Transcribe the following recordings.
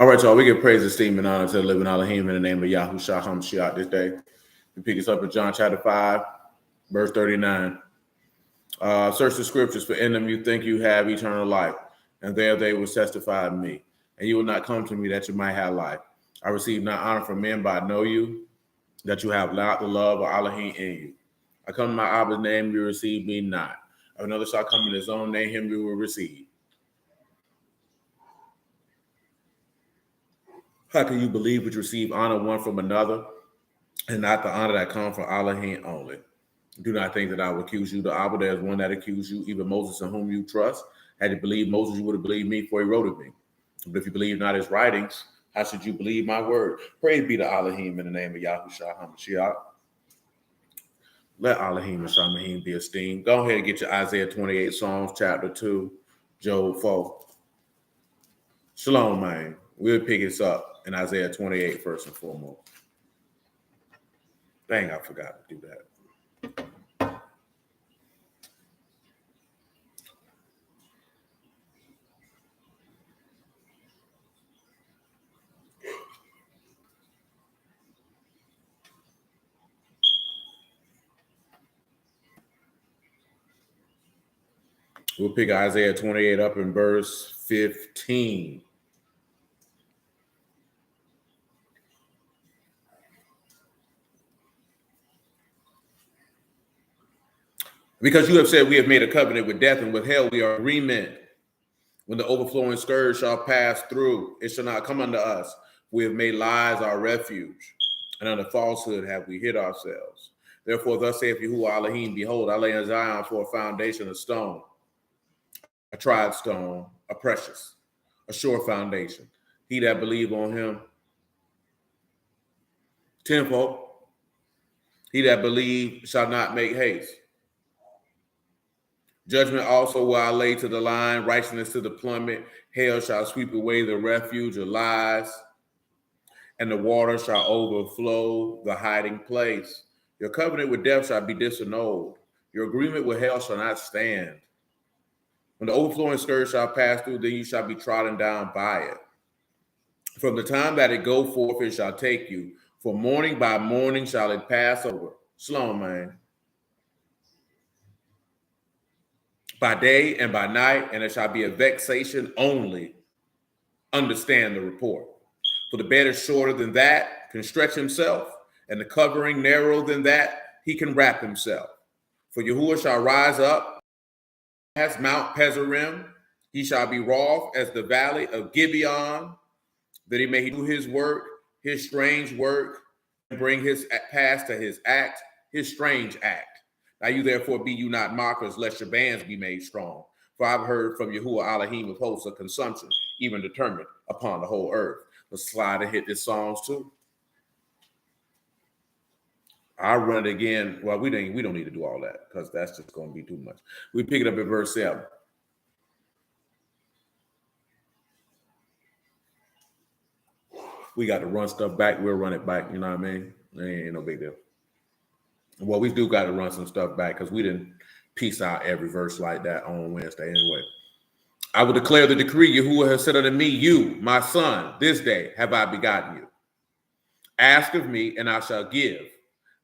All right, y'all. We give praise, esteem, and honor to the living Elohim in the name of Yahuah HaMashiach this day. We pick us up in John chapter 5, verse 39. Search the scriptures, for in them you think you have eternal life, and there they will testify of me. And you will not come to me that you might have life. I receive not honor from men, but I know you, that you have not the love of Elohim in you. I come in my Abba's name, you receive me not. If another shall come in his own name, him you will receive. How can you believe which receive honor one from another, and not the honor that comes from Elohim only? Do not think that I will accuse you. The Abba, there is one that accused you, even Moses, in whom you trust. Had you believed Moses, you would have believed me, for he wrote of me. But if you believe not his writings, how should you believe my word? Praise be to Elohim in the name of Yahuah HaMashiach. Let Elohim and Shamahim be esteemed. Go ahead and get your Isaiah 28, Psalms chapter 2, Job 4. Shalom, man. We'll pick this up in Isaiah 28 first and foremost. Dang, I forgot to do that. We'll pick Isaiah 28 up in verse 15. Because you have said we have made a covenant with death, and with hell we are in agreement. When the overflowing scourge shall pass through, it shall not come unto us. We have made lies our refuge, and under falsehood have we hid ourselves. Therefore, thus saith Yahuah Elohim, behold, I lay in Zion for a foundation of stone, a tried stone, a precious, a sure foundation. He that believe on him tenfold, he that believe shall not make haste. Judgment also will I lay to the line, righteousness to the plummet. Hell shall sweep away the refuge of lies, and the water shall overflow the hiding place. Your covenant with death shall be disannulled. Your agreement with hell shall not stand. When the overflowing scourge shall pass through, then you shall be trodden down by it. From the time that it go forth, it shall take you. For morning by morning shall it pass over. Shalom, man. By day and by night, and it shall be a vexation only. Understand the report. For the bed is shorter than that, can stretch himself, and the covering narrower than that, he can wrap himself. For Yahuah shall rise up as Mount Pezarim, he shall be wroth as the valley of Gibeon, that he may do his work, his strange work, and bring his pass to his act, his strange act. Now you therefore be you not mockers, lest your bands be made strong. For I've heard from Yahuah Elohim of hosts of consumption, even determined upon the whole earth. Let's slide and hit this Psalms too. I'll run it again. Well, we don't need to do all that because that's just going to be too much. We pick it up at verse 7. We got to run stuff back. We'll run it back. You know what I mean? Ain't no big deal. Well, we do got to run some stuff back because we didn't piece out every verse like that on Wednesday anyway. I will declare the decree. Yahuah has said unto me, you, my son, this day have I begotten you. Ask of me, and I shall give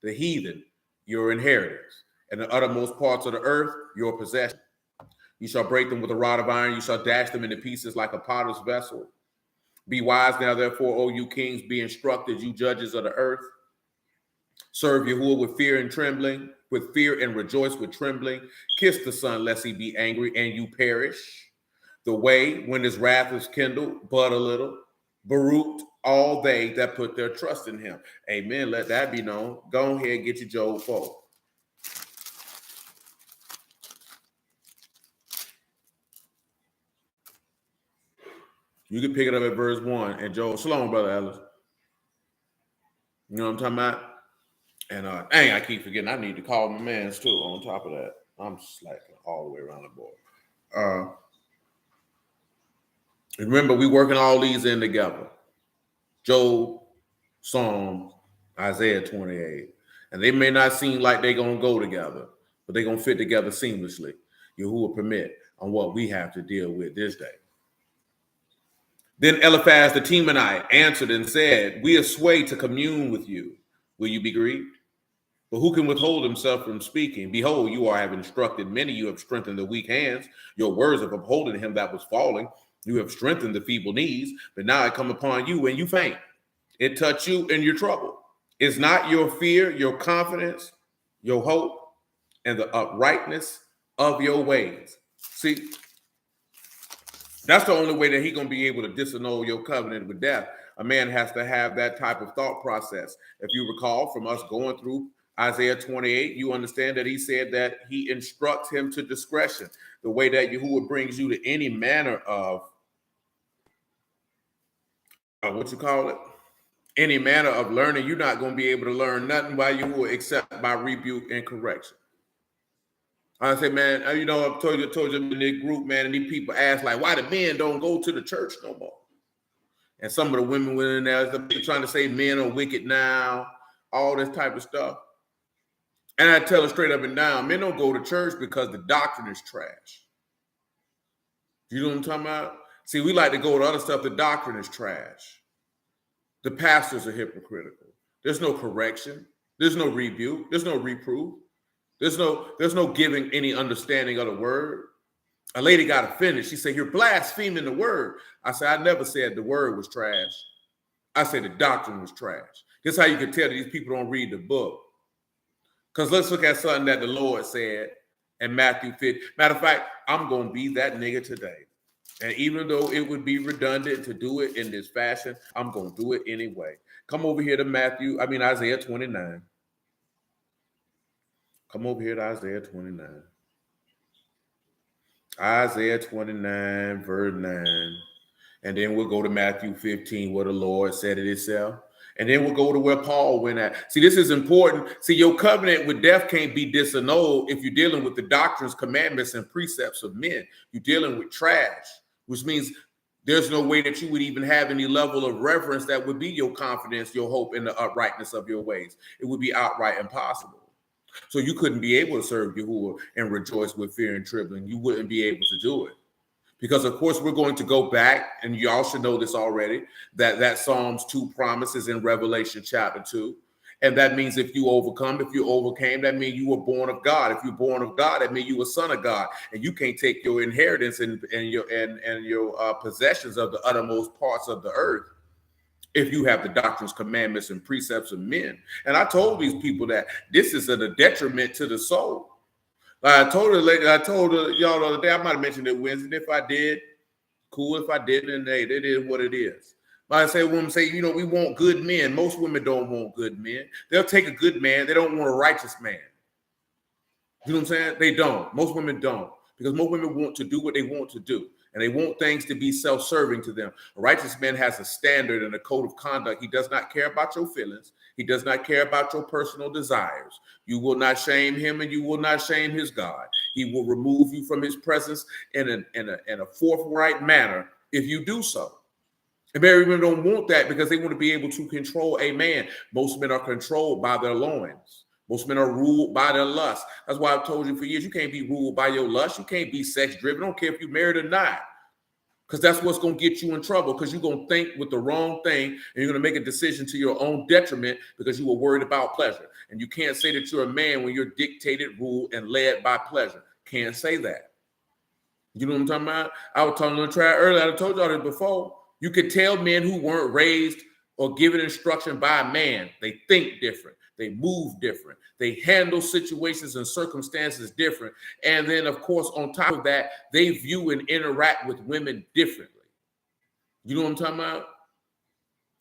the heathen your inheritance, and the uttermost parts of the earth your possession. You shall break them with a rod of iron. You shall dash them into pieces like a potter's vessel. Be wise now, therefore, O you kings, be instructed, you judges of the earth. Serve Yahuah with fear and trembling, with fear and rejoice with trembling. Kiss the Son, lest he be angry and you perish. The way when his wrath is kindled, but a little. Baruch all they that put their trust in him. Amen. Let that be known. Go ahead and get your Job 4. You can pick it up at verse 1. And Job, shalom, Brother Ellis. You know what I'm talking about? And dang, I keep forgetting. I need to call my mans too. On top of that, I'm slacking all the way around the board. Remember, we working all these in together. Job, Psalms, Isaiah 28. And they may not seem like they're going to go together, but they're going to fit together seamlessly. Yahuah permit on what we have to deal with this day. Then Eliphaz the Temanite answered and said, we are swayed to commune with you. Will you be grieved? But who can withhold himself from speaking? Behold, you are have instructed many. You have strengthened the weak hands. Your words have upholding him that was falling. You have strengthened the feeble knees. But now I come upon you and you faint. It touched you and you're troubled. Is not your fear, your confidence, your hope, and the uprightness of your ways? See, that's the only way that he's going to be able to disannul your covenant with death. A man has to have that type of thought process. If you recall from us going through Isaiah 28, you understand that he said that he instructs him to discretion. The way that Yahuah brings you to any manner of, any manner of learning, you're not going to be able to learn nothing by Yahuah except by rebuke and correction. I say, man, you know, I've told you in this group, man, and these people ask, like, why the men don't go to the church no more? And some of the women went in there trying to say men are wicked now, all this type of stuff. And I tell her straight up and down, men don't go to church because the doctrine is trash. You know what I'm talking about? See, we like to go to other stuff. The doctrine is trash. The pastors are hypocritical. There's no correction. There's no rebuke. There's no reproof. There's no giving any understanding of the word. A lady got offended. She said, you're blaspheming the word. I said, I never said the word was trash. I said the doctrine was trash. This is how you can tell that these people don't read the book. Because let's look at something that the Lord said in Matthew 5. Matter of fact, I'm going to be that nigga today. And even though it would be redundant to do it in this fashion, I'm going to do it anyway. Come over here to Isaiah 29. Come over here to Isaiah 29. Isaiah 29, verse 9. And then we'll go to Matthew 15, where the Lord said it itself. And then we'll go to where Paul went at. See, this is important. See, your covenant with death can't be disannulled if you're dealing with the doctrines, commandments, and precepts of men. You're dealing with trash, which means there's no way that you would even have any level of reverence that would be your confidence, your hope, and the uprightness of your ways. It would be outright impossible. So you couldn't be able to serve Yahuah and rejoice with fear and trembling. You wouldn't be able to do it. Because, of course, we're going to go back, and y'all should know this already, that Psalms 2 promises in Revelation chapter 2. And that means if you overcame, that means you were born of God. If you're born of God, that means you were son of God. And you can't take your inheritance and your possessions of the uttermost parts of the earth if you have the doctrines, commandments, and precepts of men. And I told these people that this is a detriment to the soul. I told her y'all the other day, I might have mentioned it Wednesday. If I did, cool. If I didn't, hey, it is what it is. But I say, women say, you know, we want good men. Most women don't want good men. They'll take a good man. They don't want a righteous man. You know what I'm saying? They don't. Most women don't. Because most women want to do what they want to do. And they want things to be self-serving to them. A righteous man has a standard and a code of conduct. He does not care about your feelings. He does not care about your personal desires. You will not shame him and you will not shame his God. He will remove you from his presence in a forthright manner if you do so. And many women don't want that because they want to be able to control a man. Most men are controlled by their loins. Most men are ruled by their lust. That's why I've told you for years, you can't be ruled by your lust. You can't be sex driven. I don't care if you're married or not. Because that's what's going to get you in trouble, because you're going to think with the wrong thing and you're going to make a decision to your own detriment because you were worried about pleasure. And you can't say that you're a man when you're dictated, ruled, and led by pleasure. Can't say that. You know what I'm talking about? I was telling you earlier, I told y'all this before. You could tell men who weren't raised or given instruction by a man. They think different. They move different. They handle situations and circumstances different. And then, of course, on top of that, they view and interact with women differently. You know what I'm talking about?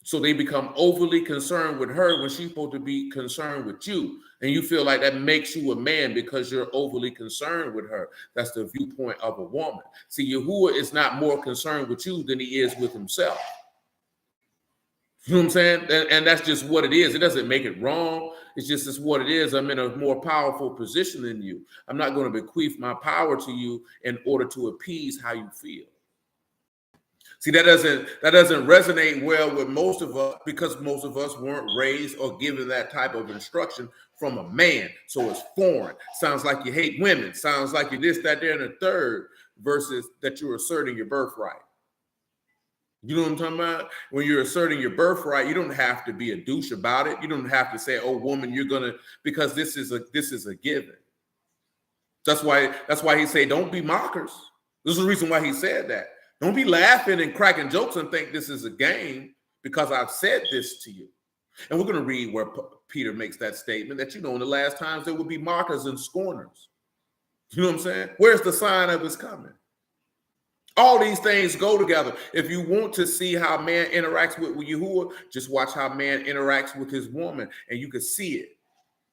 So they become overly concerned with her when she's supposed to be concerned with you. And you feel like that makes you a man because you're overly concerned with her. That's the viewpoint of a woman. See, Yahuah is not more concerned with you than he is with himself. You know what I'm saying? And that's just what it is. It doesn't make it wrong. It's just it's what it is. I'm in a more powerful position than you. I'm not going to bequeath my power to you in order to appease how you feel. See, that doesn't resonate well with most of us because most of us weren't raised or given that type of instruction from a man. So it's foreign. Sounds like you hate women. Sounds like you this, that, there, and the third, versus that you're asserting your birthright. You know what I'm talking about? When you're asserting your birthright, you don't have to be a douche about it. You don't have to say, "Oh, woman, you're gonna," because this is a given. That's why he say, "Don't be mockers." This is the reason why he said that. Don't be laughing and cracking jokes and think this is a game because I've said this to you. And we're going to read where Peter makes that statement that, in the last times there will be mockers and scorners. You know what I'm saying? Where's the sign of his coming? All these things go together. If you want to see how man interacts with Yahuah, just watch how man interacts with his woman, and you can see it.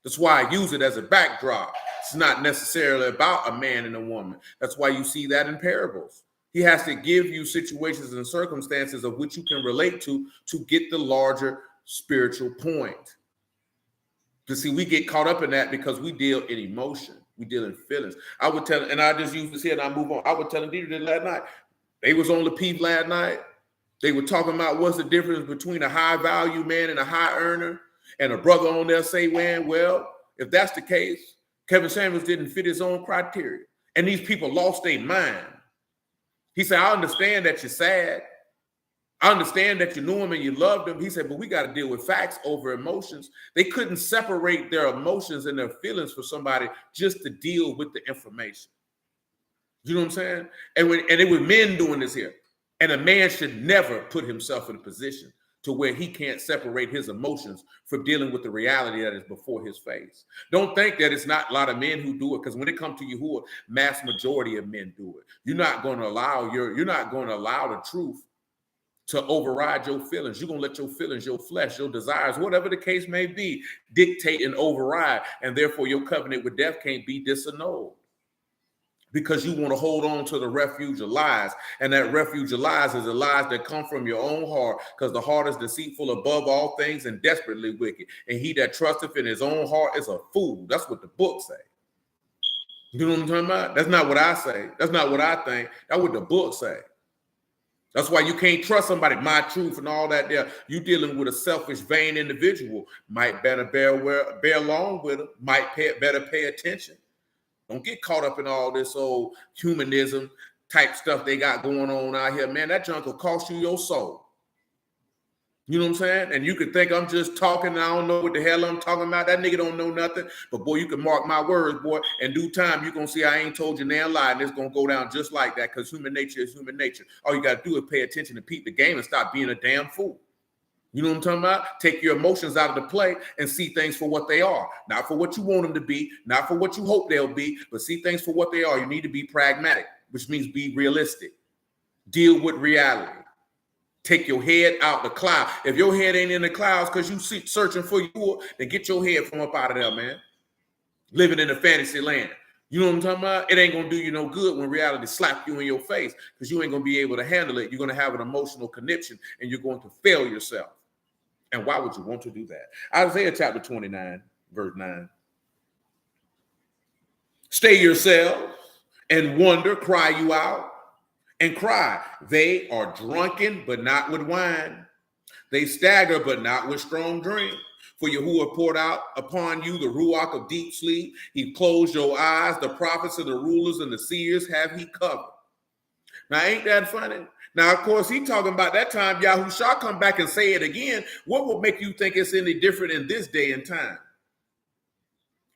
That's why I use it as a backdrop. It's not necessarily about a man and a woman. That's why you see that in parables. He has to give you situations and circumstances of which you can relate to get the larger spiritual point. To see, we get caught up in that because we deal in emotion. We deal in feelings. I would tell, and I just use this here and I move on. I would tell Deidre this last night. They was on the peep last night. They were talking about what's the difference between a high value man and a high earner. And a brother on there say, well, if that's the case, Kevin Samuels didn't fit his own criteria. And these people lost their mind. He said, I understand that you're sad. I understand that you knew him and you loved him. He said, but we got to deal with facts over emotions. They couldn't separate their emotions and their feelings for somebody just to deal with the information. You know what I'm saying? And it was men doing this here. And a man should never put himself in a position to where he can't separate his emotions from dealing with the reality that is before his face. Don't think that it's not a lot of men who do it, because when it comes to Yahuah, mass majority of men do it. You're not going to allow the truth to override your feelings. You're going to let your feelings, your flesh, your desires, whatever the case may be, dictate and override. And therefore your covenant with death can't be disannulled. Because you want to hold on to the refuge of lies. And that refuge of lies is the lies that come from your own heart, because the heart is deceitful above all things and desperately wicked. And he that trusteth in his own heart is a fool. That's what the book say. You know what I'm talking about? That's not what I say. That's not what I think. That's what the book say. That's why you can't trust somebody, my truth and all that there. You dealing with a selfish, vain individual. Might better bear along with them. Better pay attention. Don't get caught up in all this old humanism type stuff they got going on out here. Man, that junk will cost you your soul. You know what I'm saying? And you could think I'm just talking and I don't know what the hell I'm talking about. That nigga don't know nothing. But boy, you can mark my words, boy. In due time, you're going to see I ain't told you now lie. And it's going to go down just like that, because human nature is human nature. All you got to do is pay attention and peep the game and stop being a damn fool. You know what I'm talking about? Take your emotions out of the play and see things for what they are. Not for what you want them to be, not for what you hope they'll be, but see things for what they are. You need to be pragmatic, which means be realistic. Deal with reality. Take your head out the cloud. If your head ain't in the clouds because you searching for you, then get your head from up out of there, man. Living in a fantasy land. You know what I'm talking about? It ain't going to do you no good when reality slap you in your face, because you ain't going to be able to handle it. You're going to have an emotional conniption and you're going to fail yourself. And why would you want to do that? Isaiah chapter 29, verse 9. Stay yourselves and wonder, cry you out and cry. They are drunken, but not with wine. They stagger, but not with strong drink. For Yahuah poured out upon you the ruach of deep sleep. He closed your eyes. The prophets and the rulers and the seers have he covered. Now, ain't that funny? Now, of course, he talking about that time Yahushua come back and say it again. What would make you think it's any different in this day and time?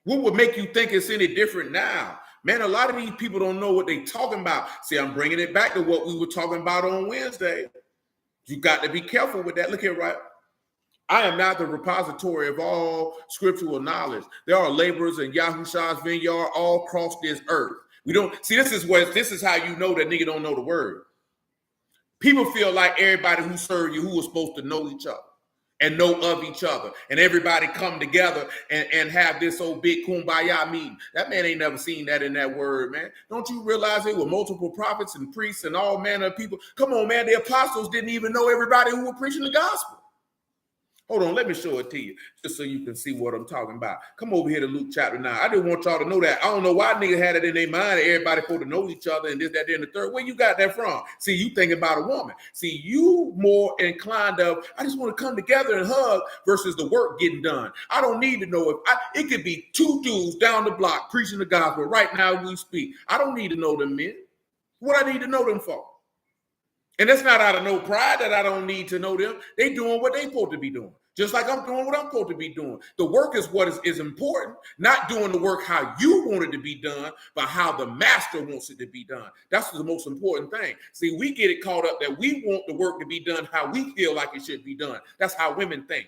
What would make you think it's any different now? Man, a lot of these people don't know what they talking about. See, I'm bringing it back to what we were talking about on Wednesday. You got to be careful with that. Look here, right? I am not the repository of all scriptural knowledge. There are laborers in Yahushua's vineyard all across this earth. We don't see, this is how you know that nigga don't know the word. People feel like everybody who serve you, who was supposed to know each other and know of each other, and everybody come together and have this old big kumbaya meeting. That man ain't never seen that in that word, man. Don't you realize there were multiple prophets and priests and all manner of people? Come on, man. The apostles didn't even know everybody who were preaching the gospel. Hold on, let me show it to you, just so you can see what I'm talking about. Come over here to Luke chapter 9. I didn't want y'all to know that. I don't know why niggas had it in their mind that everybody supposed to know each other and this, that, and the third. Where you got that from? See, you thinking about a woman. See, you more inclined of, I just want to come together and hug versus the work getting done. I don't need to know it could be two dudes down the block preaching the gospel right now we speak. I don't need to know them men. What I need to know them for? And that's not out of no pride that I don't need to know them. They doing what they supposed to be doing. Just like I'm doing what I'm supposed to be doing. The work is what is important, not doing the work how you want it to be done, but how the master wants it to be done. That's the most important thing. See, we get it caught up that we want the work to be done how we feel like it should be done. That's how women think.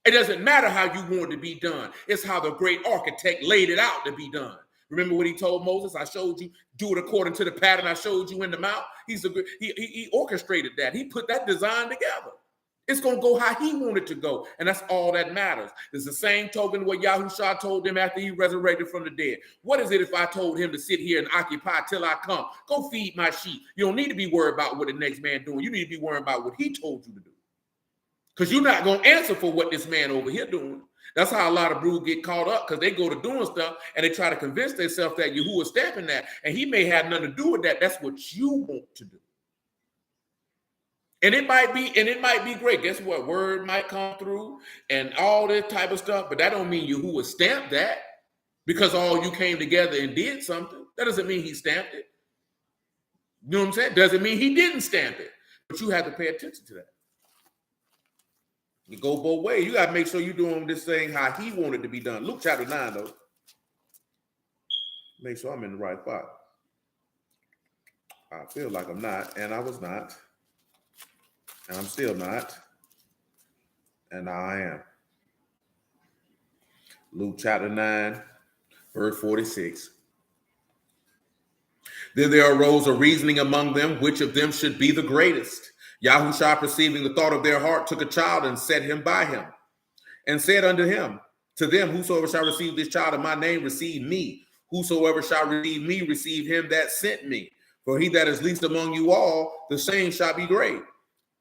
It doesn't matter how you want it to be done. It's how the great architect laid it out to be done. Remember what he told Moses? I showed you, do it according to the pattern I showed you in the mount. He orchestrated that. He put that design together. It's going to go how he wanted to go. And that's all that matters. It's the same token what Yahushua told them after he resurrected from the dead. What is it if I told him to sit here and occupy till I come? Go feed my sheep. You don't need to be worried about what the next man doing. You need to be worried about what he told you to do. Because you're not going to answer for what this man over here doing. That's how a lot of broods get caught up, because they go to doing stuff and they try to convince themselves that Yahuah is stamping that. And he may have nothing to do with that. That's what you want to do. And it might be great. Guess what? Word might come through and all this type of stuff, but that don't mean Yahuah stamped that because all you came together and did something. That doesn't mean he stamped it. You know what I'm saying? Doesn't mean he didn't stamp it. But you have to pay attention to that. You go both ways. You got to make sure you're doing this thing how he wanted to be done. Luke chapter 9, though. Make sure I'm in the right spot. I feel like I'm not, and I was not. And I'm still not. And now I am. Luke chapter 9, verse 46. Then there arose a reasoning among them, which of them should be the greatest. Yahushua, perceiving the thought of their heart, took a child and set him by him, and said unto him, to them, whosoever shall receive this child in my name, receive me. Whosoever shall receive me, receive him that sent me. For he that is least among you all, the same shall be great.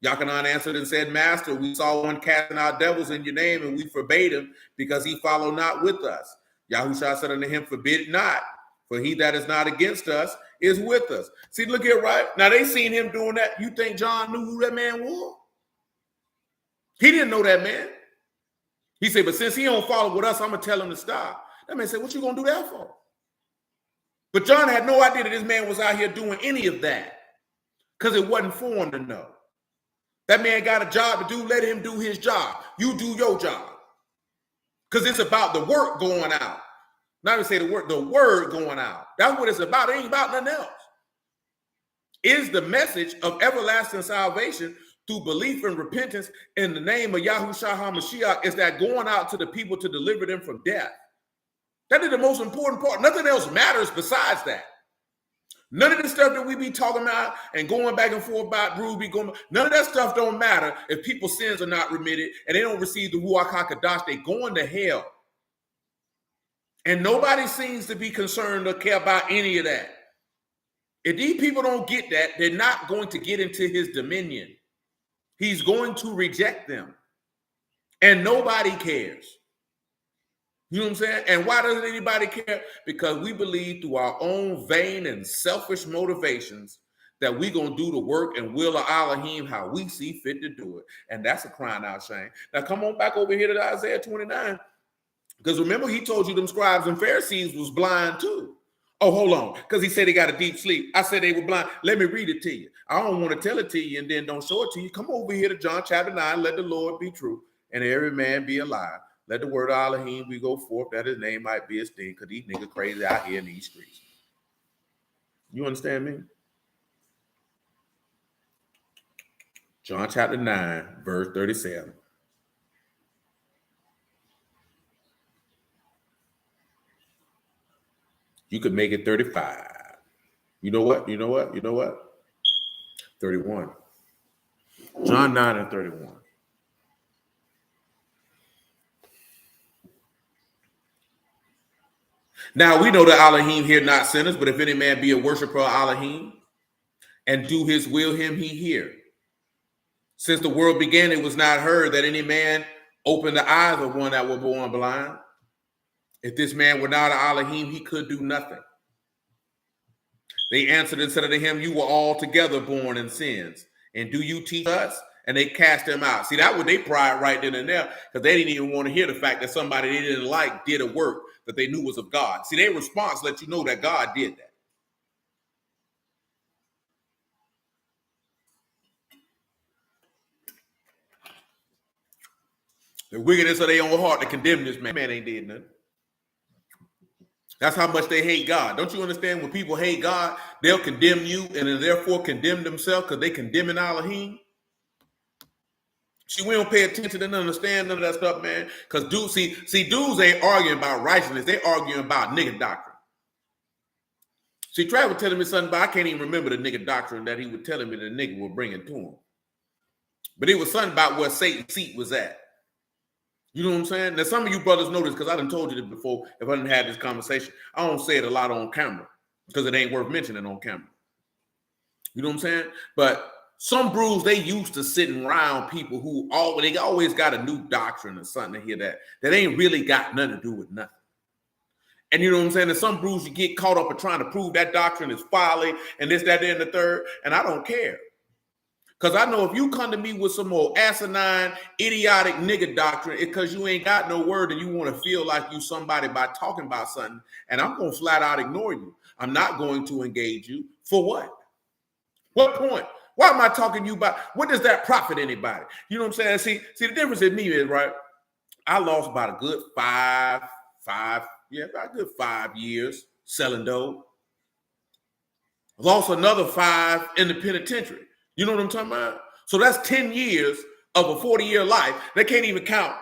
Yachanan answered and said, Master, we saw one casting out devils in your name, and we forbade him, because he followed not with us. Yahushua said unto him, forbid it not, for he that is not against us is with us. See, look here, right? Now they seen him doing that. You think John knew who that man was? He didn't know that man. He said, but since he don't follow with us, I'm going to tell him to stop. That man said, what you going to do that for? But John had no idea that this man was out here doing any of that, because it wasn't for him to know. That man got a job to do. Let him do his job. You do your job. Because it's about the work going out. Not to say the word going out. That's what it's about. It ain't about nothing else. Is the message of everlasting salvation through belief and repentance in the name of Yahushua HaMashiach, is that going out to the people to deliver them from death. That is the most important part. Nothing else matters besides that. None of the stuff that we be talking about and going back and forth about Ruby, none of that stuff don't matter if people's sins are not remitted and they don't receive the Ruach HaKadosh. They going to hell. And nobody seems to be concerned or care about any of that. If these people don't get that, they're not going to get into his dominion. He's going to reject them. And nobody cares. You know what I'm saying? And why doesn't anybody care? Because we believe through our own vain and selfish motivations that we're going to do the work and will of Elohim how we see fit to do it. And that's a crying out shame. Now come on back over here to Isaiah 29. Because remember, he told you them scribes and Pharisees was blind too. Oh, hold on. Because he said he got a deep sleep. I said they were blind. Let me read it to you. I don't want to tell it to you and then don't show it to you. Come over here to John chapter 9. Let the Lord be true and every man be alive. Let the word of Elohim we go forth that his name might be esteemed, because these niggas crazy out here in these streets. You understand me? John chapter 9, verse 37. You could make it 35. You know what? 31. John 9 and 31. Now we know that Elohim hear not sinners, but if any man be a worshiper of Elohim and do his will, him he hear. Since the world began, it was not heard that any man opened the eyes of one that were born blind. If this man were not of Elohim, he could do nothing. They answered and said unto him, you were altogether born in sins, and do you teach us? And they cast him out. See, that was their pride right then and there, because they didn't even want to hear the fact that somebody they didn't like did a work that they knew was of God. See, their response let you know that God did that. The wickedness of their own heart to condemn this man. Man ain't did nothing. That's how much they hate God. Don't you understand? When people hate God, they'll condemn you and therefore condemn themselves because they condemning Elohim. See, we don't pay attention and understand none of that stuff, man. Because dudes ain't arguing about righteousness. They arguing about nigga doctrine. See, Trav was telling me something, but I can't even remember the nigga doctrine that he was telling me the nigga was bringing to him. But it was something about where Satan's seat was at. You know what I'm saying? Now, some of you brothers know this because I done told you this before. If I didn't have this conversation, I don't say it a lot on camera because it ain't worth mentioning on camera. You know what I'm saying? But some brews, they used to sitting around people who they always got a new doctrine or something to hear that ain't really got nothing to do with nothing. And you know what I'm saying? And some brews, you get caught up in trying to prove that doctrine is folly and this, that, and the third. And I don't care. Because I know if you come to me with some more asinine, idiotic nigga doctrine, it's because you ain't got no word and you want to feel like you somebody by talking about something. And I'm going to flat out ignore you. I'm not going to engage you. For what? What point? Why am I talking to you about? What does that profit anybody? You know what I'm saying? See, the difference in me is, right, I lost about a good about a good 5 years selling dope. Lost another 5 in the penitentiary. You know what I'm talking about? So that's 10 years of a 40-year life. They can't even count.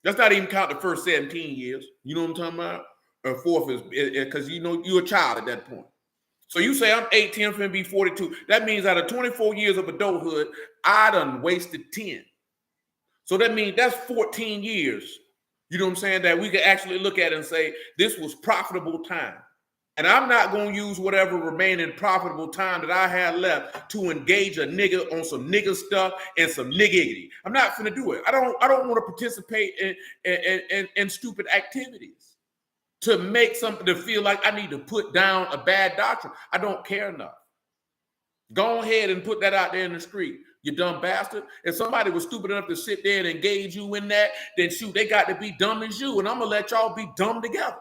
That's not even count the first 17 years. You know what I'm talking about? Or fourth is because you know you're a child at that point. So you say I'm 18, I'm finna be 42. That means out of 24 years of adulthood, I done wasted 10. So that means that's 14 years. You know what I'm saying? That we can actually look at and say this was profitable time. And I'm not going to use whatever remaining profitable time that I had left to engage a nigga on some nigga stuff and some niggity. I'm not going to do it. I don't want to participate in stupid activities to make something to feel like I need to put down a bad doctrine. I don't care enough. Go ahead and put that out there in the street, you dumb bastard. If somebody was stupid enough to sit there and engage you in that, then shoot, they got to be dumb as you. And I'm going to let y'all be dumb together.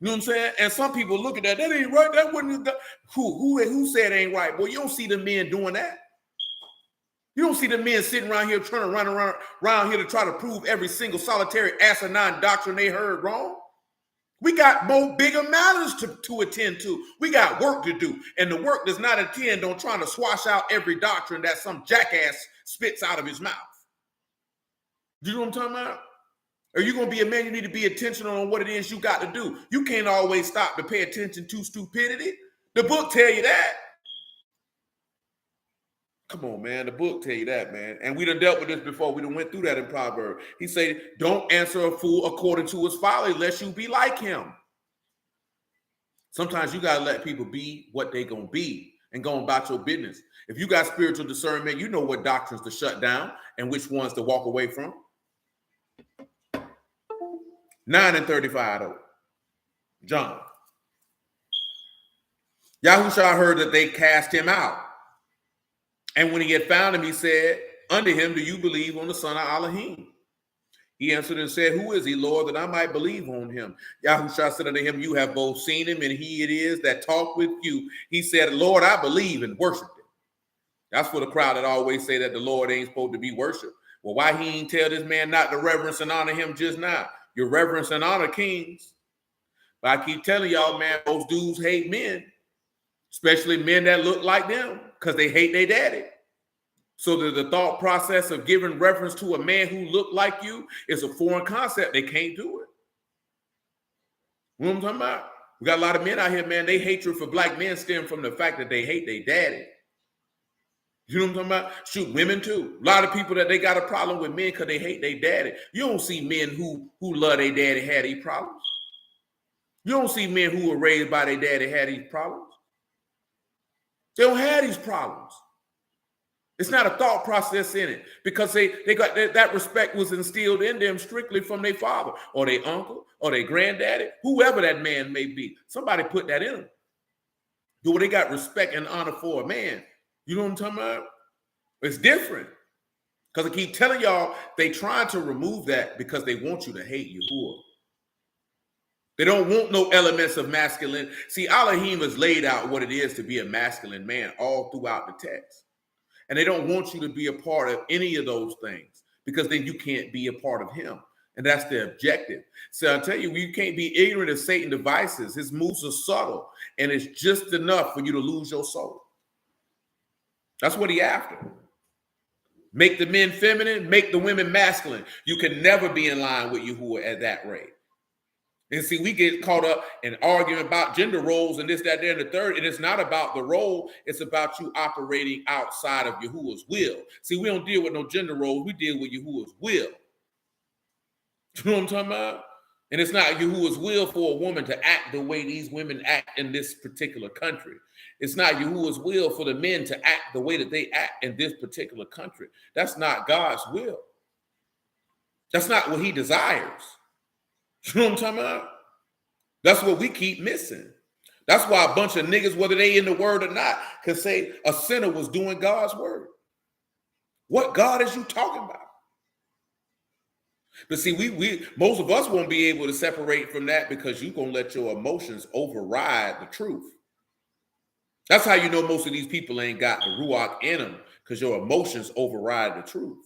You know what I'm saying? And some people look at that ain't right. That wouldn't. Who said it ain't right? Well, you don't see the men doing that. You don't see the men sitting around here trying to run around here to try to prove every single solitary asinine doctrine they heard wrong. We got more bigger matters to attend to. We got work to do. And the work does not attend on trying to swash out every doctrine that some jackass spits out of his mouth. You know what I'm talking about? Are you going to be a man? You need to be intentional on what it is you got to do. You can't always stop to pay attention to stupidity. The book tell you that. Come on, man. The book tell you that, man. And we done dealt with this before. We done went through that in Proverbs. He said, don't answer a fool according to his folly, lest you be like him. Sometimes you got to let people be what they going to be and go about your business. If you got spiritual discernment, you know what doctrines to shut down and which ones to walk away from. 9:35 though. John. Yahuah heard that they cast him out. And when he had found him, he said, unto him, do you believe on the son of Elohim? He answered and said, who is he, Lord, that I might believe on him? Yahuah said unto him, you have both seen him, and he it is that talked with you. He said, Lord, I believe, and worshiped him. That's for the crowd that always say that the Lord ain't supposed to be worshiped. Well, why he ain't tell this man not to reverence and honor him just now? Your reverence and honor kings. But I keep telling y'all, man, those dudes hate men, especially men that look like them, because they hate their daddy. So the thought process of giving reference to a man who looked like you is a foreign concept. They can't do it. You know what I'm talking about? We got a lot of men out here, man. They hatred for black men stem from the fact that they hate their daddy. You know what I'm talking about? Shoot, women too. A lot of people that they got a problem with men because they hate their daddy. You don't see men who love their daddy had these problems. You don't see men who were raised by their daddy had these problems. They don't have these problems. It's not a thought process in it because they got that respect was instilled in them strictly from their father or their uncle or their granddaddy, whoever that man may be. Somebody put that in them. Do they got respect and honor for a man? You know what I'm talking about? It's different. Because I keep telling y'all, they trying to remove that because they want you to hate Yahuah. They don't want no elements of masculine. See, Elohim has laid out what it is to be a masculine man all throughout the text. And they don't want you to be a part of any of those things because then you can't be a part of him. And that's the objective. So I tell you, you can't be ignorant of Satan's devices. His moves are subtle, and it's just enough for you to lose your soul. That's what he after. Make the men feminine, make the women masculine. You can never be in line with Yahuah at that rate. And see, we get caught up in arguing about gender roles and this, that, there, and the third. And it's not about the role. It's about you operating outside of Yahuah's will. See, we don't deal with no gender roles. We deal with Yahuah's will. You know what I'm talking about? And it's not Yahuah's will for a woman to act the way these women act in this particular country. It's not Yahuah's will for the men to act the way that they act in this particular country. That's not God's will. That's not what he desires. You know what I'm talking about? That's what we keep missing. That's why a bunch of niggas, whether they in the word or not, can say a sinner was doing God's word. What God is you talking about? But see, we most of us won't be able to separate from that because you're going to let your emotions override the truth. That's how you know most of these people ain't got the Ruach in them, because your emotions override the truth.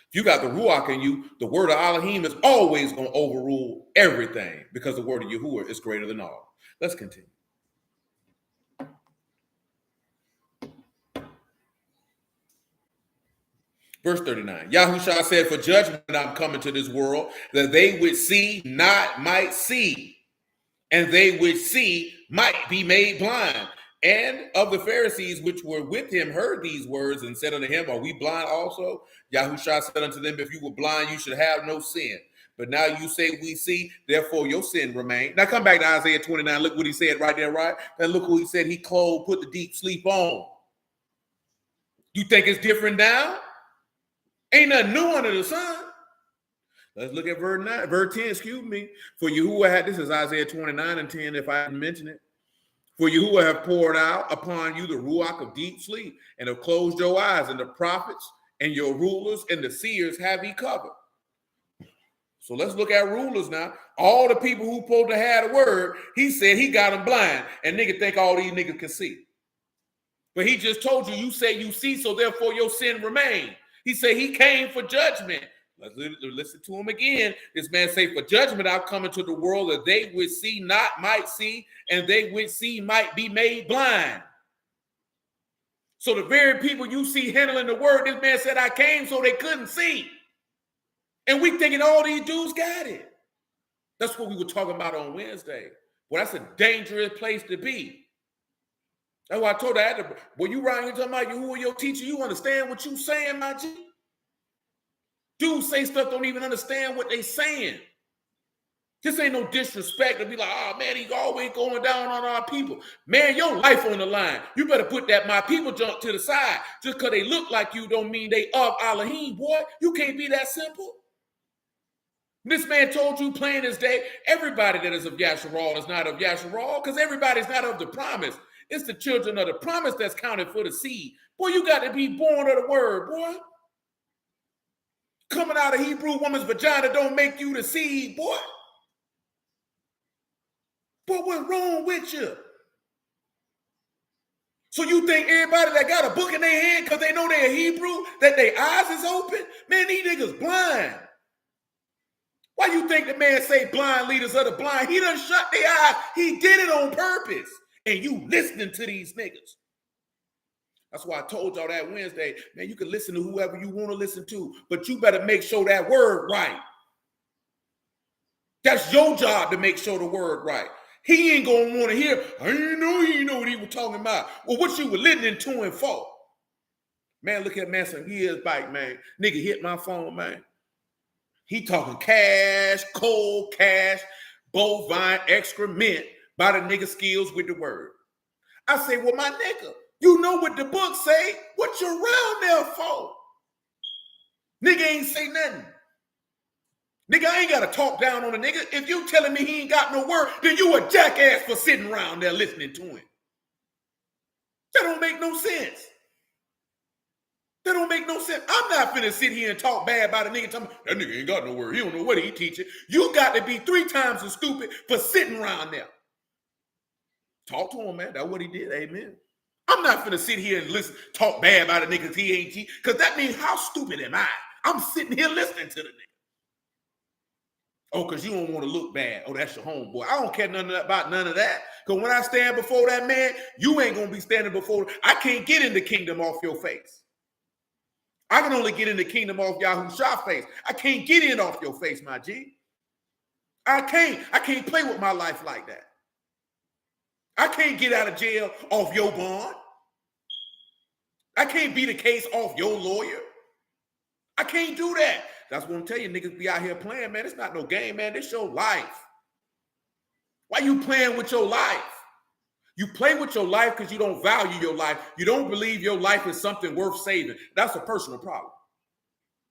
If you got the Ruach in you, the word of Elohim is always going to overrule everything because the word of Yahuah is greater than all. Let's continue. Verse 39, Yahushua said, for judgment I'm coming to this world, that they which see not might see, and they which see might be made blind. And of the Pharisees which were with him heard these words and said unto him, are we blind also? Yahushua said unto them, if you were blind, you should have no sin. But now you say we see, therefore your sin remain. Now come back to Isaiah 29. Look what he said right there, right? And look what he said. He clothed, put the deep sleep on. You think it's different now? Ain't nothing new under the sun. Let's look at verse 10, excuse me. For Yahuah had, this is Isaiah 29 and 10, if I didn't mention it. For Yahuah have poured out upon you the ruach of deep sleep, and have closed your eyes, and the prophets and your rulers and the seers have he covered. So let's look at rulers now. All the people who supposed to have the word, he said he got them blind, and nigga think all these niggas can see. But he just told you, you say you see, so therefore your sin remain. He said he came for judgment. Let's listen to him again. This man say, for judgment I've come into the world, that they which see not might see, and they which see might be made blind. So the very people you see handling the word, this man said, I came so they couldn't see. And we thinking all these dudes got it. That's what we were talking about on Wednesday. Well, that's a dangerous place to be. That's why I told her, when you right here talking about you, who are your teacher, you understand what you saying, my G? Dudes say stuff, don't even understand what they saying. This ain't no disrespect to be like, oh man, he's always going down on our people. Man, your life on the line. You better put that my people junk to the side. Just because they look like you don't mean they of Elohim, boy. You can't be that simple. This man told you plain as day, everybody that is of Yasharal is not of Yasharal, because everybody's not of the promise. It's the children of the promise that's counted for the seed. Boy, you got to be born of the word, boy. Coming out of Hebrew woman's vagina don't make you the seed, boy. But what's wrong with you? So you think everybody that got a book in their hand because they know they're Hebrew, that their eyes is open? Man, these niggas blind. Why you think the man say blind leaders of the blind? He done shut their eyes. He did it on purpose. And you listening to these niggas. That's why I told y'all that Wednesday, man, you can listen to whoever you want to listen to, but you better make sure that word right. That's your job to make sure the word right. He ain't going to want to hear, I didn't know he know what he was talking about. Well, what you were listening to him for? Man, look at man some years back, man. Nigga hit my phone, man. He talking cash, cold cash, bovine excrement by the nigga skills with the word. I say, well, my nigga, you know what the book say. What you around there for? Nigga ain't say nothing. Nigga, I ain't got to talk down on a nigga. If you telling me he ain't got no word, then you a jackass for sitting around there listening to him. That don't make no sense. That don't make no sense. I'm not finna sit here and talk bad about a nigga talking about, that nigga ain't got no word. He don't know what he teaching. You got to be 3 times as stupid for sitting around there. Talk to him, man. That's what he did. Amen. I'm not finna sit here and listen, talk bad about a nigga he ain't teach, because that means how stupid am I? I'm sitting here listening to the nigga. Oh, because you don't want to look bad. Oh, that's your homeboy. I don't care about none of that. Because when I stand before that man, you ain't going to be standing before. I can't get in the kingdom off your face. I can only get in the kingdom off Yahushua face. I can't get in off your face, my G. I can't play with my life like that. I can't get out of jail off your bond. I can't beat a case off your lawyer. I can't do that. That's what I'm telling you, niggas be out here playing, man. It's not no game, man. This your life. Why you playing with your life? You play with your life because you don't value your life. You don't believe your life is something worth saving. That's a personal problem.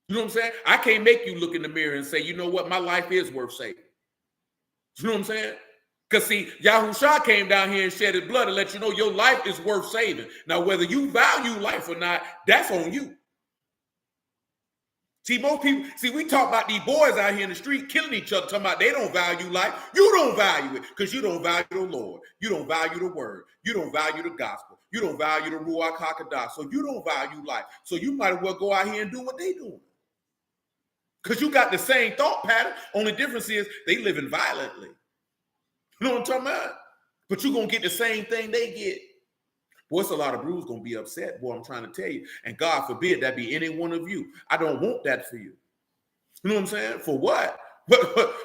You know what I'm saying? I can't make you look in the mirror and say, you know what, my life is worth saving. You know what I'm saying? Because see, Yahushua came down here and shed his blood to let you know your life is worth saving. Now, whether you value life or not, that's on you. See, most people, we talk about these boys out here in the street killing each other, talking about they don't value life. You don't value it because you don't value the Lord. You don't value the word. You don't value the gospel. You don't value the Ruach HaKodesh. So you don't value life. So you might as well go out here and do what they doing. Because you got the same thought pattern. Only difference is they living violently. You know what I'm talking about? But you're going to get the same thing they get. Boy, it's a lot of brews going to be upset, boy, I'm trying to tell you. And God forbid that be any one of you. I don't want that for you. You know what I'm saying? For what?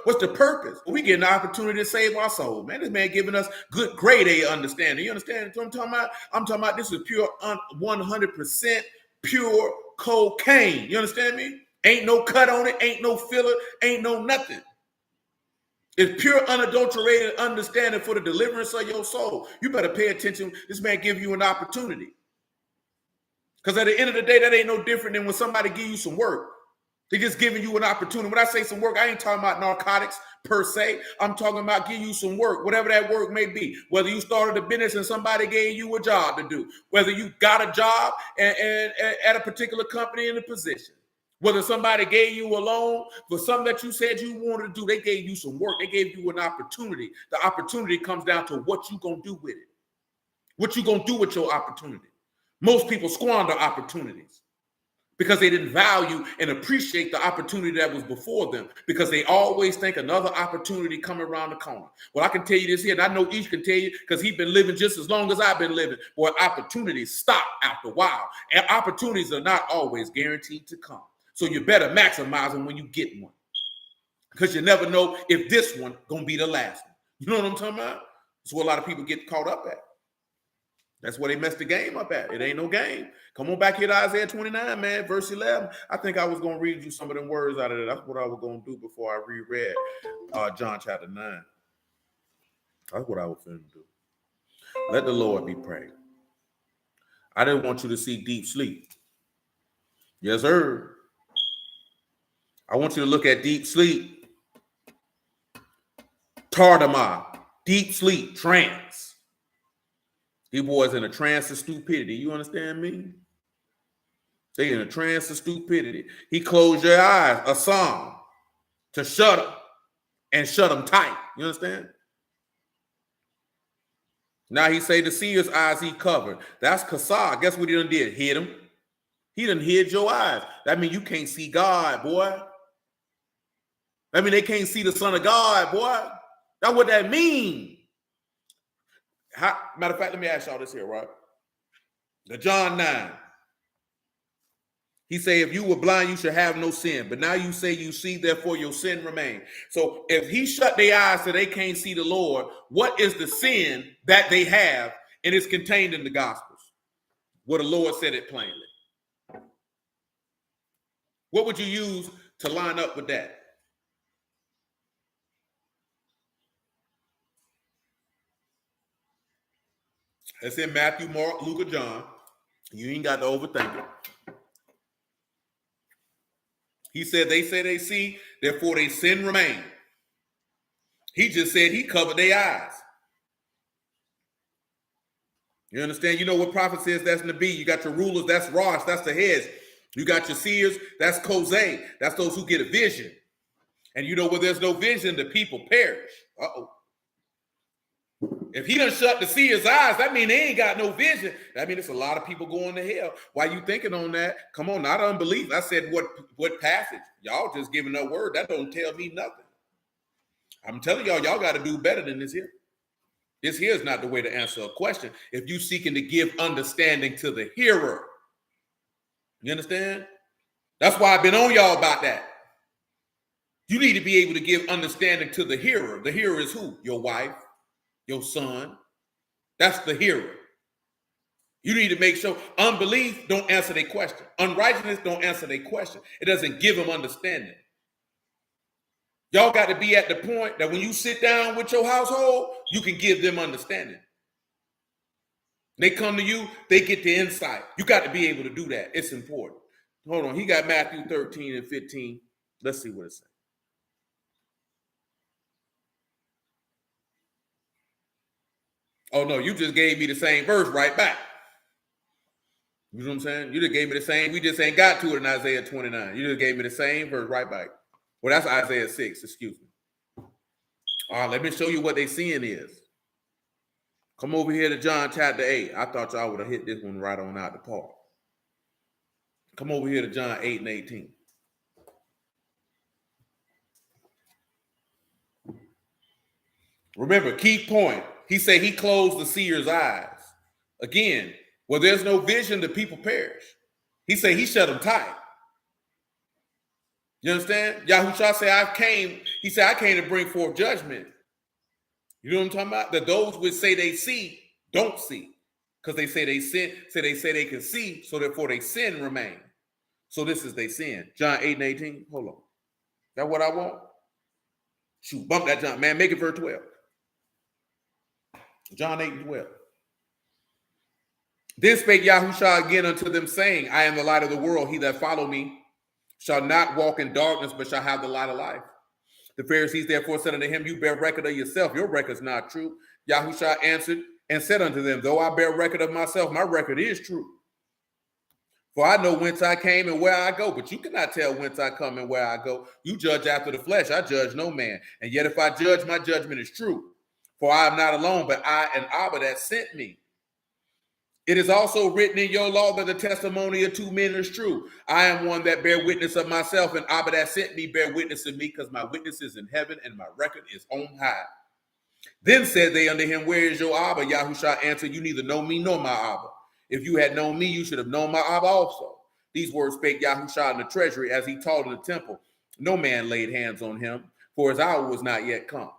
What's the purpose? We get an opportunity to save our soul, man. This man giving us good grade A understanding. You understand what I'm talking about? I'm talking about this is pure 100% pure cocaine. You understand me? Ain't no cut on it. Ain't no filler. Ain't no nothing. It's pure unadulterated understanding for the deliverance of your soul. You better pay attention. This man give you an opportunity. Because at the end of the day, that ain't no different than when somebody give you some work. They're just giving you an opportunity. When I say some work, I ain't talking about narcotics per se. I'm talking about giving you some work, whatever that work may be. Whether you started a business and somebody gave you a job to do. Whether you got a job and at a particular company in a position. Whether somebody gave you a loan for something that you said you wanted to do, they gave you some work. They gave you an opportunity. The opportunity comes down to what you going to do with it. What you going to do with your opportunity. Most people squander opportunities because they didn't value and appreciate the opportunity that was before them because they always think another opportunity coming around the corner. Well, I can tell you this here, and I know each can tell you because he's been living just as long as I've been living. Boy, opportunities stop after a while, and opportunities are not always guaranteed to come. So you better maximize them when you get one. Because you never know if this one going to be the last one. You know what I'm talking about? That's what a lot of people get caught up at. That's where they messed the game up at. It ain't no game. Come on back here to Isaiah 29, man, verse 11. I think I was going to read you some of them words out of there. That's what I was going to do before I reread John chapter 9. That's what I was going to do. Let the Lord be praised. I didn't want you to see deep sleep. Yes, sir. I want you to look at deep sleep. Tardama, deep sleep, trance. These boys in a trance of stupidity. You understand me? They in a trance of stupidity. He closed your eyes, a song, to shut them and shut them tight. You understand? Now he say the seer's eyes he covered. That's Kasar. Guess what he done did? Hid him. He done hid your eyes. That means you can't see God, boy. I mean, they can't see the Son of God, boy. That's what that means. Matter of fact, let me ask y'all this here, right? The John 9. He say, if you were blind, you should have no sin. But now you say you see, therefore your sin remains. So if he shut their eyes so they can't see the Lord, what is the sin that they have? And it's contained in the Gospels. Where the Lord said it plainly. What would you use to line up with that? It's in Matthew, Mark, Luke, or John. You ain't got to overthink it. He said, they say they see, therefore they sin remain. He just said he covered their eyes. You understand? You know what prophet says that's Nabi. You got your rulers, that's Rosh, that's the heads. You got your seers, that's Kosei. That's those who get a vision. And you know where there's no vision, the people perish. Uh-oh. If he done shut the seer's eyes, that mean they ain't got no vision. That mean it's a lot of people going to hell. Why you thinking on that? Come on, not unbelief. I said what passage? Y'all just giving a word. That don't tell me nothing. I'm telling y'all got to do better than this here. This here is not the way to answer a question. If you seeking to give understanding to the hearer. You understand? That's why I've been on y'all about that. You need to be able to give understanding to the hearer. The hearer is who? Your wife, your son. That's the hearer. You need to make sure unbelief don't answer their question. Unrighteousness don't answer their question. It doesn't give them understanding. Y'all got to be at the point that when you sit down with your household, you can give them understanding. They come to you, they get the insight. You got to be able to do that. It's important. Hold on. He got Matthew 13 and 15. Let's see what it says. Oh, no, you just gave me the same verse right back. You know what I'm saying? You just gave me the same. We just ain't got to it in Isaiah 29. You just gave me the same verse right back. Well, that's Isaiah 6, excuse me. All right, let me show you what they seeing is. Come over here to John chapter 8. I thought y'all would have hit this one right on out the park. Come over here to John 8 and 18. Remember, key point. He said he closed the seer's eyes. Again, where there's no vision, the people perish. He said he shut them tight. You understand? Yahushua said, I came to bring forth judgment. You know what I'm talking about? That those which say they see, don't see. Because they say they sin, they say they can see, so therefore they sin remain. So this is they sin. John 8 and 18. Hold on. That what I want? Shoot, bump that John. Man, make it verse 12. John 8 and 12. Then spake Yahushua again unto them, saying, I am the light of the world. He that follow me shall not walk in darkness, but shall have the light of life. The Pharisees therefore said unto him, you bear record of yourself. Your record is not true. Yahushua answered and said unto them, though I bear record of myself, my record is true. For I know whence I came and where I go, but you cannot tell whence I come and where I go. You judge after the flesh. I judge no man. And yet if I judge, my judgment is true. For I am not alone, but I and Abba that sent me. It is also written in your law that the testimony of two men is true. I am one that bear witness of myself, and Abba that sent me bear witness of me, because my witness is in heaven and my record is on high. Then said they unto him, where is your Abba? Yahushua answered, you neither know me nor my Abba. If you had known me, you should have known my Abba also. These words spake Yahushua in the treasury as he taught in the temple. No man laid hands on him, for his hour was not yet come.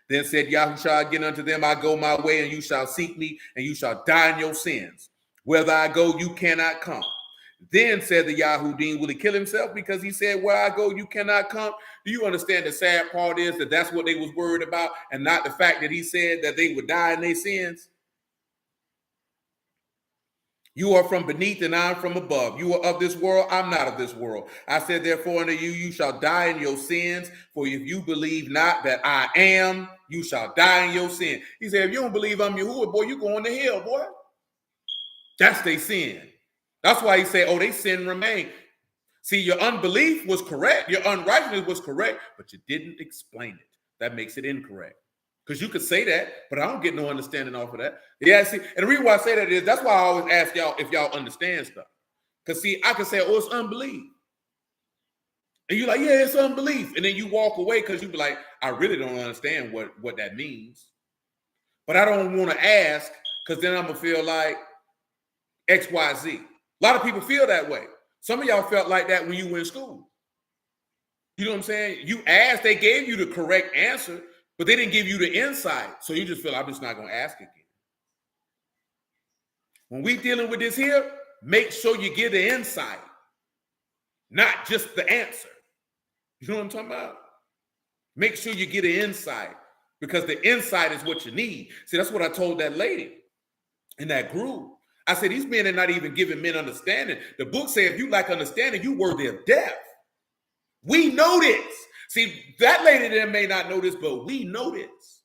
Then said Yahushua again unto them, I go my way, and you shall seek me, and you shall die in your sins. Whether I go, you cannot come. Then said the Yahudim, will he kill himself? Because he said, where I go, you cannot come. Do you understand the sad part is that that's what they was worried about, and not the fact that he said that they would die in their sins? You are from beneath and I am from above. You are of this world, I'm not of this world. I said, therefore, unto you, you shall die in your sins. For if you believe not that I am, you shall die in your sin. He said, if you don't believe I'm Yahuah, boy, you going to hell, boy. That's their sin. That's why he said, oh, they sin remain. See, your unbelief was correct. Your unrighteousness was correct, but you didn't explain it. That makes it incorrect. Because you could say that, but I don't get no understanding off of that. Yeah, see, and the reason why I say that is that's why I always ask y'all if y'all understand stuff. Because see, I can say, oh, it's unbelief. And you're like, yeah, it's unbelief. And then you walk away because you be like, I really don't understand what that means. But I don't want to ask because then I'm going to feel like X, Y, Z. A lot of people feel that way. Some of y'all felt like that when you were in school. You know what I'm saying? You asked, they gave you the correct answer, but they didn't give you the insight. So you just feel, I'm just not going to ask again. When we dealing with this here, make sure you get the insight, not just the answer. You know what I'm talking about? Make sure you get the insight, because the insight is what you need. See, that's what I told that lady in that group. I said, these men are not even giving men understanding. The book said, if you lack understanding, you worthy of death. We know this. See, that lady there may not know this, but we know this.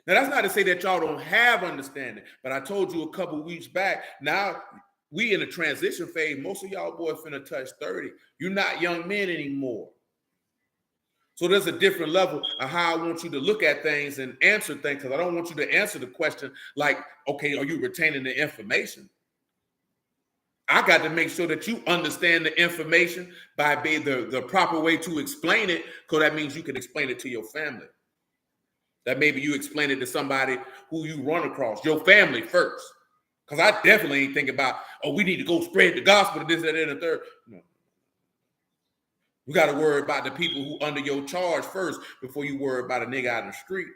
Now, that's not to say that y'all don't have understanding, but I told you a couple weeks back, now we in a transition phase. Most of y'all boys finna touch 30. You're not young men anymore. So there's a different level of how I want you to look at things and answer things, because I don't want you to answer the question like, okay, are you retaining the information? I got to make sure that you understand the information by being the proper way to explain it, because that means you can explain it to your family. That maybe you explain it to somebody who you run across, your family first. Because I definitely ain't thinking about, oh, we need to go spread the gospel to this, that, and the third. No. You got to worry about the people who under your charge first before you worry about a nigga out in the street.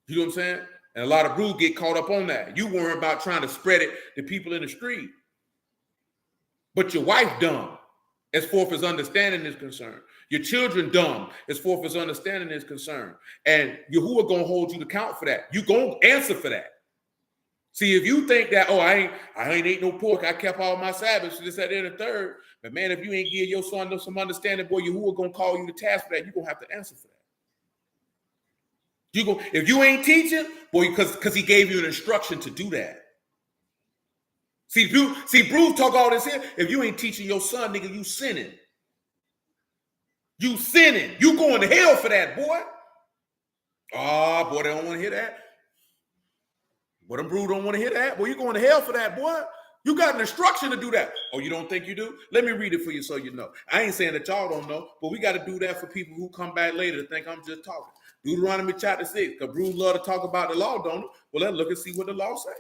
You know what I'm saying? And a lot of brood get caught up on that. You worry about trying to spread it to people in the street. But your wife dumb, as far as understanding is concerned. Your children dumb, as far as understanding is concerned. And Yahuah gonna hold you to account for that. You gonna answer for that. See, if you think that, oh, I ain't ate no pork, I kept all my Sabbaths, this, that, and the third. But man, if you ain't give your son some understanding, boy, Yahuah gonna call you to task for that. You're gonna have to answer for that. If you ain't teaching, boy, because he gave you an instruction to do that. See, Bruce talk all this here. If you ain't teaching your son, nigga, you sinning. You sinning. You going to hell for that, boy. Oh, boy, they don't want to hear that. Boy, them Bruce don't want to hear that. Boy, you going to hell for that, boy. You got an instruction to do that. Oh, you don't think you do? Let me read it for you so you know. I ain't saying that y'all don't know, but we got to do that for people who come back later to think I'm just talking. Deuteronomy chapter 6, because Bruce love to talk about the law, don't it? Well, let's look and see what the law say.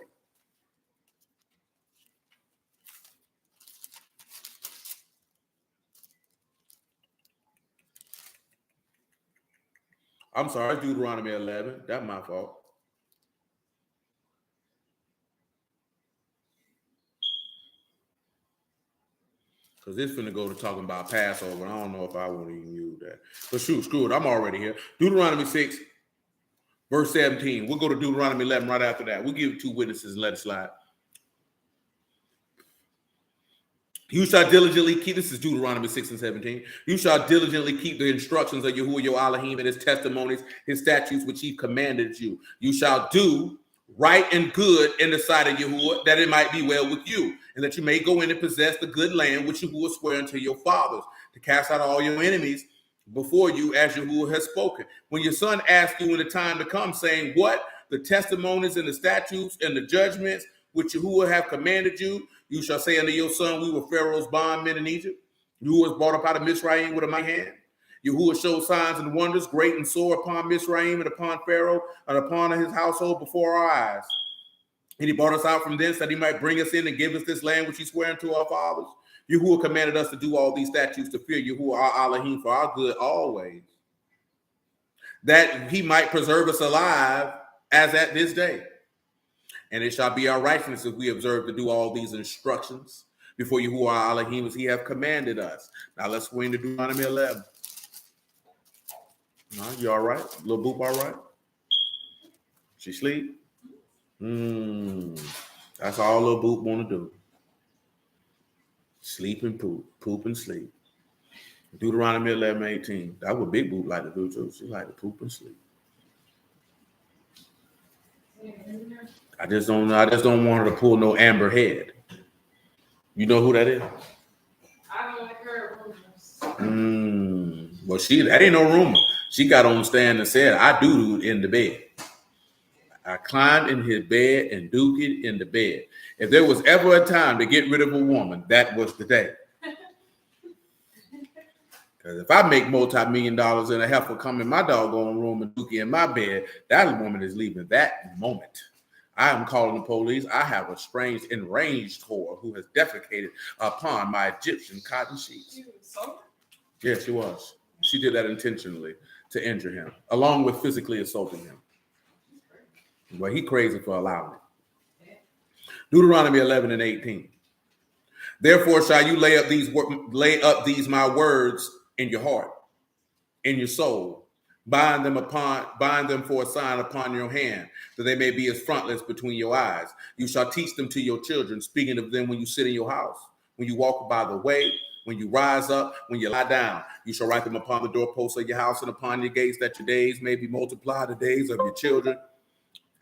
I'm sorry, it's Deuteronomy 11. That's my fault. Because it's finna go to talking about Passover. I don't know if I want to even use that. But shoot, screw it. I'm already here. Deuteronomy 6, verse 17. We'll go to Deuteronomy 11 right after that. We'll give 2 witnesses and let it slide. You shall diligently keep, this is Deuteronomy 6 and 17. You shall diligently keep the instructions of Yahuah your Elohim and his testimonies, his statutes, which he commanded you. You shall do right and good in the sight of Yahuah, that it might be well with you, and that you may go in and possess the good land which Yahuah swore unto your fathers, to cast out all your enemies before you, as Yahuah has spoken. When your son asks you in the time to come, saying, what? The testimonies and the statutes and the judgments which Yahuah have commanded you, you shall say unto your son, we were Pharaoh's bondmen in Egypt. Yahuah was brought up out of Mizraim with a mighty hand. Yahuah showed signs and wonders, great and sore, upon Mizraim and upon Pharaoh and upon his household before our eyes. And he brought us out from thence that he might bring us in and give us this land which he swore unto our fathers. Yahuah commanded us to do all these statutes, to fear Yahuah our Elohim for our good always, that he might preserve us alive as at this day. And it shall be our righteousness if we observe to do all these instructions before Yahuah our Elohim as he have commanded us. Now let's go into Deuteronomy 11. You all right? Little Boop all right? She sleep? That's all little Boop want to do. Sleep and poop. Poop and sleep. Deuteronomy 11:18. That's what Big Boop like to do too. She like to poop and sleep. I just don't want her to pull no Amber Head. You know who that is? I don't like her rumors. Well, that ain't no rumor. She got on stand and said, I doo-dooed in the bed. I climbed in his bed and dookied in the bed. If there was ever a time to get rid of a woman, that was the day. Because if I make multi-million dollars and a heifer come in my doggone room and dookie in my bed, that woman is leaving that moment. I am calling the police. I have a strange enraged whore who has defecated upon my Egyptian cotton sheets. Yeah, she was. She did that intentionally to injure him, along with physically assaulting him. Well, he crazy for allowing it. Deuteronomy 11:18. Therefore shall you lay up these my words in your heart, in your soul. Bind them for a sign upon your hand, that they may be as frontlets between your eyes. You shall teach them to your children, speaking of them when you sit in your house, when you walk by the way, when you rise up, when you lie down. You shall write them upon the doorposts of your house and upon your gates, that your days may be multiplied, the days of your children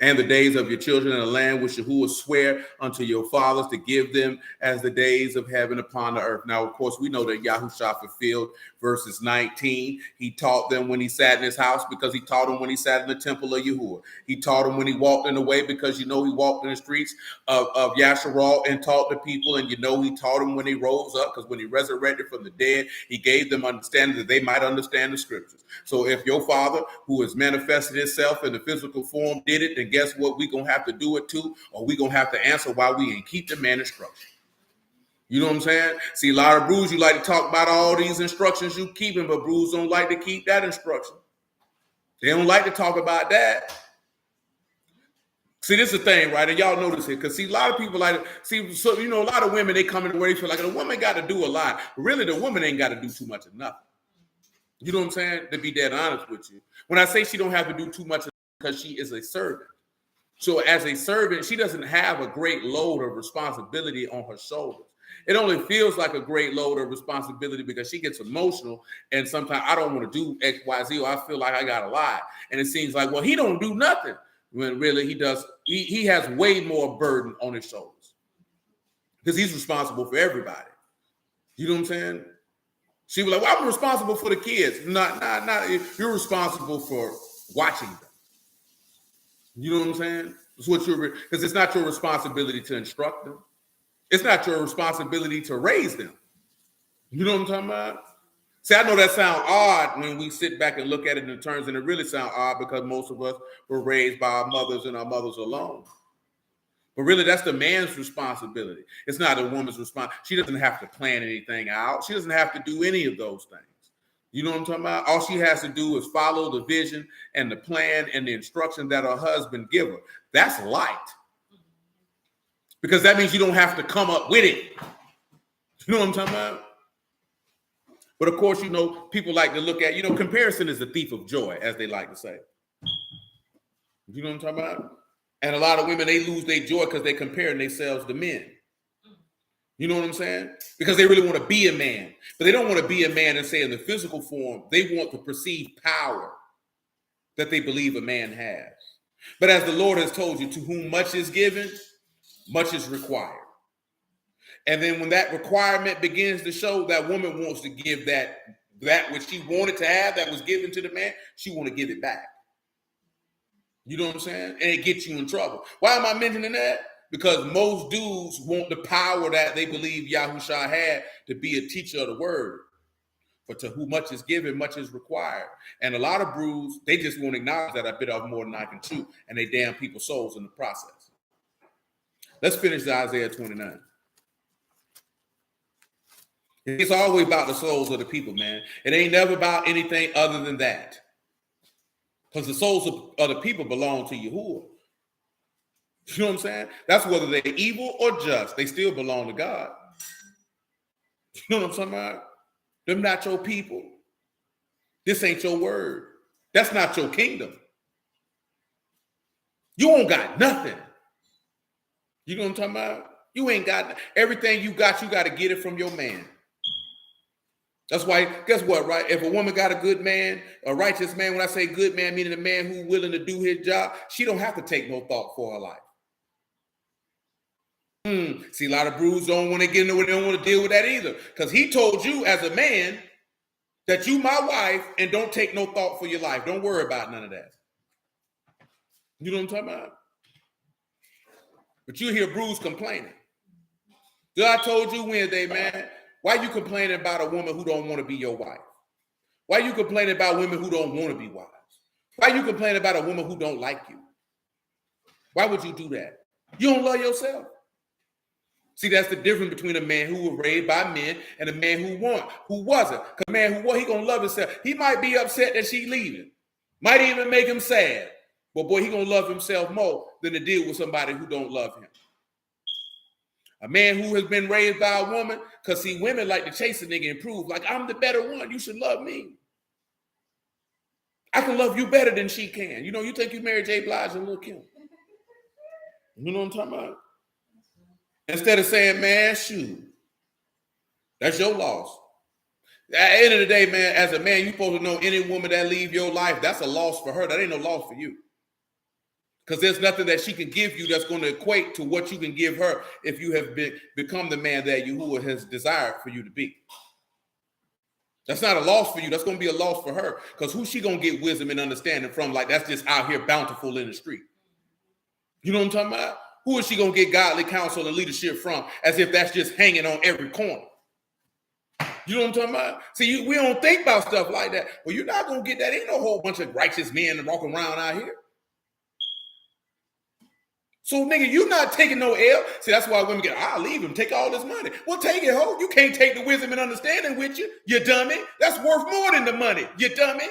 and the days of your children in the land which Yahuah swear unto your fathers to give them as the days of heaven upon the earth. Now, of course, we know that Yahushua fulfilled verses 19. He taught them when he sat in his house because he taught them when he sat in the temple of Yahuah. He taught them when he walked in the way because he walked in the streets of Yasharal and taught the people. And he taught them when he rose up, because when he resurrected from the dead, he gave them understanding that they might understand the scriptures. So if your father, who has manifested himself in the physical form, did it, then guess what? We're going to have to do it too, or we're going to have to answer why we ain't keep the man instruction. You know what I'm saying? See, a lot of brews, you like to talk about all these instructions you keeping, but brews don't like to keep that instruction. They don't like to talk about that. See, this is the thing, right? And y'all notice it, because see, a lot of people like to see, so a lot of women, they come in the way, they feel like the woman got to do a lot. But really, the woman ain't got to do too much of nothing. You know what I'm saying? To be dead honest with you. When I say she don't have to do too much, because she is a servant. So as a servant, she doesn't have a great load of responsibility on her shoulders. It only feels like a great load of responsibility because she gets emotional, and sometimes I don't want to do X, Y, Z, or I feel like I got to lie. And it seems like, well, he don't do nothing. When really he does. He has way more burden on his shoulders because he's responsible for everybody. You know what I'm saying? She was like, well, I'm responsible for the kids. Not. You're responsible for watching them. You know what I'm saying? It's what because it's not your responsibility to instruct them. It's not your responsibility to raise them. You know what I'm talking about? See, I know that sounds odd when we sit back and look at it in terms, and it really sounds odd because most of us were raised by our mothers and our mothers alone. But really, that's the man's responsibility. It's not a woman's responsibility. She doesn't have to plan anything out. She doesn't have to do any of those things. You know what I'm talking about? All she has to do is follow the vision and the plan and the instruction that her husband give her. That's light. Because that means you don't have to come up with it. You know what I'm talking about? But of course, people like to look at, comparison is the thief of joy, as they like to say. You know what I'm talking about? And a lot of women, they lose their joy because they comparing themselves to men. You know what I'm saying? Because they really want to be a man. But they don't want to be a man and say in the physical form. They want the perceived power that they believe a man has. But as the Lord has told you, to whom much is given, much is required. And then when that requirement begins to show, that woman wants to give that which she wanted to have that was given to the man, she want to give it back. You know what I'm saying? And it gets you in trouble. Why am I mentioning that? Because most dudes want the power that they believe Yahushua had to be a teacher of the word. But to whom much is given, much is required. And a lot of brews, they just won't acknowledge that I bit off more than I can chew, and they damn people's souls in the process. Let's finish Isaiah 29. It's always about the souls of the people, man. It ain't never about anything other than that. Because the souls of the people belong to Yahuah. You know what I'm saying? That's whether they're evil or just. They still belong to God. You know what I'm talking about? Them not your people. This ain't your word. That's not your kingdom. You don't got nothing. You know what I'm talking about? You ain't got everything you got to get it from your man. That's why, guess what, right? If a woman got a good man, a righteous man, when I say good man, meaning a man who's willing to do his job, she don't have to take no thought for her life. See, a lot of brews don't want to get into it, they don't want to deal with that either. Because he told you as a man that you my wife and don't take no thought for your life. Don't worry about none of that. You know what I'm talking about? But you hear brews complaining. I told you Wednesday, man, why you complaining about a woman who don't want to be your wife? Why you complaining about women who don't want to be wives? Why you complaining about a woman who don't like you? Why would you do that? You don't love yourself. See, that's the difference between a man who was raised by men and a man who wasn't. Because a man who was, he gonna love himself. He might be upset that she leaving. Might even make him sad. But boy, he gonna love himself more than to deal with somebody who don't love him. A man who has been raised by a woman, because see, women like to chase a nigga and prove, like, I'm the better one. You should love me. I can love you better than she can. You think you married J. Blige and Lil' Kim. You know what I'm talking about? Instead of saying, man, shoot, that's your loss. At the end of the day, man, as a man, you're supposed to know any woman that leave your life, that's a loss for her. That ain't no loss for you. Because there's nothing that she can give you that's going to equate to what you can give her if you have become the man that Yahuah has desired for you to be. That's not a loss for you. That's going to be a loss for her. Because who's she going to get wisdom and understanding from? Like, that's just out here bountiful in the street. You know what I'm talking about? Who is she going to get godly counsel and leadership from as if that's just hanging on every corner? You know what I'm talking about? See, we don't think about stuff like that. Well, you're not going to get that. Ain't no whole bunch of righteous men walking around out here. So, nigga, you not taking no L. See, that's why women get, I'll leave him, take all this money. Well, take it, ho. You can't take the wisdom and understanding with you, you dummy. That's worth more than the money, you dummy.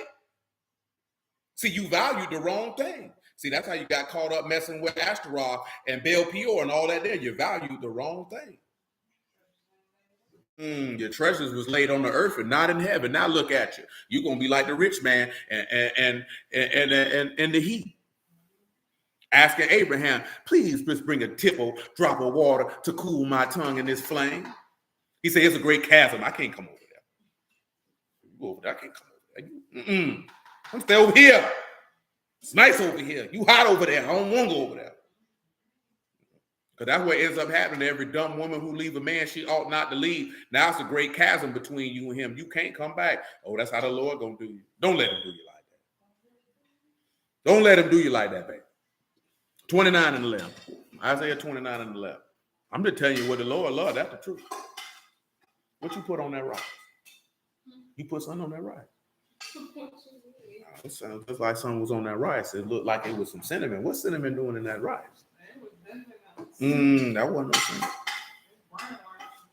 See, you valued the wrong thing. See, that's how you got caught up messing with Ashtaroth and Baal Peor and all that there. You valued the wrong thing. Your treasures was laid on the earth and not in heaven. Now look at you. You're going to be like the rich man and the heat. Asking Abraham, please just bring a drop of water to cool my tongue in this flame. He said, it's a great chasm. I can't come over there. You go over there. I can't come over there. I'm stay over here. It's nice over here. You hot over there. I don't want to go over there. Because that's what ends up happening to every dumb woman who leave a man she ought not to leave. Now it's a great chasm between you and him. You can't come back. Oh, that's how the Lord going to do you. Don't let him do you like that. Don't let him do you like that, baby. 29 and 11. Isaiah 29 and 11. I'm just telling you what the Lord loved. That's the truth. What you put on that rice? You put something on that rice. It sounds just like something was on that rice. It looked like it was some cinnamon. What's cinnamon doing in that rice? That wasn't no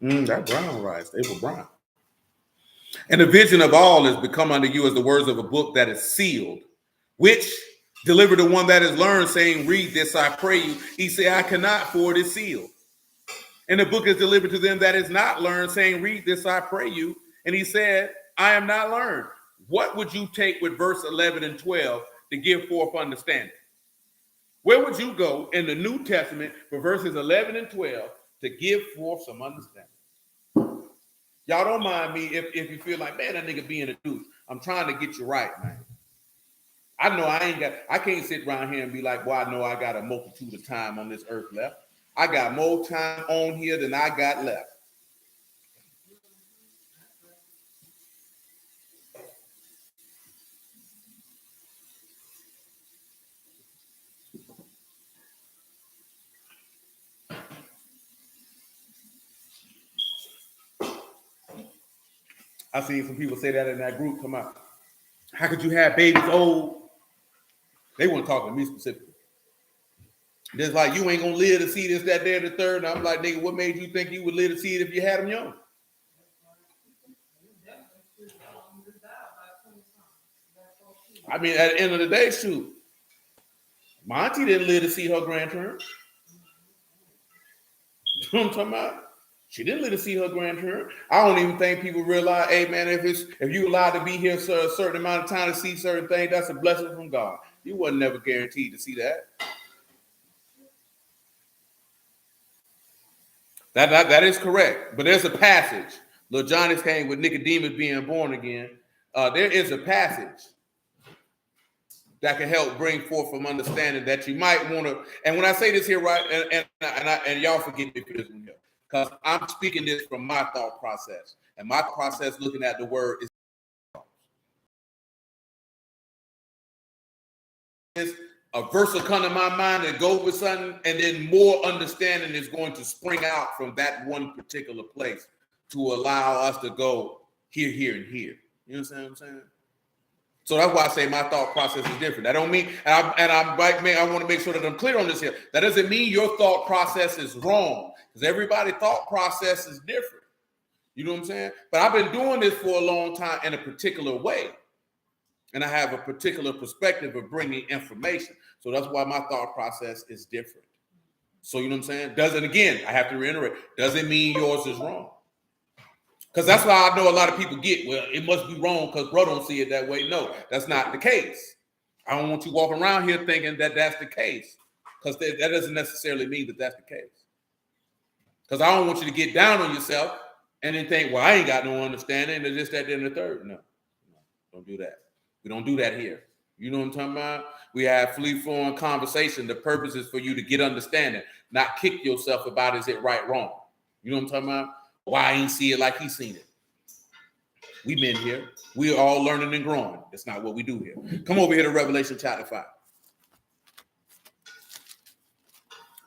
cinnamon. That brown rice. They were brown. And the vision of all is become unto you as the words of a book that is sealed, which deliver the one that is learned, saying, read this, I pray you. He said, I cannot, for it is sealed. And the book is delivered to them that is not learned, saying, read this, I pray you. And he said, I am not learned. What would you take with verse 11 and 12 to give forth understanding? Where would you go in the New Testament for verses 11 and 12 to give forth some understanding? Y'all don't mind me if you feel like, man, that nigga being a dude. I'm trying to get you right, man. I know I can't sit around here and be like, well, I know I got a multitude of time on this earth left. I got more time on here than I got left. I seen some people say that in that group. Come out. How could you have babies old? They weren't talking to me specifically. Just like you ain't gonna live to see this, that, there, the third. And I'm like, nigga, what made you think you would live to see it if you had them young? I mean, at the end of the day, shoot, my auntie didn't live to see her grandparents. You know what I'm talking about? She didn't live to see her grandparents. I don't even think people realize, hey man, if you allowed to be here for a certain amount of time to see certain things, that's a blessing from God. You wasn't never guaranteed to see that. That is correct. But there's a passage. Little Johnny's came with Nicodemus being born again. There is a passage that can help bring forth from understanding that you might want to. And when I say this here, right, and y'all forgive me for this one here, because I'm speaking this from my thought process, and my process looking at the word is a verse will come to my mind and go with something, and then more understanding is going to spring out from that one particular place to allow us to go here, here, and here. You understand what I'm saying? So that's why I say my thought process is different. That don't mean, I want to make sure that I'm clear on this here. That doesn't mean your thought process is wrong, because everybody's thought process is different. You know what I'm saying? But I've been doing this for a long time in a particular way. And I have a particular perspective of bringing information. So that's why my thought process is different. So you know what I'm saying? Again, I have to reiterate, doesn't mean yours is wrong. Because that's why I know a lot of people get, well, it must be wrong because bro don't see it that way. No, that's not the case. I don't want you walking around here thinking that that's the case, because that doesn't necessarily mean that that's the case. Because I don't want you to get down on yourself and then think, well, I ain't got no understanding, and this, that, and the third. No, don't do that. We don't do that here. You know what I'm talking about? We have free-flowing conversation. The purpose is for you to get understanding, not kick yourself about is it right, wrong. You know what I'm talking about? Why I ain't see it like he seen it. We men here. We are all learning and growing. That's not what we do here. Come over here to Revelation chapter 5.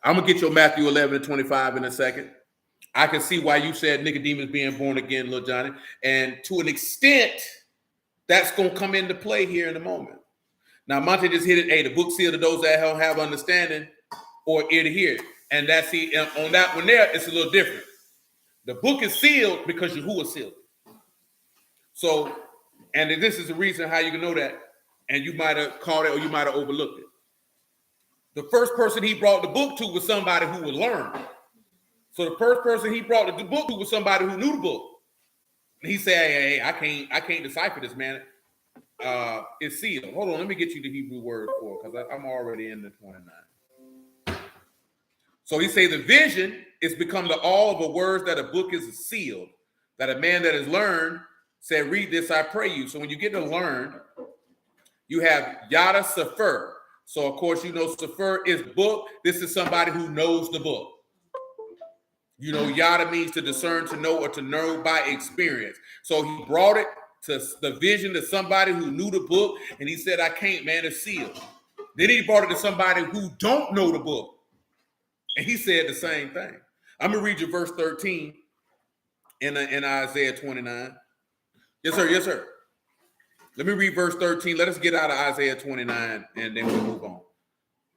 I'm going to get your Matthew 11 and 25 in a second. I can see why you said Nicodemus being born again, little Johnny. And to an extent, that's going to come into play here in a moment. Now, Monte just hit it. Hey, the book sealed to those that don't have understanding or ear to hear. And that's on that one there, it's a little different. The book is sealed because Yahuah sealed it. So, and this is the reason how you can know that. And you might have caught it or you might have overlooked it. The first person he brought the book to was somebody who would learn. So the first person he brought the book to was somebody who knew the book. And he said, hey, I can't decipher this, man. It's sealed. Hold on, let me get you the Hebrew word for it, because I'm already in the 29. So he say the vision is become the all of the words that a book is sealed, that a man that has learned said, read this, I pray you. So when you get to learn, you have Yada Sefer. So of course, you know, Sefer is book. This is somebody who knows the book. You know, Yada means to discern, to know, or to know by experience. So he brought it to the vision to somebody who knew the book, and he said, I can't, man, it's sealed. Then he brought it to somebody who don't know the book, and he said the same thing. I'm going to read you verse 13 in Isaiah 29. Yes, sir. Yes, sir. Let me read verse 13. Let us get out of Isaiah 29, and then we'll move on.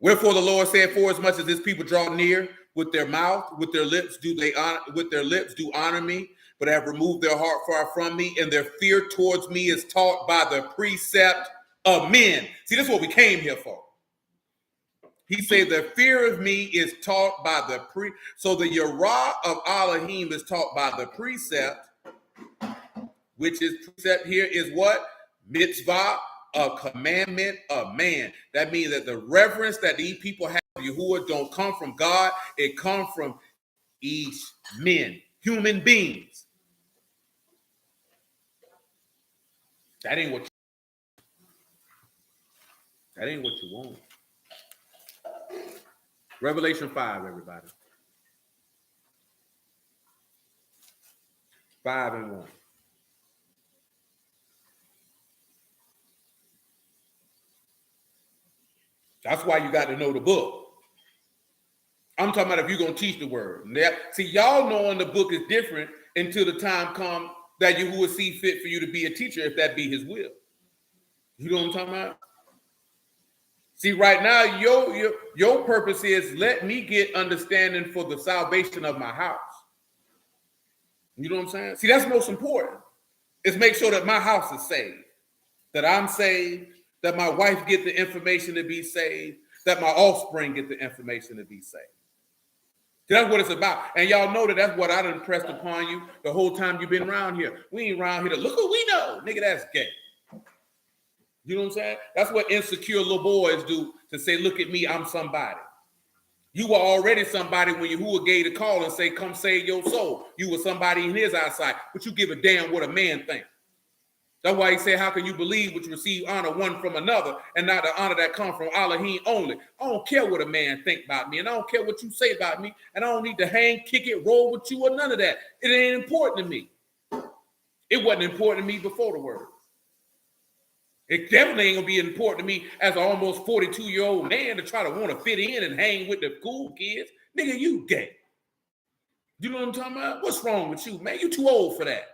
Wherefore the Lord said, for as much as this people draw near with their mouth, with their lips do honor me, but have removed their heart far from me, and their fear towards me is taught by the precept of men. See, that's what we came here for. He said the fear of me is taught by the so the Yahuah of Elohim is taught by the precept, which is precept here is what? Mitzvah, a commandment of man. That means that the reverence that these people have for Yahuah don't come from God. It comes from each men, human beings. That ain't what you want. Revelation 5, everybody. 5 and 1. That's why you got to know the book. I'm talking about if you're going to teach the word. See, y'all knowing the book is different until the time comes that you will see fit for you to be a teacher, if that be his will. You know what I'm talking about? See, right now, your purpose is let me get understanding for the salvation of my house. You know what I'm saying? See, that's most important. Is make sure that my house is saved, that I'm saved, that my wife get the information to be saved, that my offspring get the information to be saved. That's what it's about. And y'all know that's what I done pressed upon you the whole time you've been around here. We ain't around here to look what we know. Nigga, that's gay. You know what I'm saying? That's what insecure little boys do to say, look at me, I'm somebody. You were already somebody when Yahuah gave the call and say, come save your soul. You were somebody in his eyesight, but you give a damn what a man thinks. That's why he said, how can you believe which receive honor one from another and not the honor that comes from Elohim only? I don't care what a man think about me, and I don't care what you say about me, and I don't need to hang, kick it, roll with you or none of that. It ain't important to me. It wasn't important to me before the word. It definitely ain't gonna be important to me as an almost 42-year-old man to try to want to fit in and hang with the cool kids. Nigga, you gay. You know what I'm talking about? What's wrong with you, man? You too old for that.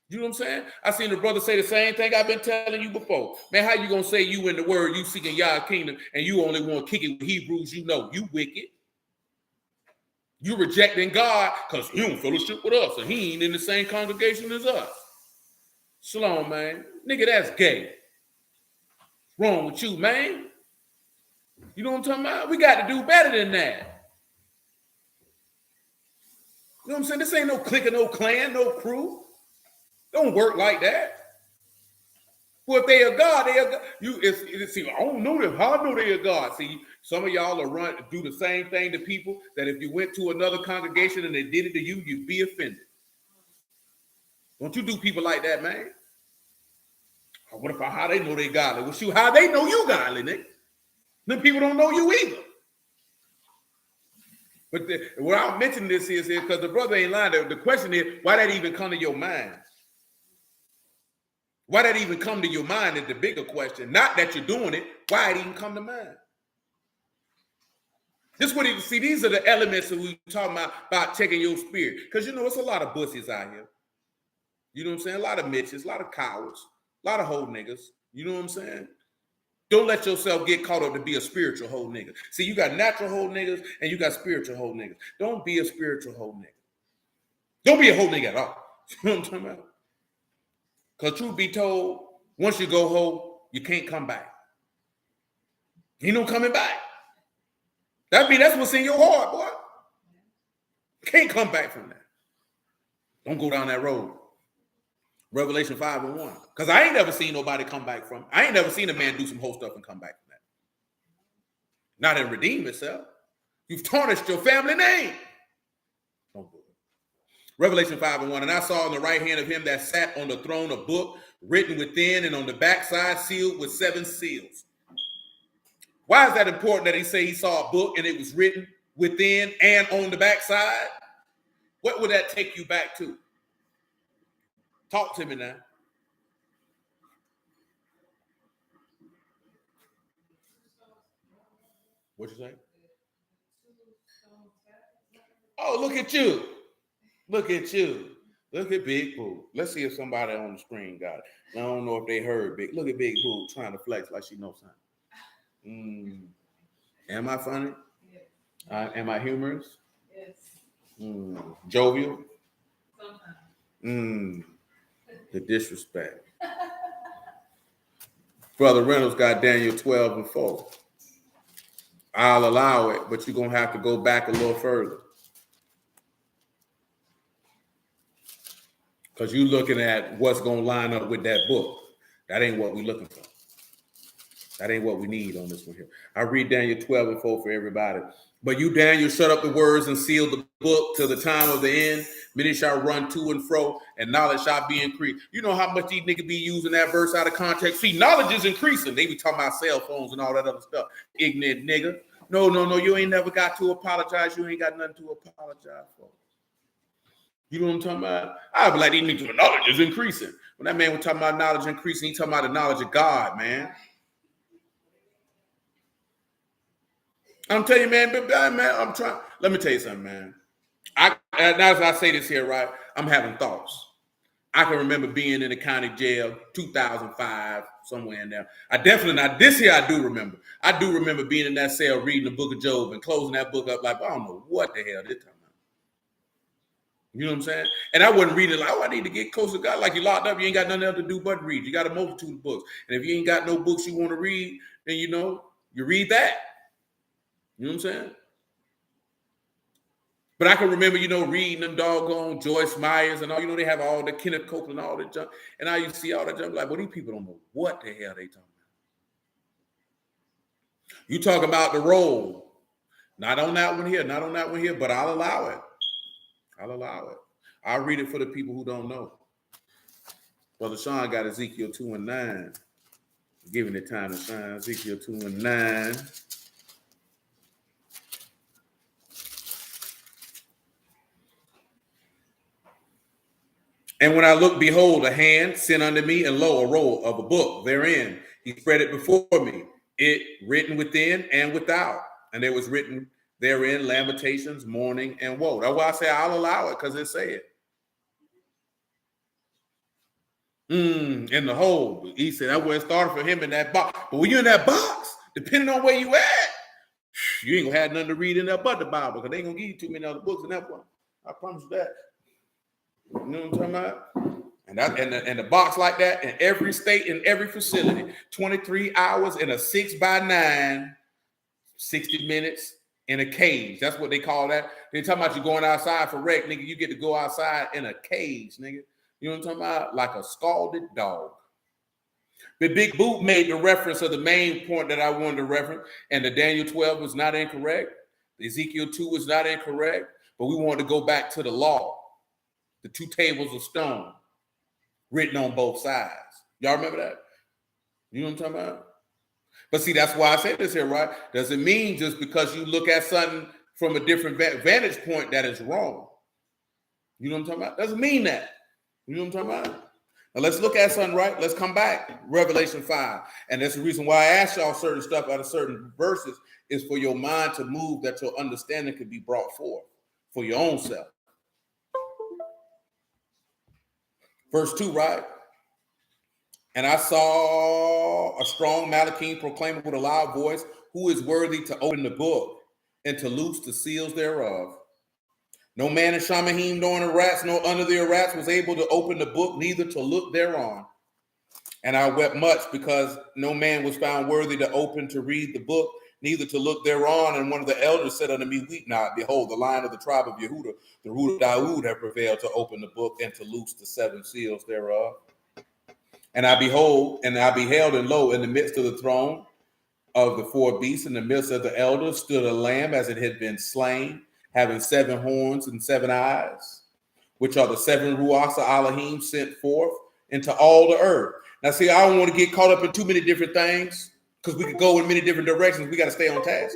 You know what I'm saying? I seen the brother say the same thing I've been telling you before. Man, how you gonna say you in the word, you seeking Yah kingdom, and you only want to kick it with Hebrews? You know, you wicked. You rejecting God because he don't fellowship with us, and he ain't in the same congregation as us. Shalom, man. Nigga, that's gay. Wrong with you, man. You know what I'm talking about? We got to do better than that. You know what I'm saying? This ain't no clique or no clan, no crew. Don't work like that. Well, if they are God, they are God. See, I don't know them. How I know they are God? See, some of y'all are do the same thing to people that if you went to another congregation and they did it to you, you'd be offended. Don't you do people like that, man. What if how they know they godly? Well, shoot, how they know you godly, nigga? Them people don't know you either. But what I'll mention this is because the brother ain't lying. The question is, why that even come to your mind? Why that even come to your mind is the bigger question. Not that you're doing it, why it even come to mind? This what you see, these are the elements that we talking about checking your spirit. Because you know, it's a lot of bussies out here. You know what I'm saying? A lot of Mitches, a lot of cowards, a lot of hoe niggas. You know what I'm saying? Don't let yourself get caught up to be a spiritual hoe nigga. See, you got natural hoe niggas and you got spiritual hoe niggas. Don't be a spiritual hoe nigga. Don't be a hoe nigga at all. You know what I'm talking about? Because truth be told, once you go hoe, you can't come back. Ain't no coming back. That's what's in your heart, boy. Can't come back from that. Don't go down that road. Revelation 5:1. Because I ain't never seen nobody come back from it. I ain't never seen a man do some whole stuff and come back from that. Not and redeem itself. You've tarnished your family name. Don't do it. Revelation 5:1. And I saw on the right hand of him that sat on the throne a book written within and on the backside sealed with 7 seals. Why is that important that he say he saw a book and it was written within and on the backside? What would that take you back to? Talk to me now. What you say? Oh, look at you. Look at you. Look at Big Boo. Let's see if somebody on the screen got it. I don't know if they heard Big. Look at Big Boo trying to flex like she knows something. Am I funny? Yes. Am I humorous? Yes. Jovial? Sometimes. The disrespect. Brother Reynolds got Daniel 12:4. I'll allow it, but you're going to have to go back a little further. Because you're looking at what's going to line up with that book. That ain't what we're looking for. That ain't what we need on this one here. I read Daniel 12:4 for everybody. But you, Daniel, shut up the words and seal the book till the time of the end. Many shall run to and fro, and knowledge shall be increased. You know how much these niggas be using that verse out of context? See, knowledge is increasing. They be talking about cell phones and all that other stuff. Ignorant nigga. No. You ain't never got to apologize. You ain't got nothing to apologize for. You know what I'm talking about? I be like, these niggas, the knowledge is increasing. When that man was talking about knowledge increasing, he talking about the knowledge of God, man. I'm telling you, man, I'm trying. Let me tell you something, man. Now as I say this here, right, I'm having thoughts. I can remember being in the county jail 2005, somewhere in there. I definitely not. This year I do remember. I do remember being in that cell reading the book of Job and closing that book up like, I don't know what the hell they're talking about. You know what I'm saying? And I wasn't reading like, I need to get close to God. Like, you locked up, you ain't got nothing else to do but read. You got a multitude of books. And if you ain't got no books you want to read, then you read that. You know what I'm saying? But I can remember, reading them doggone Joyce Myers and all, they have all the Kenneth Copeland, all that junk. And I used to see all that junk like, well, these people don't know what the hell they talking about. You talk about the roll. Not on that one here, but I'll allow it. I'll read it for the people who don't know. Brother Sean got Ezekiel 2:9. Giving it time to shine. Ezekiel 2:9. And when I looked, behold, a hand sent unto me, and lo, a roll of a book therein. He spread it before me, it written within and without. And there was written therein lamentations, mourning, and woe. That's why I say I'll allow it, because it said. In the hole. He said that's where it started for him in that box. But when you're in that box, depending on where you at, you ain't gonna have nothing to read in there but the Bible, because they ain't gonna give you too many other books in that one. I promise you that. You know what I'm talking about? And the box like that in every state, in every facility, 23 hours in a 6x9, 60 minutes in a cage. That's what they call that. They talking about you going outside for rec, nigga. You get to go outside in a cage, nigga. You know what I'm talking about? Like a scalded dog. But Big Boot made the reference of the main point that I wanted to reference, and the Daniel 12 was not incorrect. The Ezekiel 2 was not incorrect, but we wanted to go back to the law. The 2 tables of stone written on both sides. Y'all remember that? You know what I'm talking about? But see, that's why I say this here, right? Doesn't mean just because you look at something from a different vantage point that is wrong. You know what I'm talking about? Doesn't mean that. You know what I'm talking about? Now let's look at something, right? Let's come back. Revelation 5. And that's the reason why I asked y'all certain stuff out of certain verses is for your mind to move, that your understanding could be brought forth for your own self. Verse 2, right? And I saw a strong Malachim proclaiming with a loud voice, who is worthy to open the book and to loose the seals thereof. No man in Shamahim, nor in the rats, nor under the rats was able to open the book, neither to look thereon. And I wept much because no man was found worthy to open to read the book, neither to look thereon. And one of the elders said unto me, weep not. Behold, the Lion of the tribe of Yahudah, the root of Dawood, have prevailed to open the book and to loose the 7 seals thereof. And I beheld, and lo, in the midst of the throne of the 4 beasts, in the midst of the elders, stood a lamb as it had been slain, having 7 horns and 7 eyes, which are the 7 ruachs of Elohim sent forth into all the earth. Now, see, I don't want to get caught up in too many different things because we could go in many different directions. We got to stay on task.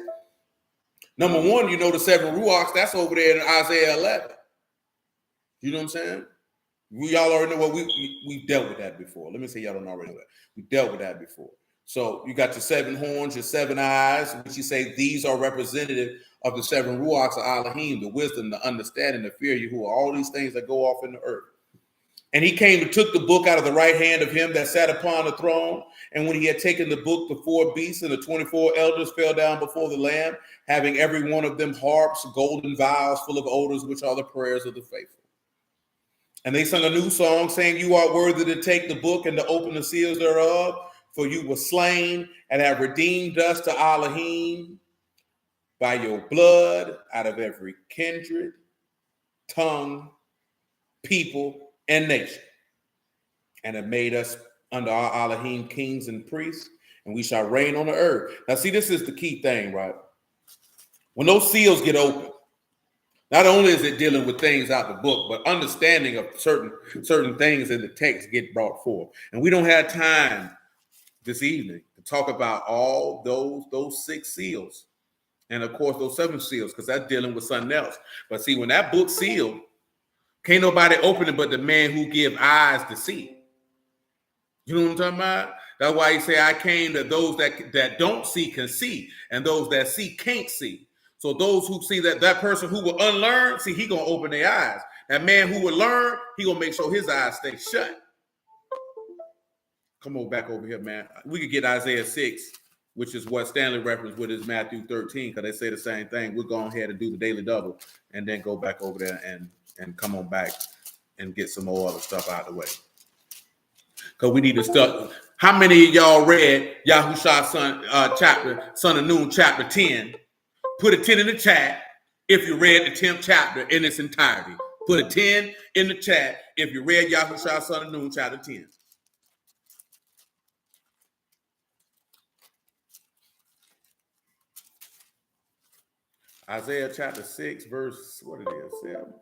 Number 1, you know, the 7 ruachs, that's over there in Isaiah 11. You know what I'm saying? Y'all already know what we've dealt with that before. Let me say y'all don't already know that. We dealt with that before. So you got your 7 horns, your 7 eyes, which you say these are representative of the 7 ruachs of Elohim, the wisdom, the understanding, the fear of Yahuah, all these things that go off in the earth. And he came and took the book out of the right hand of him that sat upon the throne. And when he had taken the book, the 4 beasts and the 24 elders fell down before the Lamb, having every one of them harps, golden vials full of odors, which are the prayers of the faithful. And they sung a new song, saying, you are worthy to take the book and to open the seals thereof, for you were slain and have redeemed us to Elohim by your blood out of every kindred, tongue, people, and nation, and have made us under our Elohim kings and priests, and we shall reign on the earth. Now, see, this is the key thing, right? When those seals get open, not only is it dealing with things out the book, but understanding of certain things in the text get brought forth. And we don't have time this evening to talk about all those 6 seals. And of course, those 7 seals, because that's dealing with something else. But see, when that book sealed, can't nobody open it but the man who give eyes to see. You know what I'm talking about? That's why he say, I came that those that don't see can see, and those that see can't see. So those who see that person who will unlearn, see, he gonna open their eyes. That man who will learn, he gonna make sure his eyes stay shut. Come on back over here, man. We could get Isaiah 6, which is what Stanley referenced with his Matthew 13, because they say the same thing. We'll go ahead and do the daily double and then go back over there and come on back and get some more other stuff out of the way. Because we need to start. How many of y'all read Yahushua Son of Noon, chapter 10? Put a 10 in the chat if you read the 10th chapter in its entirety. Put a 10 in the chat if you read Yahushua Son of Noon, chapter 10. Isaiah chapter 6, verse, what it is, 7.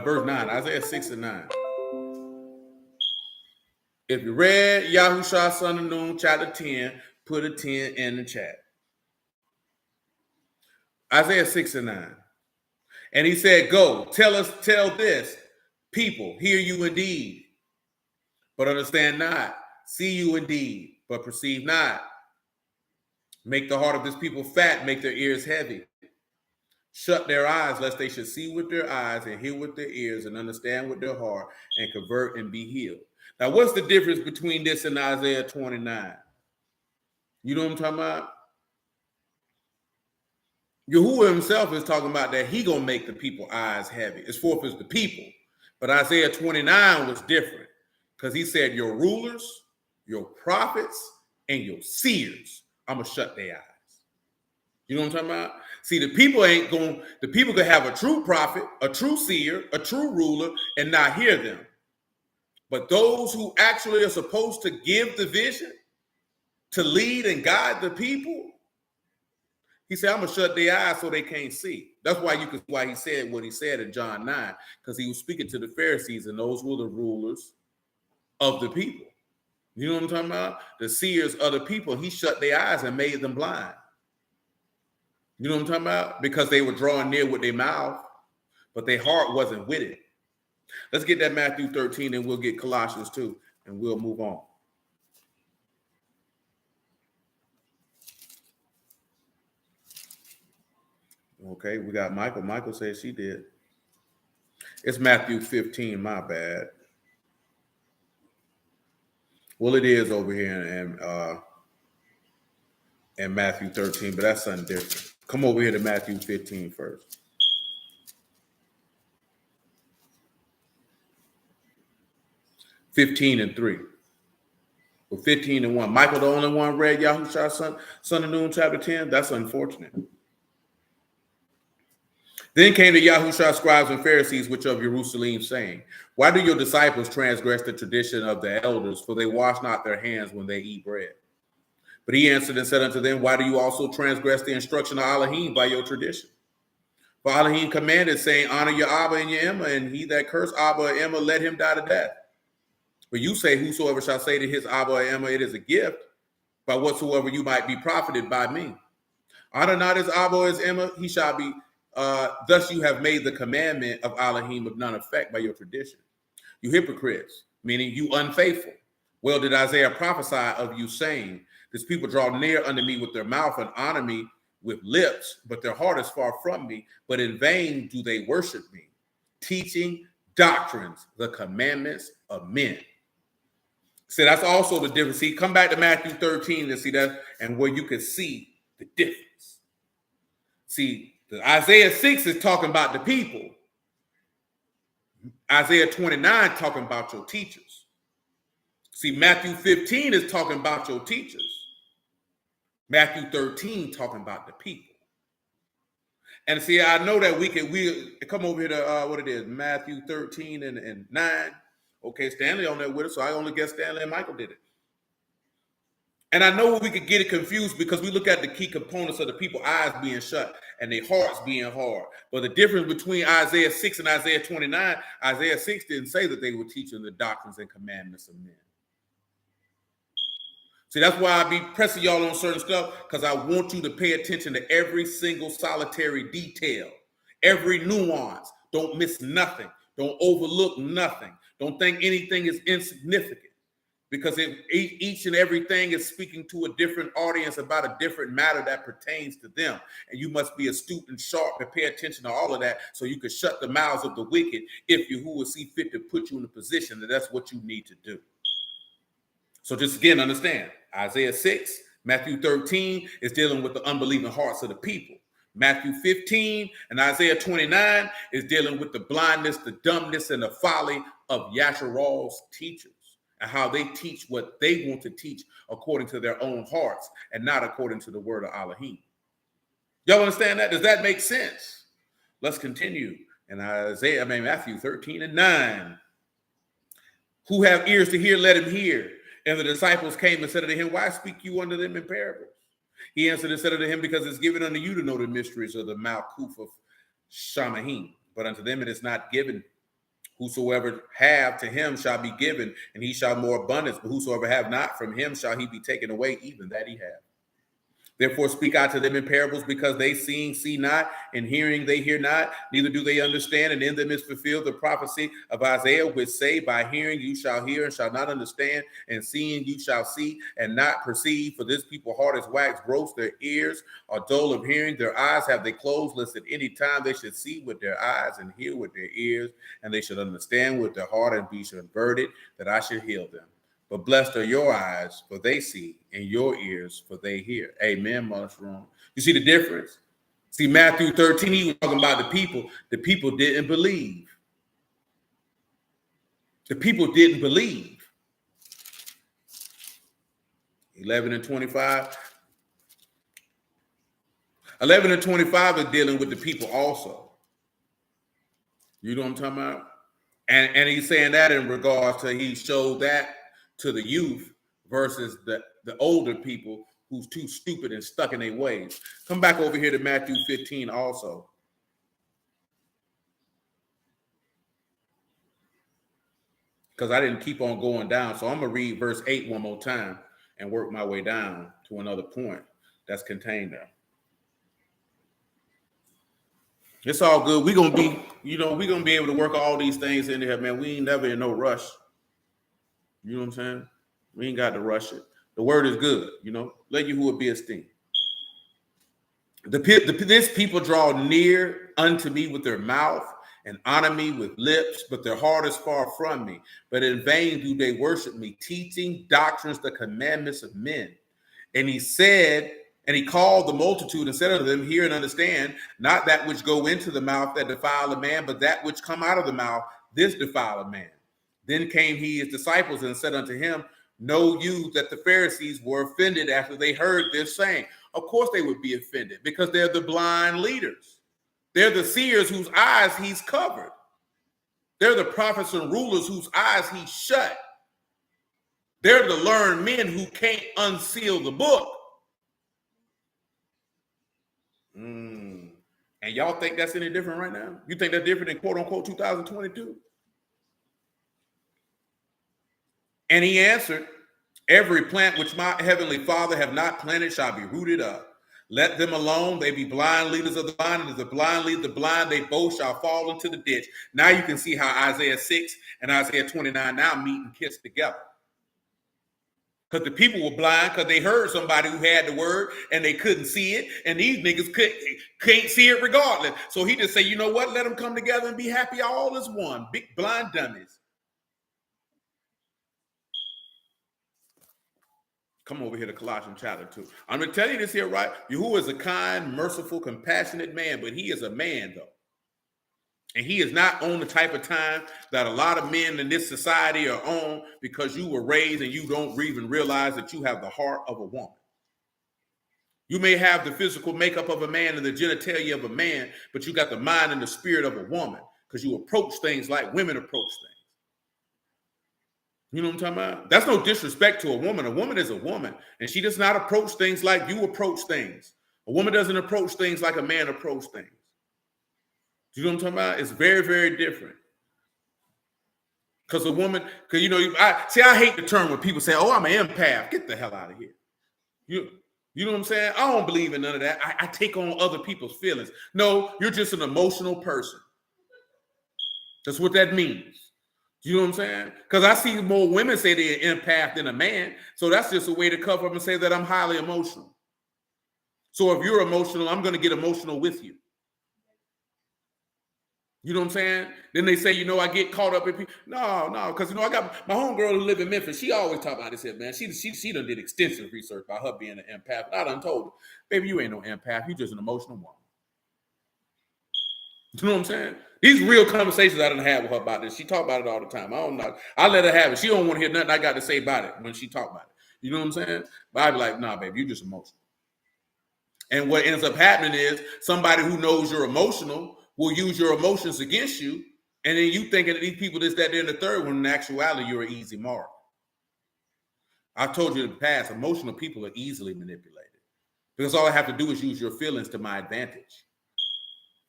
Verse 9, Isaiah 6 and 9. If you read Yahushua Son of Noon, chapter 10, put a 10 in the chat. Isaiah 6 and 9. And he said, go, tell this, people, hear you indeed, but understand not. See you indeed, but perceive not. Make the heart of this people fat, make their ears heavy. Shut their eyes, lest they should see with their eyes and hear with their ears and understand with their heart and convert and be healed. Now, what's the difference between this and Isaiah 29? You know what I'm talking about? Yahuah himself is talking about that he gonna make the people eyes heavy. It's forth as the people. But Isaiah 29 was different because he said your rulers, your prophets, and your seers, I'm gonna shut their eyes. You know what I'm talking about? See, the people could have a true prophet, a true seer, a true ruler, and not hear them. But those who actually are supposed to give the vision, to lead and guide the people, He said, I'm going to shut their eyes so they can't see. That's why he said what he said in John 9, because he was speaking to the Pharisees, and those were the rulers of the people. You know what I'm talking about? The seers of the people. He shut their eyes and made them blind. You know what I'm talking about? Because they were drawing near with their mouth, but their heart wasn't with it. Let's get that Matthew 13, and we'll get Colossians 2, and we'll move on. Okay, we got Michael. Michael said she did. It's Matthew 15, my bad. Well, it is over here in Matthew 13, but that's something different. Come over here to Matthew 15 first. 15:3. Well, 15:1. Michael, the only one read Yahushua, son of Noon, chapter 10. That's unfortunate. Then came the Yahushua scribes and Pharisees, which of Jerusalem, saying, why do your disciples transgress the tradition of the elders? For they wash not their hands when they eat bread. But he answered and said unto them, why do you also transgress the instruction of Elohim by your tradition? For Elohim commanded, saying, honor your Abba and your Emma, and he that curse Abba or Emma, let him die to death. But you say, whosoever shall say to his Abba or Emma, it is a gift, by whatsoever you might be profited by me. Honor not his Abba or his Emma, he shall be. Thus you have made the commandment of Elohim of none effect by your tradition. You hypocrites, meaning you unfaithful. Well did Isaiah prophesy of you, saying, this people draw near unto me with their mouth and honor me with lips, but their heart is far from me. But in vain do they worship me, teaching doctrines, the commandments of men. So that's also the difference. See, come back to Matthew 13 to see that, and where you can see the difference. See, Isaiah 6 is talking about the people. Isaiah 29 talking about your teachers. See, Matthew 15 is talking about your teachers. Matthew 13 talking about the people. And see, I know that we come over here to what it is, Matthew 13 and 9. Okay, Stanley on there with us, so I only guess Stanley and Michael did it. And I know we could get it confused because we look at the key components of the people, eyes being shut and their hearts being hard. But the difference between Isaiah 6 and Isaiah 29, Isaiah 6 didn't say that they were teaching the doctrines and commandments of men. See, that's why I be pressing y'all on certain stuff, because I want you to pay attention to every single solitary detail, every nuance. Don't miss nothing. Don't overlook nothing. Don't think anything is insignificant. Because each and everything is speaking to a different audience about a different matter that pertains to them. And you must be astute and sharp and pay attention to all of that so you can shut the mouths of the wicked if Yahuah see fit to put you in a position that that's what you need to do. So just again, understand, Isaiah 6, Matthew 13 is dealing with the unbelieving hearts of the people. Matthew 15 and Isaiah 29 is dealing with the blindness, the dumbness, and the folly of Yasharal's teachers, and how they teach what they want to teach according to their own hearts and not according to the word of Elohim. Y'all understand that? Does that make sense? Let's continue. In Matthew 13 and 9. Who have ears to hear, let him hear. And the disciples came and said unto him, why speak you unto them in parables? He answered and said unto him, because it's given unto you to know the mysteries of the Malkuth of Shamahim, but unto them it is not given. Whosoever have, to him shall be given, and he shall more abundance. But whosoever have not, from him shall he be taken away, even that he have. Therefore speak I to them in parables, because they seeing see not, and hearing they hear not, neither do they understand. And in them is fulfilled the prophecy of Isaiah, which say, by hearing you shall hear and shall not understand, and seeing you shall see and not perceive. For this people heart is waxed gross, their ears are dull of hearing, their eyes have they closed, lest at any time they should see with their eyes and hear with their ears, and they should understand with their heart and be converted, that I should heal them. But blessed are your eyes, for they see, and your ears, for they hear. Amen, Mushroom. You see the difference? See, Matthew 13, he was talking about the people. The people didn't believe. The people didn't believe. 11 and 25. 11 and 25 are dealing with the people also. You know what I'm talking about? And he's saying that in regards to, he showed that to the youth versus the older people who's too stupid and stuck in their ways. Come back over here to Matthew 15 also. Because I didn't keep on going down. So I'm going to read verse 8 one more time and work my way down to another point that's contained there. It's all good. We're going to be, we're going to be able to work all these things in there, man. We ain't never in no rush. You know what I'm saying? We ain't got to rush it. The word is good, Let Yahuah be esteemed. This people draw near unto me with their mouth and honor me with lips, but their heart is far from me. But in vain do they worship me, teaching doctrines, the commandments of men. And he said, and he called the multitude and said unto them, hear and understand, not that which go into the mouth that defile a man, but that which come out of the mouth, this defile a man. Then came he his disciples and said unto him, know you that the Pharisees were offended after they heard this saying? Of course they would be offended, because they're the blind leaders. They're the seers whose eyes he's covered. They're the prophets and rulers whose eyes he shut. They're the learned men who can't unseal the book. And y'all think that's any different right now? You think that's different in quote unquote 2022? And he answered, every plant which my heavenly Father have not planted shall be rooted up. Let them alone. They be blind leaders of the blind, and as the blind lead the blind, they both shall fall into the ditch. Now you can see how Isaiah 6 and Isaiah 29 now meet and kiss together. Because the people were blind because they heard somebody who had the word and they couldn't see it. And these niggas can't see it regardless. So he just said, you know what? Let them come together and be happy all as one. Big blind dummies. Come over here to Colossians chapter 2. I'm going to tell you this here, right? Yahuah is a kind, merciful, compassionate man, but he is a man, though. And he is not on the type of time that a lot of men in this society are on because you were raised and you don't even realize that you have the heart of a woman. You may have the physical makeup of a man and the genitalia of a man, but you got the mind and the spirit of a woman because you approach things like women approach things. You know what I'm talking about? That's no disrespect to a woman. A woman is a woman, and she does not approach things like you approach things. A woman doesn't approach things like a man approaches things. Do you know what I'm talking about? It's very, very different. Because a woman, I hate the term when people say, oh, I'm an empath. Get the hell out of here. You know what I'm saying? I don't believe in none of that. I take on other people's feelings. No, you're just an emotional person. That's what that means. You know what I'm saying? Because I see more women say they're an empath than a man. So that's just a way to cover up and say that I'm highly emotional. So if you're emotional, I'm going to get emotional with you. You know what I'm saying? Then they say, I get caught up in people. No, because, I got my homegirl who live in Memphis. She always talk about this here, man. She done did extensive research about her being an empath. I done told her, baby, you ain't no empath. You just an emotional woman. You know what I'm saying? These real conversations I done had with her about this. She talk about it all the time. I let her have it. She don't want to hear nothing I got to say about it when she talk about it. You know what I'm saying? But I be like, nah, baby, you just emotional. And what ends up happening is somebody who knows you're emotional will use your emotions against you. And then you thinking that these people this, that, and the third, when in actuality, you're an easy mark. I've told you in the past, emotional people are easily manipulated because all I have to do is use your feelings to my advantage.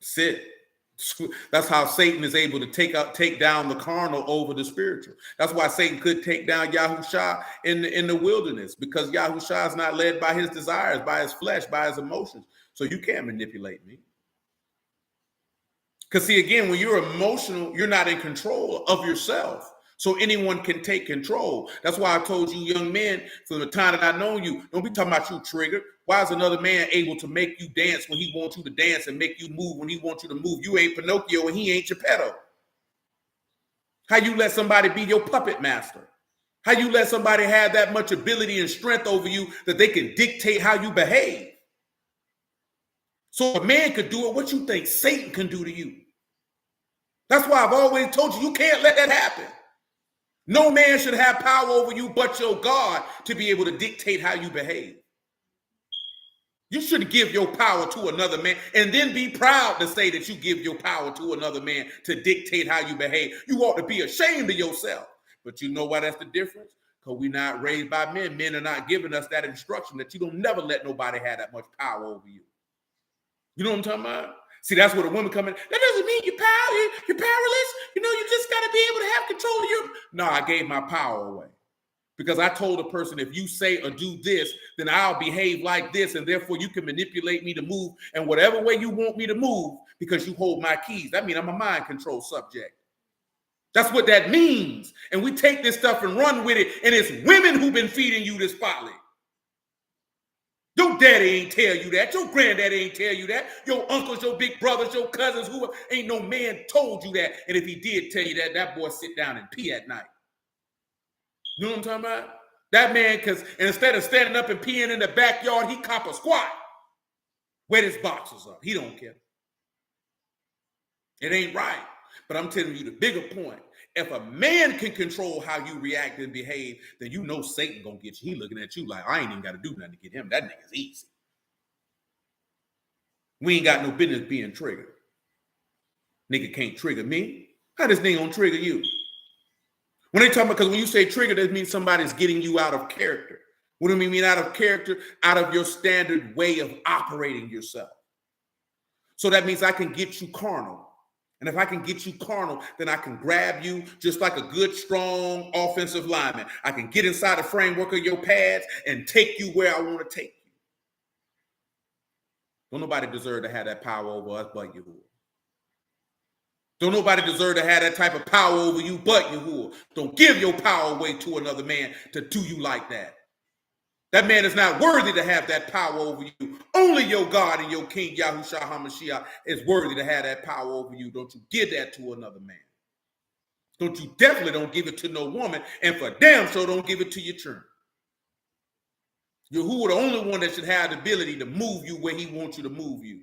Sit. That's how Satan is able to take down the carnal over the spiritual. That's why Satan could take down Yahushua in the wilderness, because Yahushua is not led by his desires, by his flesh, by his emotions. So you can't manipulate me. Because see, again, when you're emotional, you're not in control of yourself. So anyone can take control. That's why I told you, young men, from the time that I know you, don't be talking about you triggered. Why is another man able to make you dance when he wants you to dance and make you move when he wants you to move? You ain't Pinocchio and he ain't Geppetto. How you let somebody be your puppet master? How you let somebody have that much ability and strength over you that they can dictate how you behave? So a man could do it. What you think Satan can do to you? That's why I've always told you, you can't let that happen. No man should have power over you but your God to be able to dictate how you behave. You should give your power to another man and then be proud to say that you give your power to another man to dictate how you behave. You ought to be ashamed of yourself. But you know why that's the difference? Because we're not raised by men. Men are not giving us that instruction that you don't never let nobody have that much power over you. You know what I'm talking about? See, that's where the women come in. That doesn't mean you're powerless. You know, you just got to be able to have control of your. No, I gave my power away. Because I told a person, if you say or do this, then I'll behave like this, and therefore you can manipulate me to move in whatever way you want me to move because you hold my keys. That means I'm a mind control subject. That's what that means. And we take this stuff and run with it, and it's women who've been feeding you this folly. Your daddy ain't tell you that. Your granddaddy ain't tell you that. Your uncles, your big brothers, your cousins, who ain't no man told you that. And if he did tell you that, that boy sit down and pee at night. You know what I'm talking about? That man, because instead of standing up and peeing in the backyard, he cop a squat. Wet his boxers up. He don't care. It ain't right. But I'm telling you the bigger point. If a man can control how you react and behave, then you know Satan gonna get you. He looking at you like, I ain't even got to do nothing to get him. That nigga's easy. We ain't got no business being triggered. Nigga can't trigger me. How this nigga gonna trigger you? When they talk about, because when you say trigger, that means somebody's getting you out of character. What do we mean out of character? Out of your standard way of operating yourself. So that means I can get you carnal. And if I can get you carnal, then I can grab you just like a good, strong offensive lineman. I can get inside the framework of your pads and take you where I want to take you. Don't nobody deserve to have that power over us but Yahuah. Don't nobody deserve to have that type of power over you but Yahuah. Don't give your power away to another man to do you like that. That man is not worthy to have that power over you. Only your God and your King Yahushua HaMashiach is worthy to have that power over you. Don't you give that to another man. Definitely don't give it to no woman, and for damn sure don't give it to your children. Yahuah the only one that should have the ability to move you where he wants you to move you.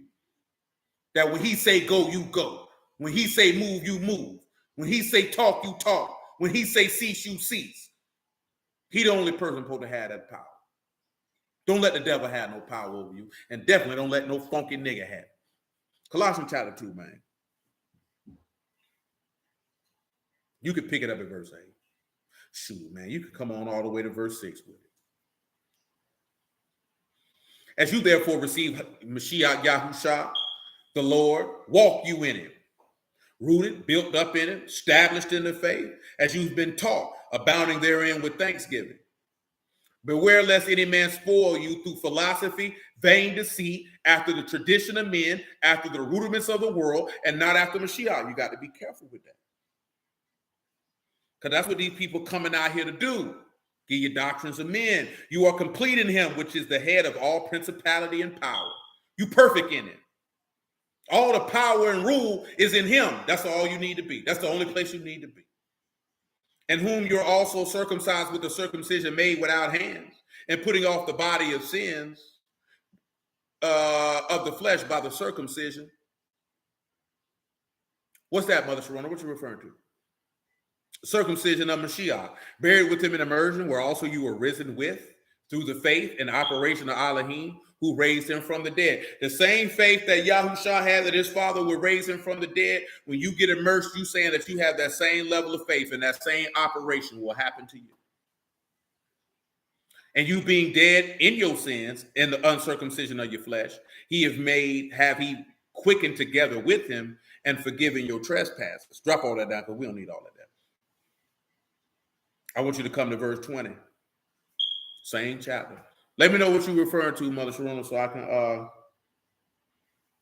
That when he say go, you go. When he say move, you move. When he say talk, you talk. When he say cease, you cease. He the only person supposed to have that power. Don't let the devil have no power over you. And definitely don't let no funky nigga have it. Colossians chapter 2, man. You could pick it up at verse 8. Shoot, man, you could come on all the way to verse 6 with it. As you therefore receive Mashiach Yahushua, the Lord, walk you in it. Rooted, built up in it, established in the faith, as you've been taught, abounding therein with thanksgiving. Beware lest any man spoil you through philosophy, vain deceit, after the tradition of men, after the rudiments of the world, and not after Mashiach. You got to be careful with that. Because that's what these people coming out here to do. Give you doctrines of men. You are complete in him, which is the head of all principality and power. You perfect in it. All the power and rule is in him. That's all you need to be. That's the only place you need to be. And whom you're also circumcised with the circumcision made without hands, and putting off the body of sins of the flesh by the circumcision. What's that, Mother Sharona? What you referring to? Circumcision of Mashiach, buried with him in immersion, where also you were risen with, through the faith and operation of Elohim, who raised him from the dead. The same faith that Yahushua had that his father would raise him from the dead, when you get immersed, you saying that you have that same level of faith and that same operation will happen to you. And you being dead in your sins and the uncircumcision of your flesh, have he quickened together with him and forgiven your trespasses. Drop all that down because we don't need all of that. I want you to come to verse 20. Same chapter. Let me know what you're referring to, Mother Sharona, so I can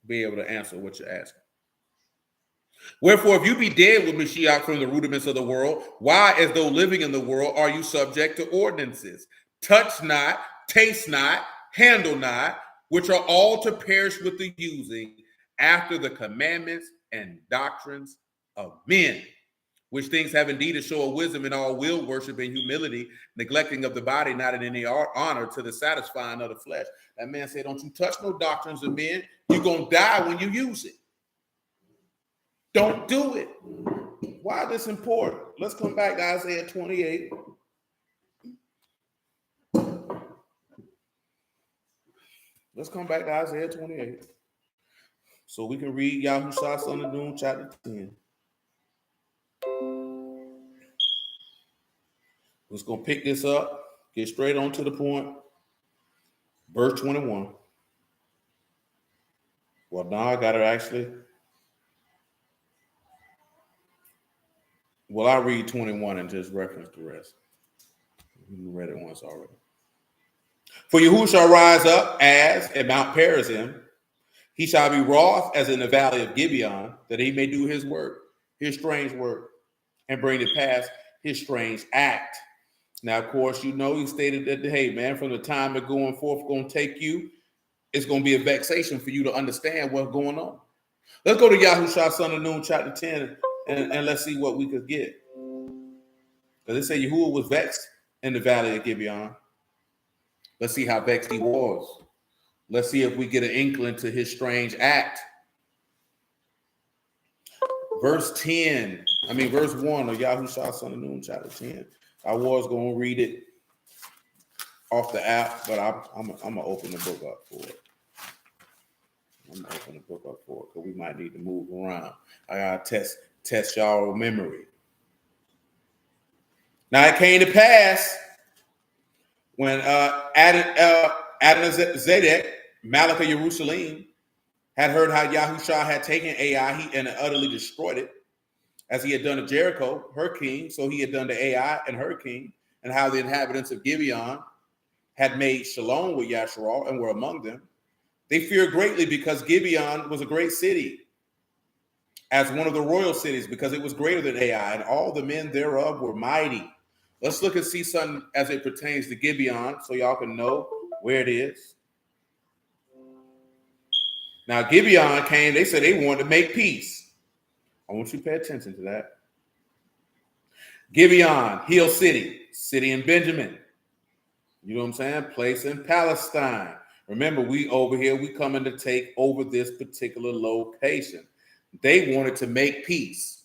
be able to answer what you're asking. Wherefore, if you be dead with Mashiach from the rudiments of the world, why, as though living in the world, are you subject to ordinances? Touch not, taste not, handle not, which are all to perish with the using, after the commandments and doctrines of men. Which things have indeed a show of wisdom in all will worship and humility, neglecting of the body, not in any honor, to the satisfying of the flesh. That man said, don't you touch no doctrines of men. You're going to die when you use it. Don't do it. Why is this important? Let's come back to Isaiah 28. Let's come back to Isaiah 28. So we can read Yahushua, son of Nun, chapter 10. We're going to pick this up, get straight on to the point. Verse 21. Well, now I got it actually. Well, I'll read 21 and just reference the rest. We read it once already. For Yahuah shall rise up as at Mount Perazim. He shall be wroth as in the valley of Gibeon, that he may do his work, his strange work, and bring to pass his strange act. Now, of course, you know, he stated that, hey, man, from the time of going forth going to take you, it's going to be a vexation for you to understand what's going on. Let's go to Yahushua, son of Nun, chapter 10, and let's see what we could get. Because they say Yahuah was vexed in the valley of Gibeon. Let's see how vexed he was. Let's see if we get an inkling to his strange act. Verse 1 of Yahushua, son of Nun, chapter 10. I was going to read it off the app, but I'm going to open the book up for it. Because we might need to move around. I got to test y'all memory. Now it came to pass when Adonizedek, Malach of Jerusalem, had heard how Yahushua had taken Ai and utterly destroyed it, as he had done to Jericho, her king, so he had done to Ai and her king, and how the inhabitants of Gibeon had made shalom with Yasharal and were among them. They feared greatly because Gibeon was a great city, as one of the royal cities, because it was greater than Ai, and all the men thereof were mighty. Let's look and see something as it pertains to Gibeon, so y'all can know where it is. Now, Gibeon came, they said they wanted to make peace. I want you to pay attention to that. Gibeon, hill city, city in Benjamin. You know what I'm saying? Place in Palestine. Remember, we over here, we coming to take over this particular location. They wanted to make peace.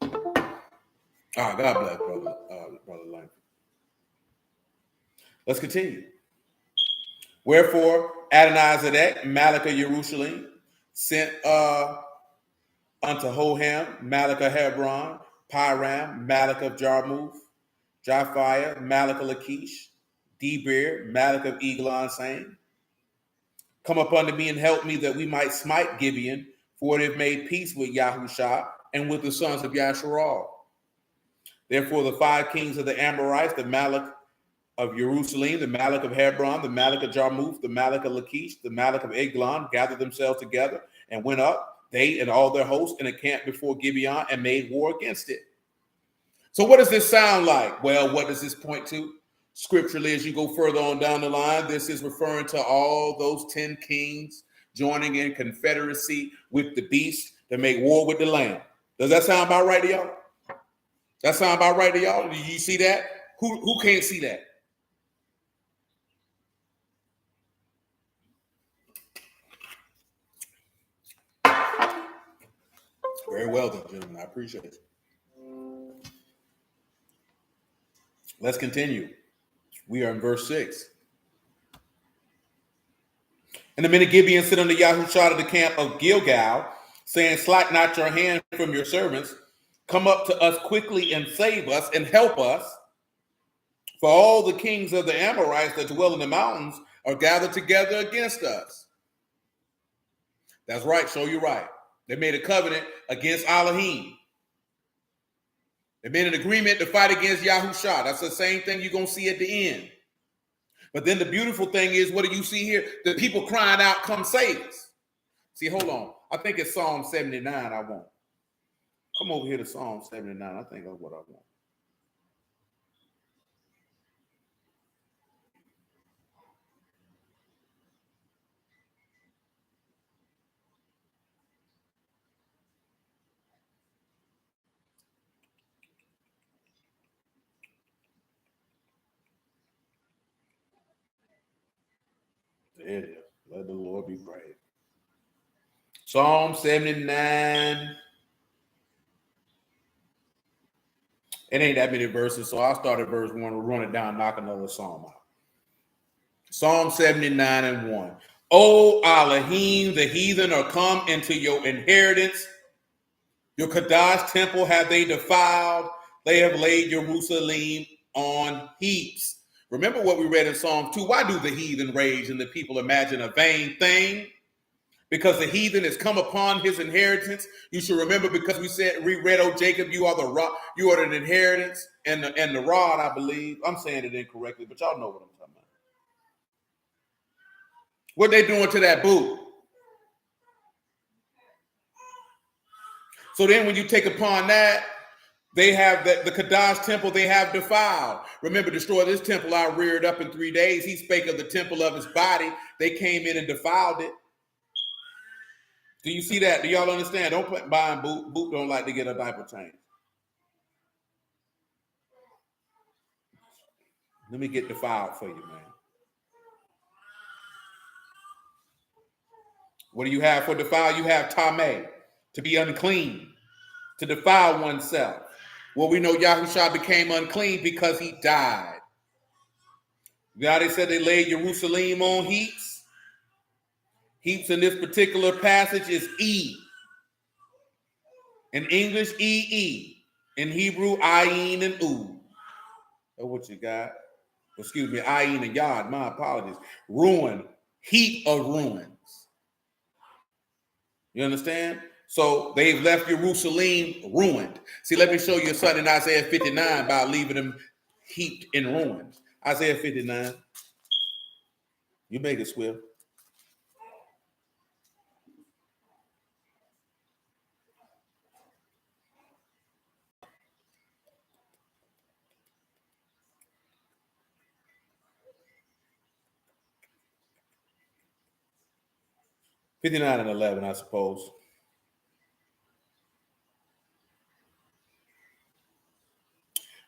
God bless, brother Langford. Let's continue. Wherefore, Adonizedek, Malach of Jerusalem, sent unto Hoham, Malach of Hebron, Piram, Malach of Jarmuth, Japhiah, Malach of Lachish, Deber, Malach of Eglon, saying, come up unto me and help me that we might smite Gibeon, for it have made peace with Yahushua and with the sons of Yasharal. Therefore, the 5 kings of the Amorites, the Malach of Jerusalem, the Malach of Hebron, the Malach of Jarmuth, the Malach of Lachish, the Malach of Eglon, gathered themselves together and went up, they and all their hosts, in a camp before Gibeon and made war against it. So what does this sound like? Well, what does this point to? Scripturally, as you go further on down the line, this is referring to all those 10 kings joining in confederacy with the beast to make war with the lamb. Does that sound about right to y'all? That sound about right to y'all? Do you see that? Who can't see that? Very well done, gentlemen. I appreciate it. Let's continue. We are in verse 6. And the men of Gibeon said unto Yahushua to the camp of Gilgal, saying, slack not your hand from your servants. Come up to us quickly and save us and help us. For all the kings of the Amorites that dwell in the mountains are gathered together against us. That's right. Show you right. They made a covenant against Elohim. They made an agreement to fight against Yahushua. That's the same thing you're going to see at the end. But then the beautiful thing is, what do you see here? The people crying out, come save us. See, hold on. I think it's Psalm 79 I want. Come over here to Psalm 79. I think that's what I want. There it is. Let the Lord be praised. Psalm 79. It ain't that many verses, so I'll start at verse 1. We'll run it down, knock another psalm out. Psalm 79 and 1. O Elohim, the heathen are come into your inheritance. Your Kadash temple have they defiled. They have laid Jerusalem on heaps. Remember what we read in Psalm 2. Why do the heathen rage and the people imagine a vain thing? Because the heathen has come upon his inheritance. You should remember, because we read, oh Jacob, you are the rod, you are the inheritance and the rod, I believe. I'm saying it incorrectly, but y'all know what I'm talking about. What they doing to that boot? So then when you take upon that, they have the Kadash temple they have defiled. Remember, destroy this temple I reared up in 3 days. He spake of the temple of his body. They came in and defiled it. Do you see that? Do y'all understand? Don't put buying boot. Boot don't like to get a diaper change. Let me get defiled for you, man. What do you have for defile? You have tameh, to be unclean, to defile oneself. Well, we know Yahushua became unclean because he died. Now they said they laid Jerusalem on heaps. Heaps in this particular passage is E. In English, E. In Hebrew, ayin and u. That's what you got. Excuse me, ayin and yad. My apologies. Ruin, heap of ruins. You understand? So they've left Jerusalem ruined. See, let me show you something in Isaiah 59 about leaving them heaped in ruins. Isaiah 59. You make it, Swift. $59 and 11, I suppose.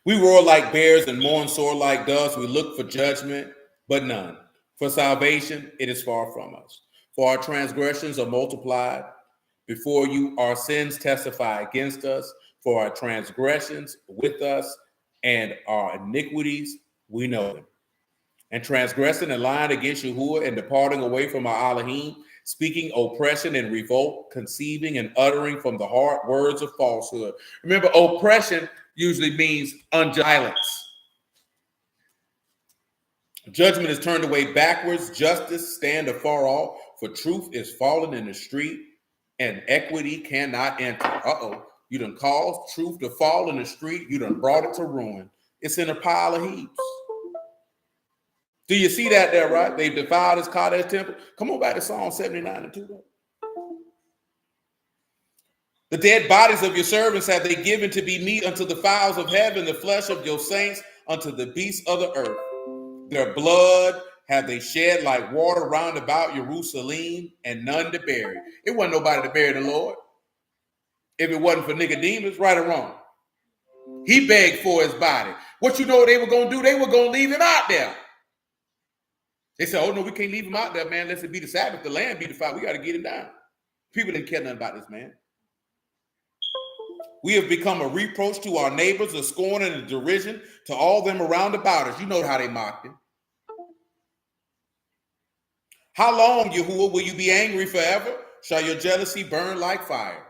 We roar like bears and mourn sore like doves. We look for judgment, but none. For salvation, it is far from us. For our transgressions are multiplied. Before you, our sins testify against us. For our transgressions with us and our iniquities, we know them. And transgressing and lying against Yahuah and departing away from our Elohim, speaking oppression and revolt, conceiving and uttering from the heart words of falsehood. Remember, oppression usually means violence. Judgment is turned away backwards. Justice stand afar off. For truth is fallen in the street, and equity cannot enter. You done caused truth to fall in the street. You done brought it to ruin. It's in a pile of heaps. Do you see that there, right? They've defiled his Kadesh temple. Come on back to Psalm 79 and 2. The dead bodies of your servants have they given to be meat unto the fowls of heaven, the flesh of your saints unto the beasts of the earth. Their blood have they shed like water round about Jerusalem, and none to bury. It wasn't nobody to bury the Lord. If it wasn't for Nicodemus, right or wrong. He begged for his body. What you know what they were going to do? They were going to leave him out there. They said, oh, no, we can't leave him out there, man. Unless it be the Sabbath, the land be defiled. We got to get him down. People didn't care nothing about this man. We have become a reproach to our neighbors, a scorn and a derision to all them around about us. You know how they mocked him. How long, Yahuah, will you be angry forever? Shall your jealousy burn like fire?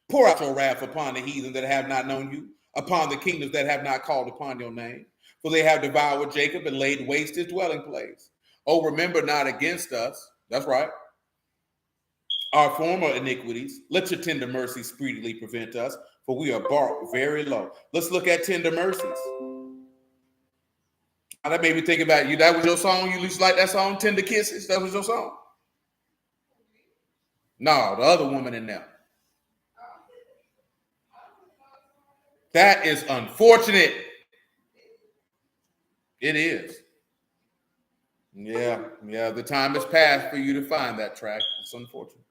Pour out your wrath upon the heathen that have not known you, upon the kingdoms that have not called upon your name. For they have devoured Jacob and laid waste his dwelling place. Oh, remember not against us. That's right. Our former iniquities. Let your tender mercy speedily prevent us, for we are brought very low. Let's look at tender mercies. Now, that made me think about you. That was your song? You used to like that song, Tender Kisses? That was your song? No, the other woman in there. That is unfortunate. It is. Yeah, the time has passed for you to find that track. It's unfortunate.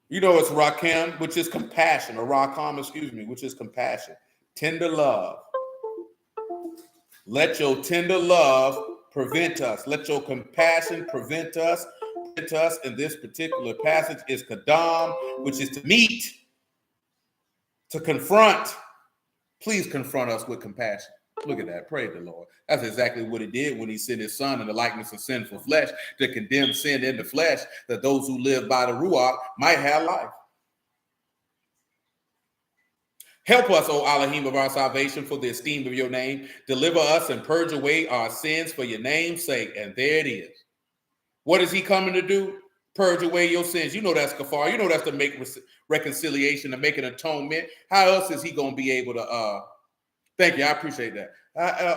You know, it's Rakam, which is compassion, or Rakam, which is compassion. Tender love. Let your tender love prevent us. Let your compassion prevent us. In this particular passage is Kadam, which is to meet, to confront. Please confront us with compassion. Look at that. Praise the Lord. That's exactly what he did when he sent his son in the likeness of sinful flesh to condemn sin in the flesh, that those who live by the Ruach might have life. Help us, O Elohim of our salvation, for the esteem of your name. Deliver us and purge away our sins for your name's sake. And there it is. What is he coming to do? Purge away your sins. You know that's kafar. You know that's to make reconciliation, to make an atonement. How else is he going to be able to? Thank you. I appreciate that.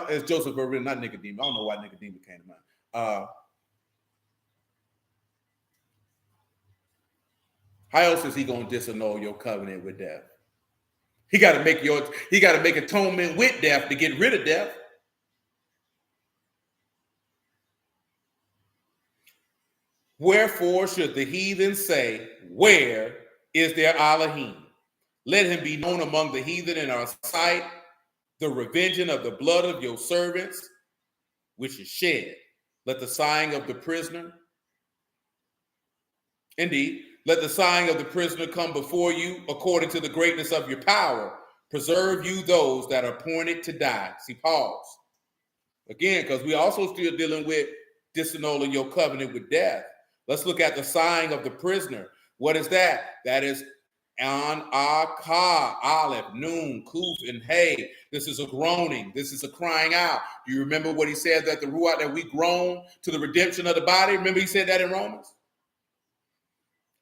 It's Joseph Verrin, not Nicodemus. I don't know why Nicodemus came to mind. How else is he going to disannul your covenant with death? He got to make atonement with death to get rid of death. Wherefore should the heathen say, where is their Elohim? Let him be known among the heathen in our sight, the revenging of the blood of your servants, which is shed. Let the sighing of the prisoner, indeed, let the sighing of the prisoner come before you according to the greatness of your power. Preserve you those that are appointed to die. See, pause. Again, because we also still dealing with disannulling your covenant with death. Let's look at the sighing of the prisoner. What is that? That is An, Ka, Aleph, Noon, Kuf, and Hey. This is a groaning. This is a crying out. Do you remember what he said that the Ruach, that we groan to the redemption of the body? Remember he said that in Romans?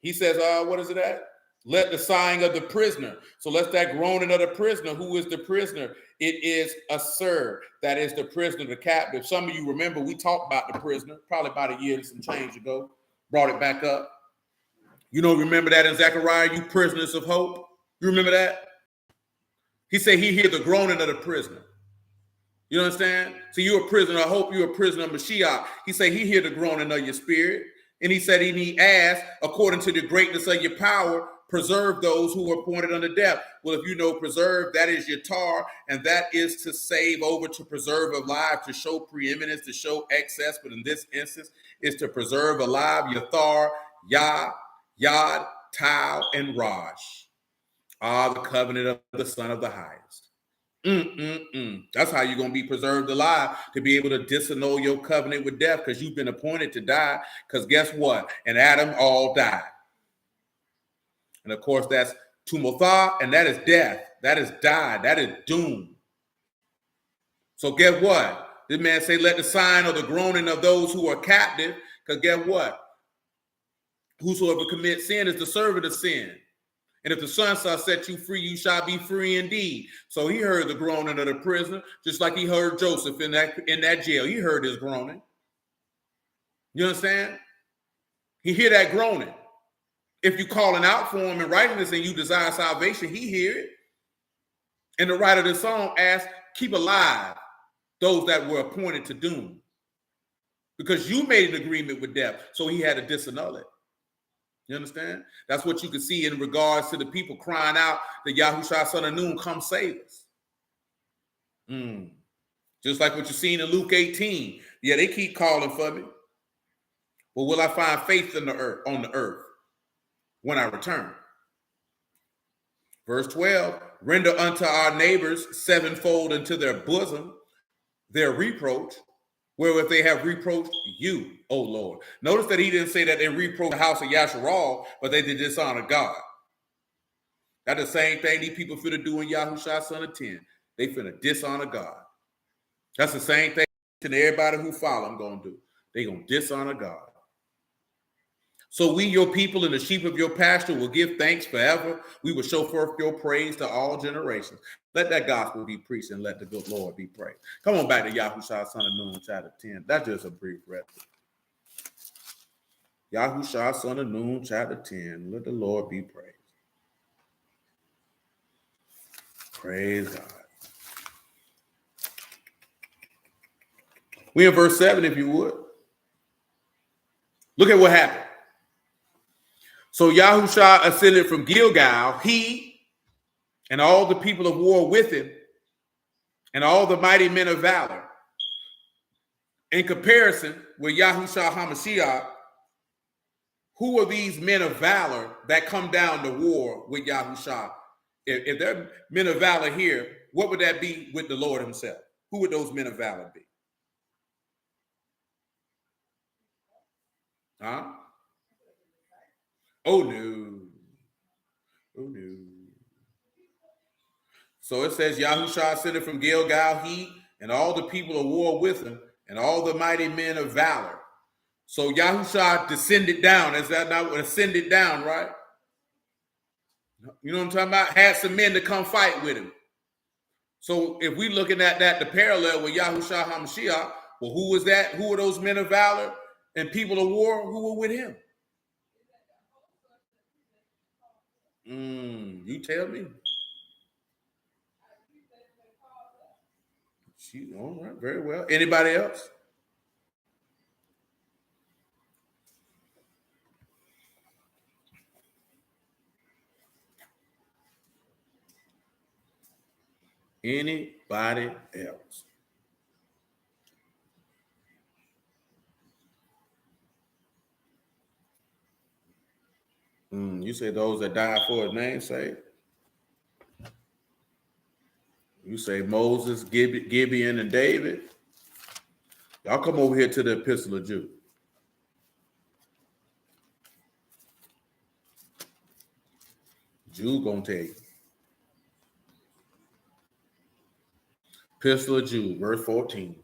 He says, what is it at? Let the sighing of the prisoner. So let's that groaning of the prisoner. Who is the prisoner? It is a sir. That is the prisoner, the captive. Some of you remember we talked about the prisoner probably about a year and some change ago. Brought it back up. You know, remember that in Zechariah, you prisoners of hope? You remember that? He said he hear the groaning of the prisoner. You understand? So you're a prisoner of hope. You're a prisoner of Mashiach. He said he hear the groaning of your spirit. And he said he asked, according to the greatness of your power, preserve those who are appointed unto death. Well, if you know preserve, that is your tar, and that is to save over, to preserve alive, to show preeminence, to show excess. But in this instance, is to preserve alive your thar, Yah, Yod, Tau, and Raj. The covenant of the Son of the Highest. That's how you're going to be preserved alive, to be able to disannul your covenant with death, because you've been appointed to die. Because guess what? And Adam all died. And of course, that's Tumotha, and that is death. That is die. That is doom. So guess what? This man say, let the sign of the groaning of those who are captive, because guess what? Whosoever commits sin is the servant of sin. And if the Son shall set you free, you shall be free indeed. So he heard the groaning of the prisoner, just like he heard Joseph in that jail. He heard his groaning. You understand? He hear that groaning. If you calling out for him in righteousness and you desire salvation, he hear it. And the writer of the song asks, keep alive those that were appointed to doom. Because you made an agreement with death, so he had to disannul it. You understand? That's what you can see in regards to the people crying out, the Yahushua son of Nun, come save us. Just like what you're seeing in Luke 18. Yeah, they keep calling for me. Well, will I find faith on the earth when I return? Verse 12, render unto our neighbors sevenfold into their bosom their reproach, wherewith they have reproached you, O Lord. Notice that he didn't say that they reproached the house of Yasharal, but they did dishonor God. That's the same thing these people finna do in Yahushua son of 10. They finna dishonor God. That's the same thing that everybody who follow them gonna do. They gonna dishonor God. So we, your people, and the sheep of your pasture will give thanks forever. We will show forth your praise to all generations. Let that gospel be preached and let the good Lord be praised. Come on back to Yahushua son of Nun, chapter 10. That's just a brief reference. Yahushua son of Nun, chapter 10. Let the Lord be praised. Praise God. We in verse 7, if you would. Look at what happened. So Yahushua ascended from Gilgal, he and all the people of war with him, and all the mighty men of valor. In comparison with Yahushua HaMashiach, who are these men of valor that come down to war with Yahushua? If they're men of valor here, what would that be with the Lord himself? Who would those men of valor be? Huh? Oh, no. Oh, no. So it says Yahushua ascended from Gilgal, he and all the people of war with him, and all the mighty men of valor. So Yahushua descended down. Is that not what ascended down, right? You know what I'm talking about? Had some men to come fight with him. So if we looking at that, the parallel with Yahushua HaMashiach, well, who was that? Who were those men of valor and people of war who were with him? You tell me. All right, very well. Anybody else? Anybody else? You say those that died for his name's sake. You say Moses, Gibeon, and David. Y'all come over here to the Epistle of Jude. Jude gonna tell you. Epistle of Jude, verse 14.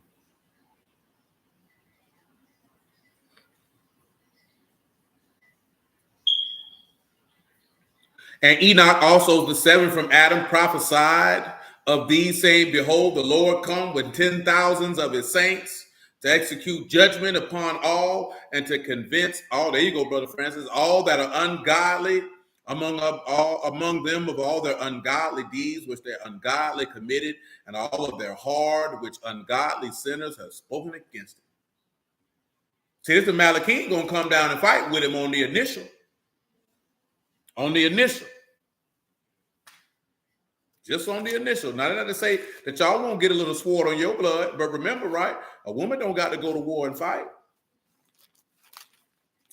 And Enoch also, the seventh from Adam, prophesied of these, saying, behold, the Lord come with 10,000s of his saints to execute judgment upon all and to convince all, there you go, Brother Francis, all that are ungodly among them of all their ungodly deeds which they ungodly committed, and all of their hard which ungodly sinners have spoken against him. See, this the Malachim gonna come down and fight with him on the initial. Just on the initial. Now, that's not to say that y'all won't get a little sword on your blood, but remember, right? A woman don't got to go to war and fight.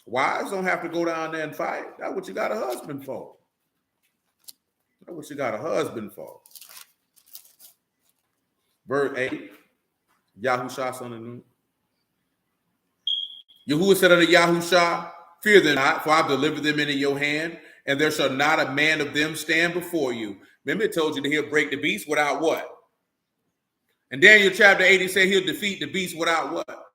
Wives don't have to go down there and fight. That's what you got a husband for. Verse 8, Yahushua son of Nun. Yahuwah said unto Yahushua, fear them not, for I have delivered them into your hand, and there shall not a man of them stand before you. Remember, it told you that he'll break the beast without what? And Daniel chapter 8, he said he'll defeat the beast without what?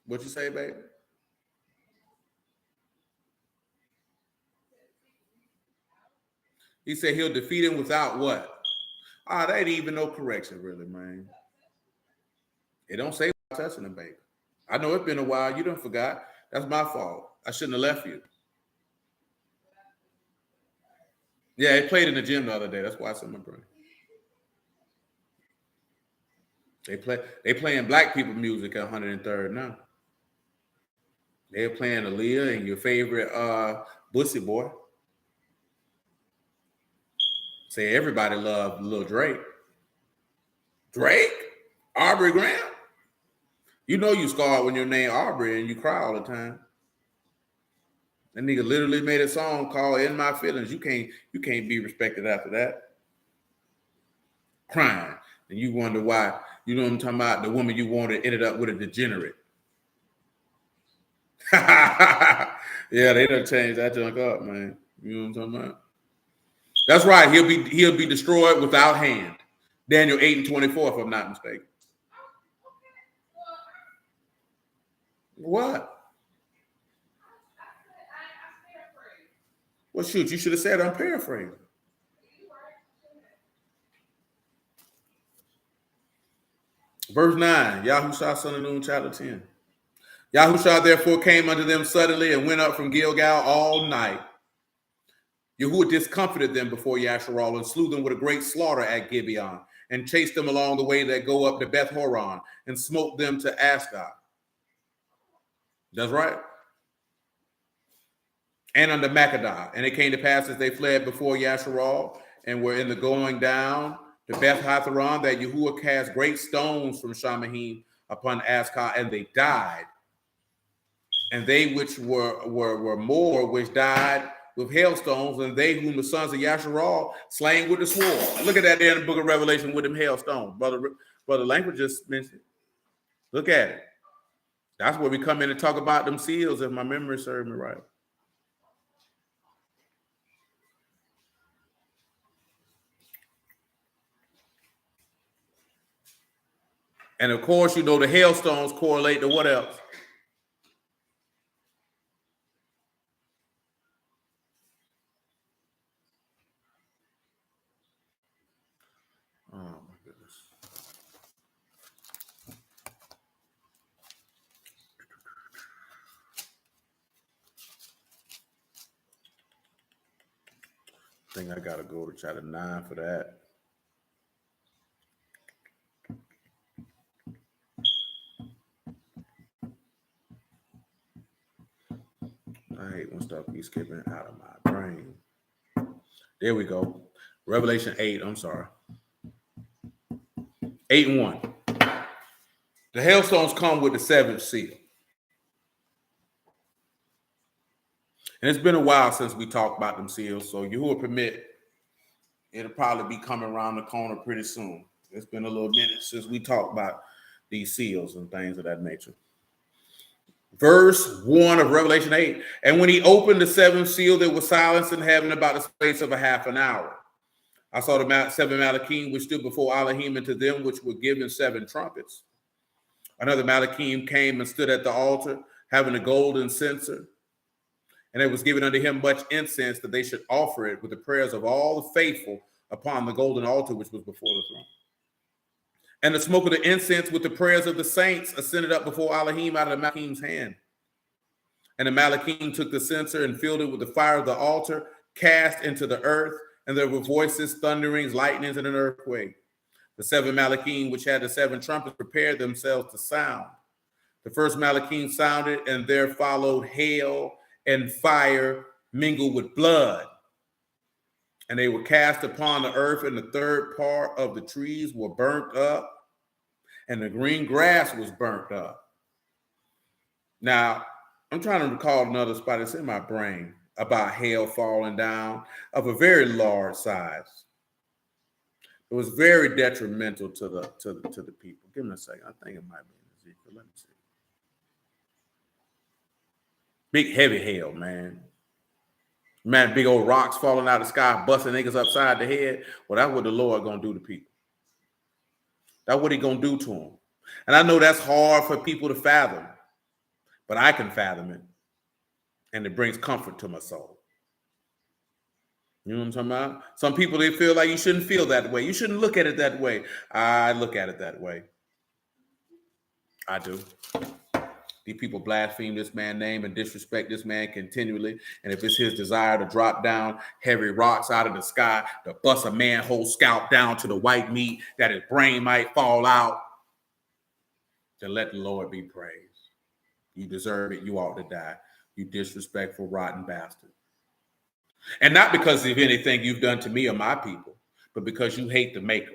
What you say, baby? He said he'll defeat him without what? That ain't even no correction, really, man. It don't say touching him, baby. I know it's been a while. You done forgot. That's my fault. I shouldn't have left you. Yeah, it played in the gym the other day. That's why it's in my brain. They playing black people music at 103rd now. They're playing Aaliyah and your favorite Bussy Boy. Say everybody loved Lil Drake. Drake? Aubrey Graham? You know you scarred when your name Aubrey and you cry all the time. That nigga literally made a song called In My Feelings. You can't be respected after that. Crying. And you wonder why, you know what I'm talking about? The woman you wanted ended up with a degenerate. Yeah, they done changed that junk up, man. You know what I'm talking about? That's right. He'll be destroyed without hand. Daniel 8 and 24, if I'm not mistaken. What? Well, shoot, you should have said I'm paraphrasing. Verse 9, Yahushua son of Nun, chapter 10. Yahushua therefore came unto them suddenly and went up from Gilgal all night. Yahuwah discomfited them before Yasharal and slew them with a great slaughter at Gibeon and chased them along the way that go up to Beth Horon and smote them to Ascot. That's right. And unto Makkedah. And it came to pass as they fled before Yasharal and were in the going down to Beth Hatheron that Yahuwah cast great stones from Shamahim upon Ascot, and they died. And they which were more, which died with hailstones, and they whom the sons of Yasharal slain with the sword. Look at that there in the book of Revelation with them hailstones. Brother Langford just mentioned it. Look at it. That's where we come in and talk about them seals, if my memory serves me right. And of course, you know, the hailstones correlate to what else? Oh my goodness. I think I gotta go to chapter 9 for that. I hate when stuff be skipping out of my brain. There we go. Revelation 8, I'm sorry. 8:1. The hailstones come with the seventh seal. And it's been a while since we talked about them seals, so Yahuah permit, it'll probably be coming around the corner pretty soon. It's been a little minute since we talked about these seals and things of that nature. Verse 1 of Revelation 8. And when he opened the seventh seal, there was silence in heaven about the space of a half an hour. I saw the seven Malachim which stood before Elohim, and to them which were given seven trumpets. Another Malachim came and stood at the altar, having a golden censer. And it was given unto him much incense, that they should offer it with the prayers of all the faithful upon the golden altar which was before the throne. And the smoke of the incense with the prayers of the saints ascended up before Elohim out of the Malachim's hand. And the Malachim took the censer and filled it with the fire of the altar, cast into the earth, and there were voices, thunderings, lightnings, and an earthquake. The seven Malachim, which had the seven trumpets, prepared themselves to sound. The first Malachim sounded, and there followed hail and fire mingled with blood. And they were cast upon the earth, and the third part of the trees were burnt up, and the green grass was burnt up. Now, I'm trying to recall another spot that's in my brain about hail falling down of a very large size. It was very detrimental to the people. Give me a second. I think it might be in Ezekiel. Let me see. Big heavy hail, man. Man, big old rocks falling out of the sky, busting niggas upside the head. Well, that's what the Lord gonna do to people. That's what he gonna do to them. And I know that's hard for people to fathom, but I can fathom it. And it brings comfort to my soul. You know what I'm talking about? Some people, they feel like you shouldn't feel that way. You shouldn't look at it that way. I look at it that way. I do. These people blaspheme this man's name and disrespect this man continually. And if it's his desire to drop down heavy rocks out of the sky, to bust a man's whole scalp down to the white meat, that his brain might fall out, to let the Lord be praised. You deserve it. You ought to die. You disrespectful, rotten bastard. And not because of anything you've done to me or my people, but because you hate the maker.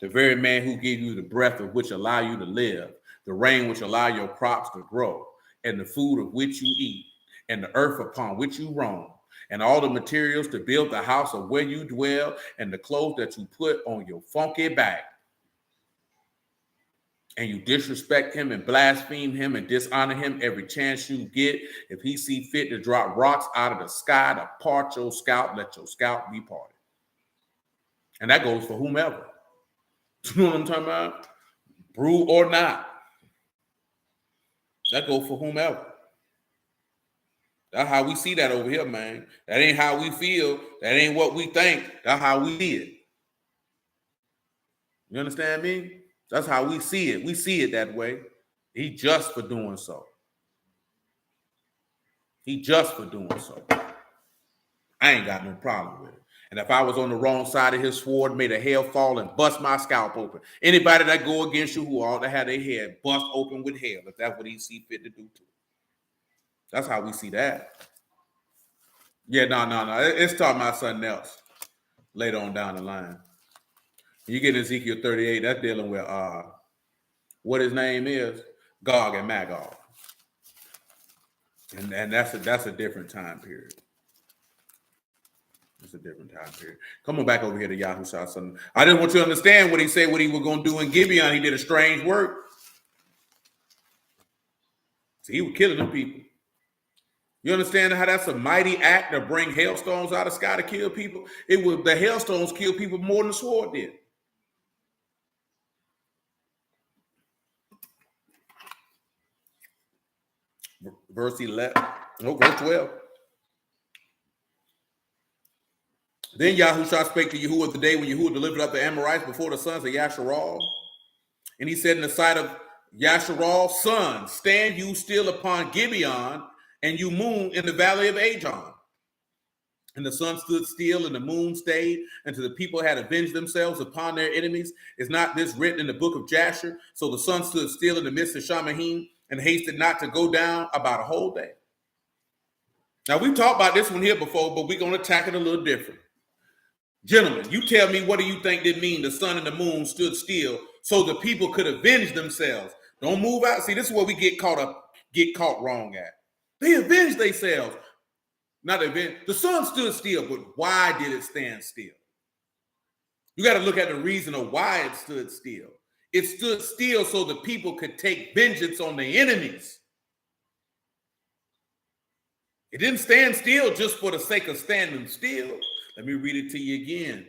The very man who gave you the breath of which allow you to live, the rain which allow your crops to grow, and the food of which you eat, and the earth upon which you roam, and all the materials to build the house of where you dwell, and the clothes that you put on your funky back. And you disrespect him and blaspheme him and dishonor him every chance you get. If he see fit to drop rocks out of the sky to part your scalp, let your scalp be parted. And that goes for whomever. You know what I'm talking about? Brew or not. That goes for whomever. That's how we see that over here, man. That ain't how we feel. That ain't what we think. That's how we see it. You understand me? That's how we see it. We see it that way. He just for doing so. He just for doing so. I ain't got no problem with it. And if I was on the wrong side of his sword, made a hail fall and bust my scalp open. Anybody that go against you who ought to have their head bust open with hail, if that's what he see fit to do to. That's how we see that. Yeah, no. It's talking about something else later on down the line. You get Ezekiel 38, that's dealing with what his name is, Gog and Magog. And that's a different time period. It's a different time period. Come on back over here to Yahuah. I didn't want you to understand what he said, what he was going to do in Gibeon. He did a strange work. See, he was killing them people. You understand how that's a mighty act to bring hailstones out of the sky to kill people? It was the hailstones kill people more than the sword did. verse 11. No, verse 12. Then Yahushua spake to Yahuah the day when Yahuah delivered up the Amorites before the sons of Yasharal. And he said in the sight of Yasharal, son, stand you still upon Gibeon, and you moon in the valley of Ajon. And the sun stood still, and the moon stayed, until the people had avenged themselves upon their enemies. Is not this written in the book of Jasher? So the sun stood still in the midst of Shamahim, and hasted not to go down about a whole day. Now, we've talked about this one here before, but we're going to attack it a little different. Gentlemen, you tell me, what do you think did mean the sun and the moon stood still so the people could avenge themselves? Don't move out. See, this is where we get caught wrong at. They avenged themselves. Not avenge. The sun stood still, but why did it stand still? You got to look at the reason of why it stood still. It stood still so the people could take vengeance on their enemies. It didn't stand still just for the sake of standing still. Let me read it to you again.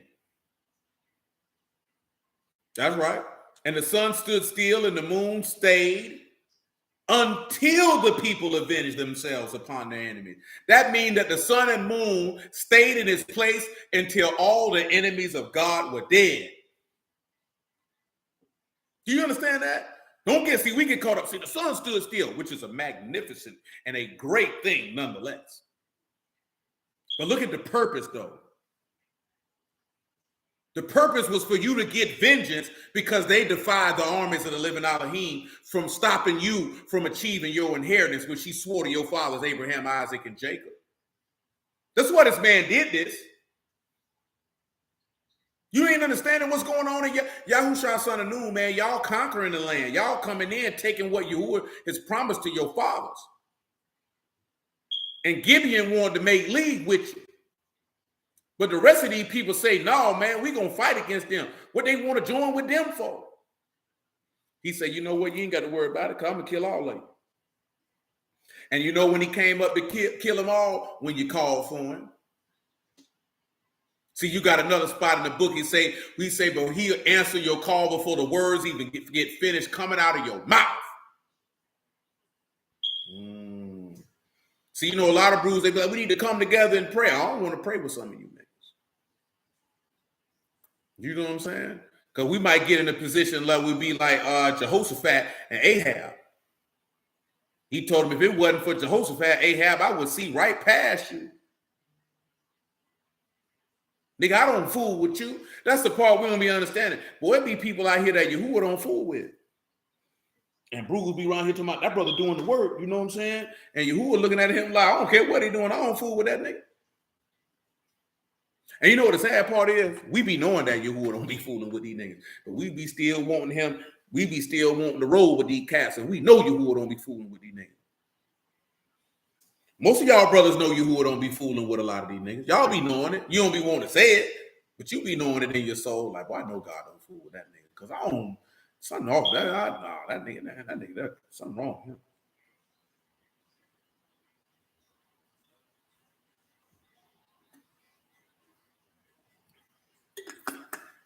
That's right. And the sun stood still and the moon stayed until the people avenged themselves upon their enemies. That means that the sun and moon stayed in its place until all the enemies of God were dead. Do you understand that? We get caught up. See, the sun stood still, which is a magnificent and a great thing nonetheless. But look at the purpose, though. The purpose was for you to get vengeance because they defied the armies of the living Elohim from stopping you from achieving your inheritance, which he swore to your fathers, Abraham, Isaac, and Jacob. That's why this man did this. You ain't understanding what's going on in Yahushua, son of Nun, man. Y'all conquering the land. Y'all coming in, taking what Yahuah has promised to your fathers. And Gibeon wanted to make league with you. But the rest of these people say, no, man, we're going to fight against them. What they want to join with them for? He said, you know what? You ain't got to worry about it because I'm going to kill all of you. And you know when he came up to kill them all? When you called for him. See, you got another spot in the book. We say, but he'll answer your call before the words even get finished coming out of your mouth. See, you know, a lot of brews, they be like, we need to come together and pray. I don't want to pray with some of you niggas. You know what I'm saying? Because we might get in a position like we'd be like Jehoshaphat and Ahab. He told him if it wasn't for Jehoshaphat, Ahab, I would see right past you. Nigga, I don't fool with you. That's the part we don't be understanding. Boy, it be people out here that Yahuah don't fool with. And Bruce be around here talking about that brother doing the work, you know what I'm saying? And Yahuah looking at him like, I don't care what he doing, I don't fool with that nigga. And you know what the sad part is? We be knowing that Yahuah don't be fooling with these niggas. But we be still wanting him, we be still wanting to roll with these cats. And we know Yahuah don't be fooling with these niggas. Most of y'all brothers know Yahuah don't be fooling with a lot of these niggas. Y'all be knowing it. You don't be wanting to say it, but you be knowing it in your soul. Like, well, I know God don't fool with that nigga. Because I don't, something off. That nigga, something wrong with him.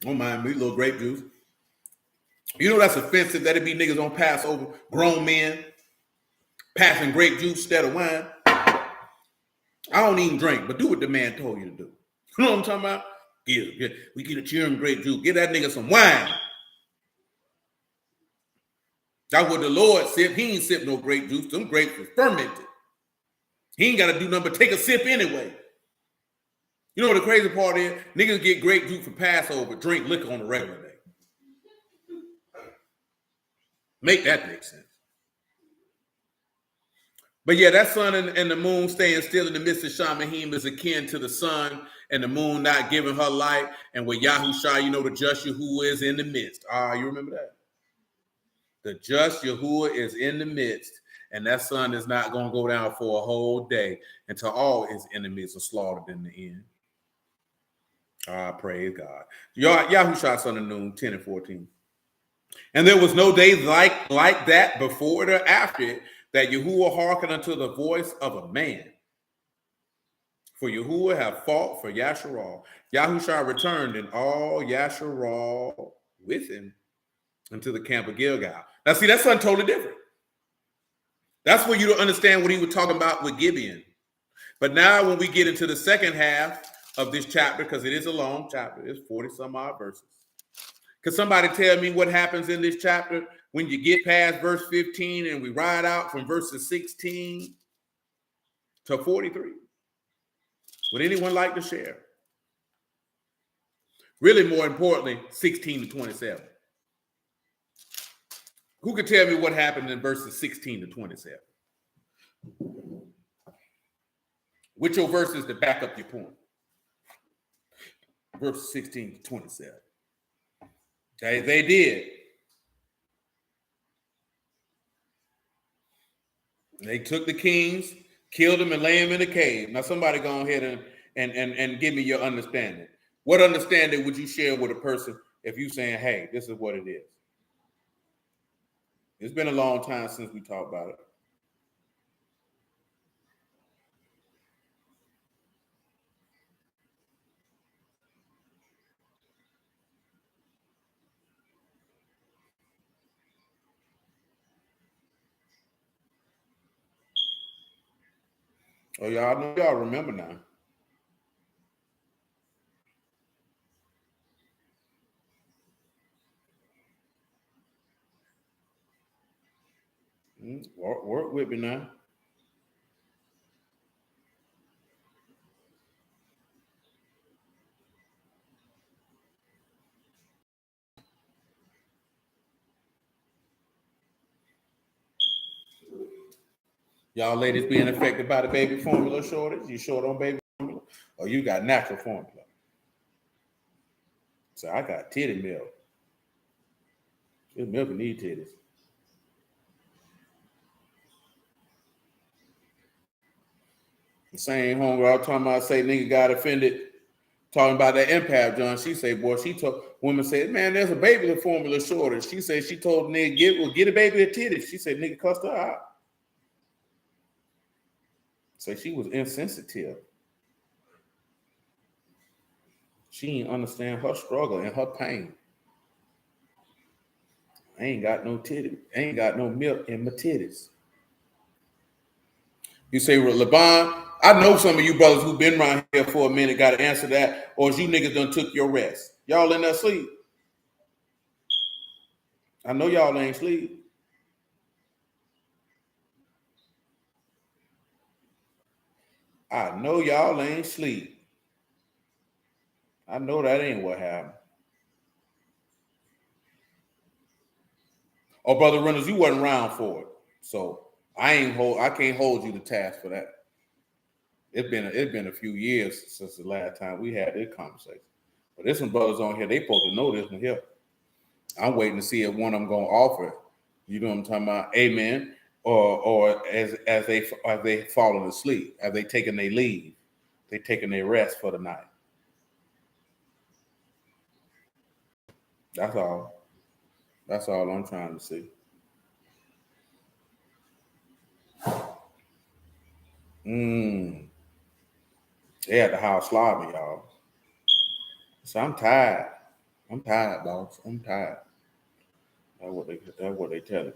Don't mind me, little grape juice. You know that's offensive that it be niggas on Passover, grown men passing grape juice instead of wine. I don't even drink, but do what the man told you to do. You know what I'm talking about? We get a cheering grape juice. Give that nigga some wine. That's what the Lord said. He ain't sip no grape juice. Them grapes was fermented. He ain't got to do nothing but take a sip anyway. You know what the crazy part is? Niggas get grape juice for Passover, drink liquor on a regular day. Make that make sense. But yeah, that sun and the moon staying still in the midst of Shamahim is akin to the sun and the moon not giving her light. And with Yahushua, you know, the just Yahuah is in the midst. You remember that? The just Yahuah is in the midst. And that sun is not going to go down for a whole day until all his enemies are slaughtered in the end. Praise God. Yahushua, son of Nun, 10 and 14. And there was no day like that before it or after it, that Yahuah hearkened unto the voice of a man. For Yahuah have fought for Yasharal. Yahushua returned and all Yasharal with him into the camp of Gilgal. Now see, that's something totally different. That's where you don't understand what he was talking about with Gibeon. But now when we get into the second half of this chapter, because it is a long chapter, it's 40 some odd verses. Can somebody tell me what happens in this chapter when you get past verse 15 and we ride out from verses 16 to 43? Would anyone like to share? Really, more importantly, 16 to 27. Who could tell me what happened in verses 16 to 27? Which your verses to back up your point? Verse 16 to 27. They did. They took the kings, killed them, and lay them in a cave. Now, somebody go ahead and give me your understanding. What understanding would you share with a person if you saying, hey, this is what it is? It's been a long time since we talked about it. Oh, y'all know, y'all remember now. Work with me now. Y'all ladies being affected by the baby formula shortage? You short on baby formula? Or you got natural formula? So I got titty milk. This milk need titties. The same homegirl I was talking about say nigga got offended talking about that empath, John. She say, boy, she told women said, man, there's a baby formula shortage. She said she told nigga get a baby a titties. She said nigga cussed her out. So she was insensitive. She didn't understand her struggle and her pain. I ain't got no titty. I ain't got no milk in my titties. You say, well, LeBron, I know some of you brothers who've been around here for a minute got to answer that, or is you niggas done took your rest? Y'all in there sleep? I know y'all ain't sleep. I know y'all ain't sleep. I know that ain't what happened. Oh, Brother Reynolds, you wasn't around for it. So I can't hold you to task for that. It's been a few years since the last time we had this conversation. But there's some brothers on here, they supposed to know this one here. I'm waiting to see if one of them gonna offer it. You know what I'm talking about? Amen. Or as they falling asleep, as they taking their leave, they taking their rest for the night. That's all. That's all I'm trying to see. They at the house slobbing, y'all. So I'm tired. I'm tired, boss. I'm tired. That's what they telling me.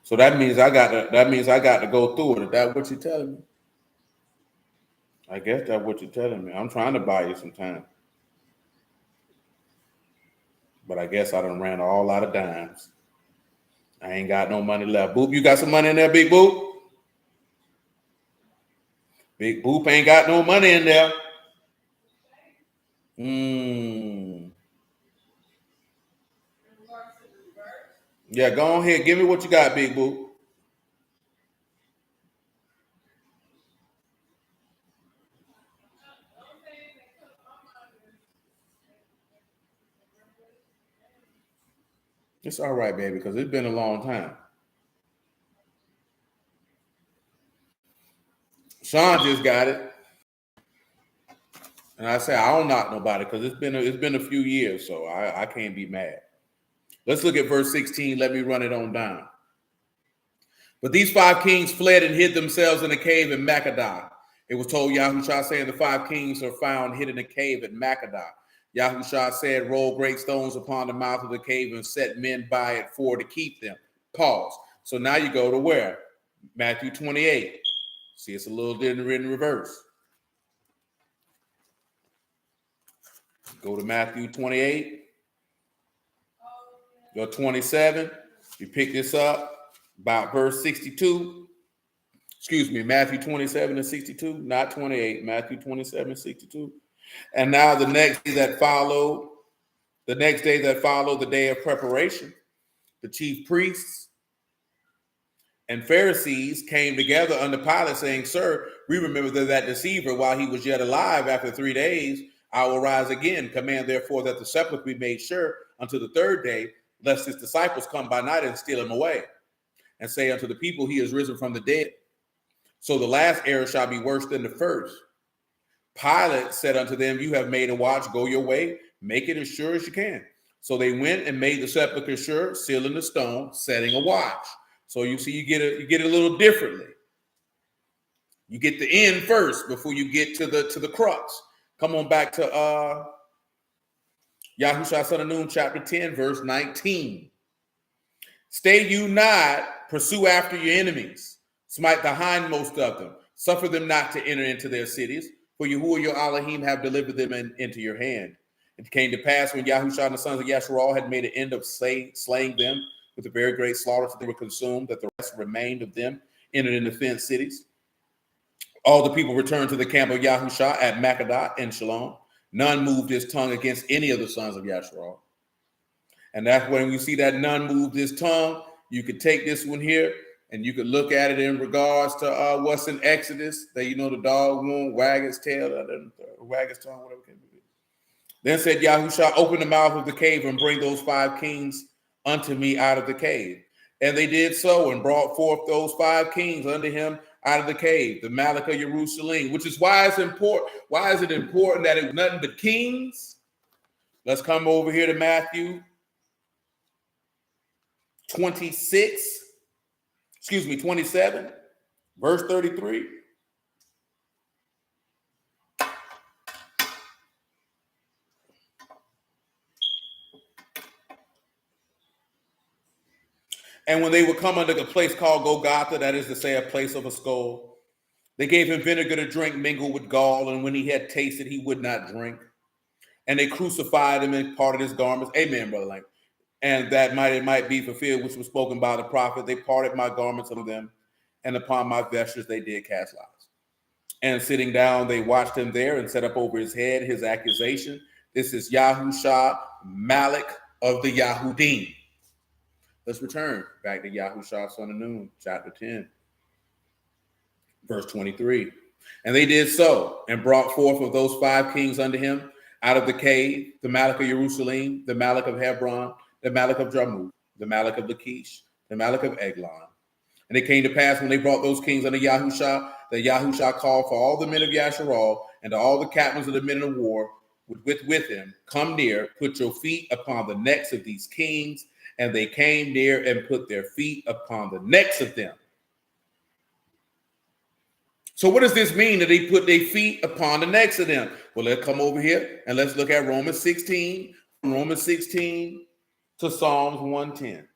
So that means I got to go through it. Is that what you're telling me? I guess that's what you're telling me. I'm trying to buy you some time. But I guess I done ran all out of dimes. I ain't got no money left. Boop, you got some money in there, Big Boop? Big Boop ain't got no money in there. Yeah, go on here. Give me what you got, Big Boop. It's all right, baby, because it's been a long time. Sean just got it. And I say I don't knock nobody because it's been a few years, so I can't be mad. Let's look at verse 16. Let me run it on down. But these 5 kings fled and hid themselves in a cave in Makkedah. It was told Yahushua saying the 5 kings are found hid in a cave at Makkedah. Yahushua said, roll great stones upon the mouth of the cave and set men by it to keep them. Pause. So now you go to where? Matthew 28. See, it's a little different in reverse. Go to Matthew 28. Go 27. You pick this up about verse 62. Excuse me, Matthew 27 and 62, not 28. Matthew 27 and 62. And now the next day that followed, the day of preparation, the chief priests and Pharisees came together under Pilate, saying, Sir, we remember that deceiver while he was yet alive. After 3 days, I will rise again. Command, therefore, that the sepulchre be made sure until the third day, lest his disciples come by night and steal him away, and say unto the people, he is risen from the dead. So the last error shall be worse than the first. Pilate said unto them, you have made a watch, go your way, make it as sure as you can. So they went and made the sepulchre sure, sealing the stone, setting a watch. So you see, you get it a little differently. You get the end first before you get to the crux. Come on back to Yahushua son of Nun, chapter 10, verse 19. Stay you not, pursue after your enemies, smite the hindmost of them, suffer them not to enter into their cities, for Yahuah your Elohim have delivered them into your hand. It came to pass when Yahushua and the sons of Yasharal had made an end of slaying them with a very great slaughter, so they were consumed, that the rest remained of them entered into fenced cities. All the people returned to the camp of Yahushua at Makkedah and Shalom. None moved his tongue against any of the sons of Yasharal. And that's when you see that none moved his tongue. You could take this one here and you could look at it in regards to what's in Exodus, that the dog won't wag its tail, wag its tongue, whatever it can be. Then said Yahushua, open the mouth of the cave and bring those 5 kings unto me out of the cave. And they did so and brought forth those 5 kings unto him out of the cave, the Malach of Jerusalem, which is why it's important. Why is it important that it was nothing but kings? Let's come over here to Matthew 27, verse 33. And when they would come unto a place called Golgotha, that is to say, a place of a skull, they gave him vinegar to drink mingled with gall, and when he had tasted, he would not drink. And they crucified him and parted his garments. Amen, Brother Lang. And that it might be fulfilled, which was spoken by the prophet. They parted my garments of them, and upon my vestures they did cast lots. And sitting down, they watched him there and set up over his head his accusation. This is Yahushua, Malach of the Yahudim. Let's return back to Yahushua son of Nun, chapter 10, verse 23. And they did so and brought forth of those 5 kings unto him out of the cave, the Malach of Jerusalem, the Malach of Hebron, the Malach of Jarmuth, the Malach of Lachish, the Malach of Eglon. And it came to pass when they brought those kings unto Yahushua, that Yahushua called for all the men of Yasharal and all the captains of the men of war with him, come near, put your feet upon the necks of these kings. And they came near and put their feet upon the necks of them. So what does this mean that they put their feet upon the necks of them? Well, let's come over here and let's look at Romans 16, to Psalms 110.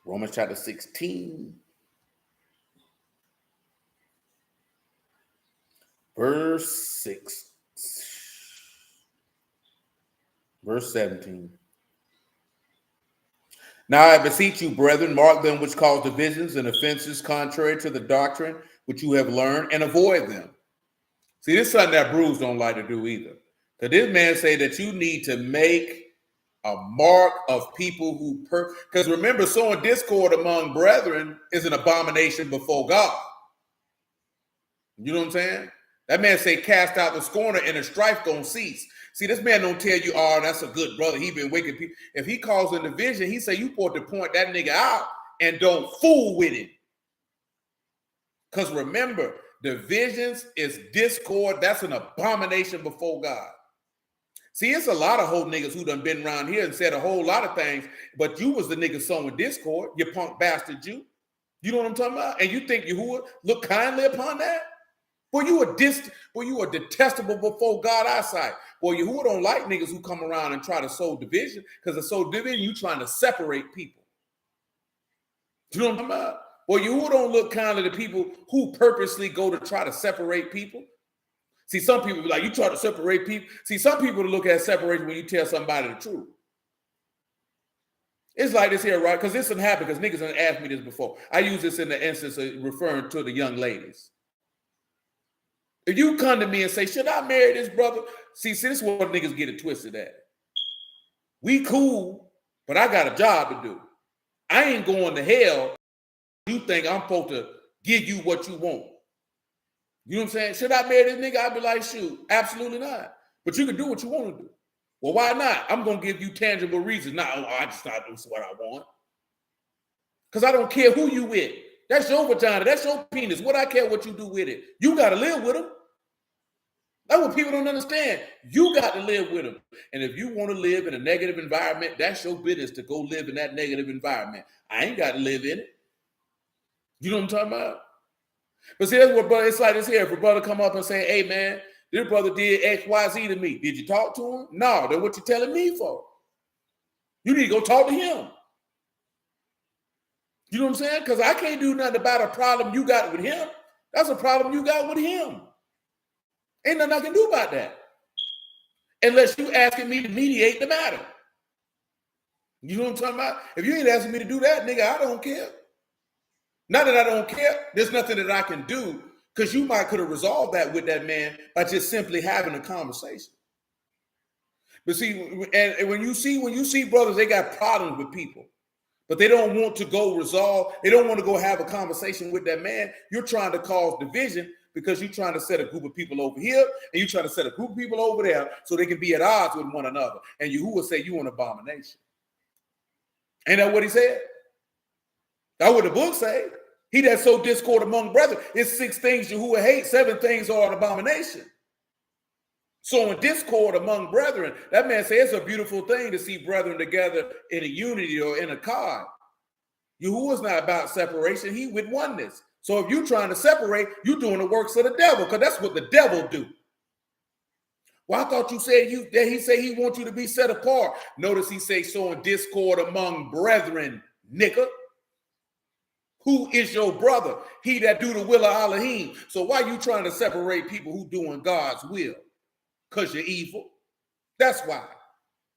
Romans chapter 16, verse 6, verse 17. Now I beseech you, brethren, mark them which cause divisions and offenses contrary to the doctrine which you have learned, and avoid them. See, this is something that Bruce don't like to do either. Because this man say that you need to make a mark of people who, because remember, sowing discord among brethren is an abomination before God. You know what I'm saying? That man say, cast out the scorner and the strife gonna cease. See, this man don't tell you, oh, that's a good brother. He been wicked people. If he calls a division, he say you supposed to point that nigga out and don't fool with him. Because remember, divisions is discord. That's an abomination before God. See, it's a lot of whole niggas who done been around here and said a whole lot of things, but you was the nigga sowing discord, you punk bastard Jew. You know what I'm talking about? And you think Yahuah look kindly upon that? Boy, you are detestable before God eyesight. Boy, Yahuah don't like niggas who come around and try to sow division, because to sow division, you trying to separate people. You know what I'm talking about? Boy, Yahuah don't look kindly to people who purposely go to try to separate people. See, some people be like, you try to separate people. See, some people look at separation when you tell somebody the truth. It's like this here, right? Because this didn't happen, because niggas done asked me this before. I use this in the instance of referring to the young ladies. If you come to me and say, should I marry this brother? See, this is what niggas get it twisted at. We cool, but I got a job to do. I ain't going to hell. You think I'm supposed to give you what you want. You know what I'm saying? Should I marry this nigga? I'd be like, shoot, absolutely not. But you can do what you want to do. Well, why not? I'm going to give you tangible reasons. Not, oh, I just thought this is what I want. Because I don't care who you with. That's your vagina. That's your penis. What I care what you do with it. You got to live with them. That's what people don't understand. You got to live with them. And if you want to live in a negative environment, that's your business to go live in that negative environment. I ain't got to live in it. You know what I'm talking about? But see, that's what brother, it's like this here. If a brother come up and say, hey, man, this brother did X, Y, Z to me. Did you talk to him? No, then what you telling me for? You need to go talk to him. You know what I'm saying? Because I can't do nothing about a problem you got with him. That's a problem you got with him. Ain't nothing I can do about that. Unless you asking me to mediate the matter. You know what I'm talking about? If you ain't asking me to do that, nigga, I don't care. Not that I don't care. There's nothing that I can do, because you might could have resolved that with that man by just simply having a conversation. But see, and when you see brothers, they got problems with people, but they don't want to go resolve. They don't want to go have a conversation with that man. You're trying to cause division because you're trying to set a group of people over here and you're trying to set a group of people over there so they can be at odds with one another. And Yahuah say you an abomination. Ain't that what he said? That's what the book say. He that sow discord among brethren. It's 6 things Yahuah hates, 7 things are an abomination. Sowing discord among brethren. That man says it's a beautiful thing to see brethren together in a unity or in a card. Yahuah's not about separation. He with oneness. So if you're trying to separate, you're doing the works of the devil, because that's what the devil do. Well, I thought you said that he say he wants you to be set apart. Notice he say sowing discord among brethren, nigga. Who is your brother? He that do the will of Elohim. So why you trying to separate people who doing God's will? Because you're evil. That's why.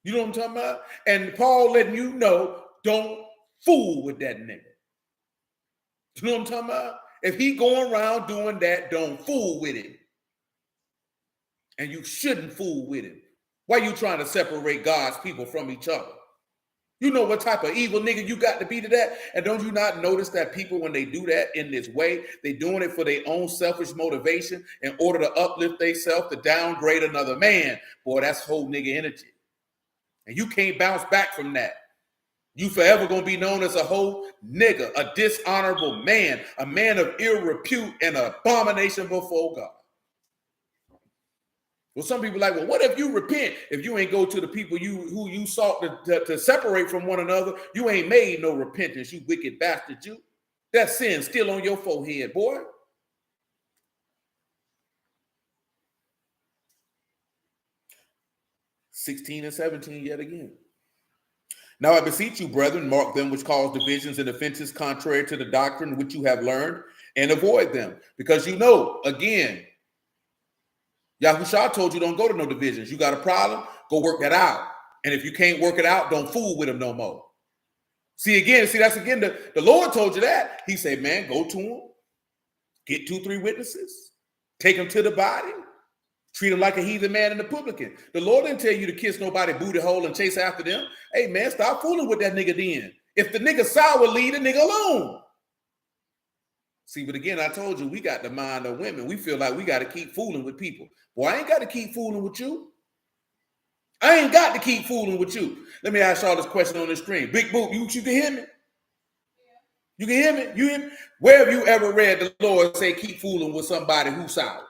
You know what I'm talking about? And Paul letting you know, don't fool with that nigga. You know what I'm talking about? If he going around doing that, don't fool with him. And you shouldn't fool with him. Why you trying to separate God's people from each other? You know what type of evil nigga you got to be to that? And don't you not notice that people, when they do that in this way, they doing it for their own selfish motivation in order to uplift themselves, to downgrade another man? Boy, that's whole nigga energy. And you can't bounce back from that. You forever gonna be known as a whole nigga, a dishonorable man, a man of ill repute and an abomination before God. Well, some people are like, well, what if you repent? If you ain't go to the people who you sought to separate from one another, you ain't made no repentance, you wicked bastard, you. That sin still on your forehead, boy. (16 and 17) yet again. Now I beseech you, brethren, mark them which cause divisions and offenses contrary to the doctrine which you have learned, and avoid them. Because you know, again, Yahushua told you don't go to no divisions. You got a problem? Go work that out. And if you can't work it out, don't fool with him no more. That's again, the Lord told you that. He said, man, go to him. Get 2, 3 witnesses. Take them to the body. Treat them like a heathen man and a publican. The Lord didn't tell you to kiss nobody booty hole and chase after them. Hey, man, stop fooling with that nigga then. If the nigga sour, leave the nigga alone. See, but again, I told you, we got the mind of women. We feel like we got to keep fooling with people. Boy, I ain't got to keep fooling with you. I ain't got to keep fooling with you. Let me ask y'all this question on the screen. Big Boot, you can hear me? You can hear me? You hear me? Where have you ever read the Lord say keep fooling with somebody who's sour?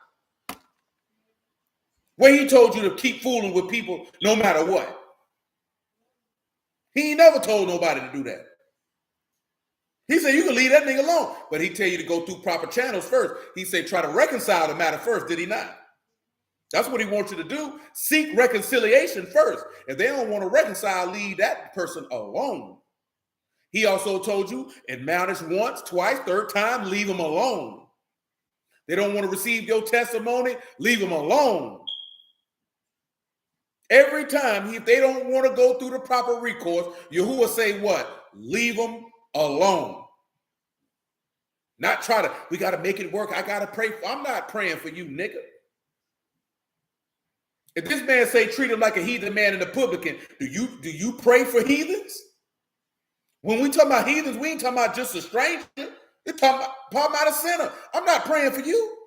Where he told you to keep fooling with people no matter what? He ain't never told nobody to do that. He said you can leave that nigga alone, but he tell you to go through proper channels first. He said try to reconcile the matter first, did he not? That's what he wants you to do. Seek reconciliation first. If they don't want to reconcile, leave that person alone. He also told you, admonish once, twice, third time, leave them alone. They don't want to receive your testimony, leave them alone. Every time, if they don't want to go through the proper recourse, Yahuah say what? Leave them alone. Not try to, we got to make it work. I got to pray. I'm not praying for you, nigga. If this man say treat him like a heathen man and a publican, do you pray for heathens? When we talk about heathens, we ain't talking about just a stranger. We're talking about a sinner. I'm not praying for you.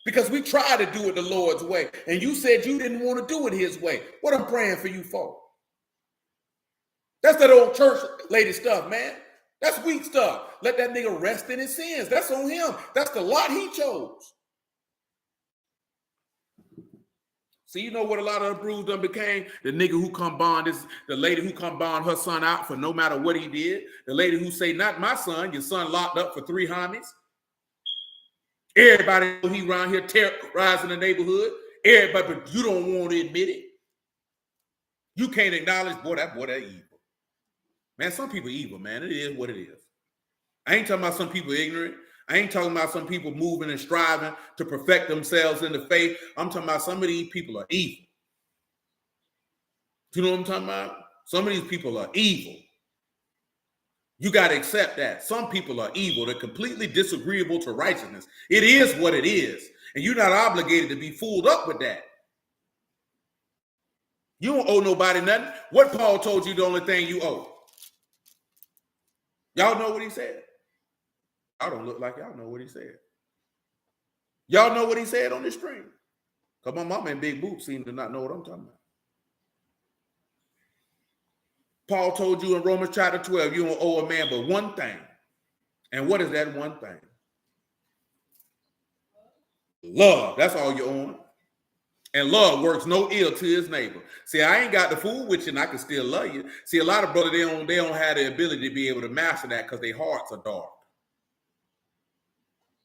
Because we try to do it the Lord's way. And you said you didn't want to do it his way. What I'm praying for you for? That's that old church lady stuff, man. That's weak stuff. Let that nigga rest in his sins. That's on him. That's the lot he chose. See, you know what a lot of the brews done became? The nigga who come bond is the lady who come bond her son out for no matter what he did. The lady who say, not my son, your son locked up for 3 homies. Everybody know he around here terrorizing the neighborhood. Everybody, but you don't want to admit it. You can't acknowledge, boy, that evil. Man, some people evil, man. It is what it is. I ain't talking about some people ignorant. I ain't talking about some people moving and striving to perfect themselves in the faith. I'm talking about some of these people are evil. You know what I'm talking about? Some of these people are evil. You got to accept that. Some people are evil. They're completely disagreeable to righteousness. It is what it is. And you're not obligated to be fooled up with that. You don't owe nobody nothing. What Paul told you the only thing you owe. Y'all know what he said? I don't look like y'all know what he said. Y'all know what he said on this stream? Because my mama and Big Boots seem to not know what I'm talking about. Paul told you in Romans chapter 12, you don't owe a man but one thing. And what is that one thing? Love. That's all you own. And love works no ill to his neighbor. See, I ain't got the fool with you and I can still love you. See, a lot of brothers, they don't have the ability to be able to master that because their hearts are dark.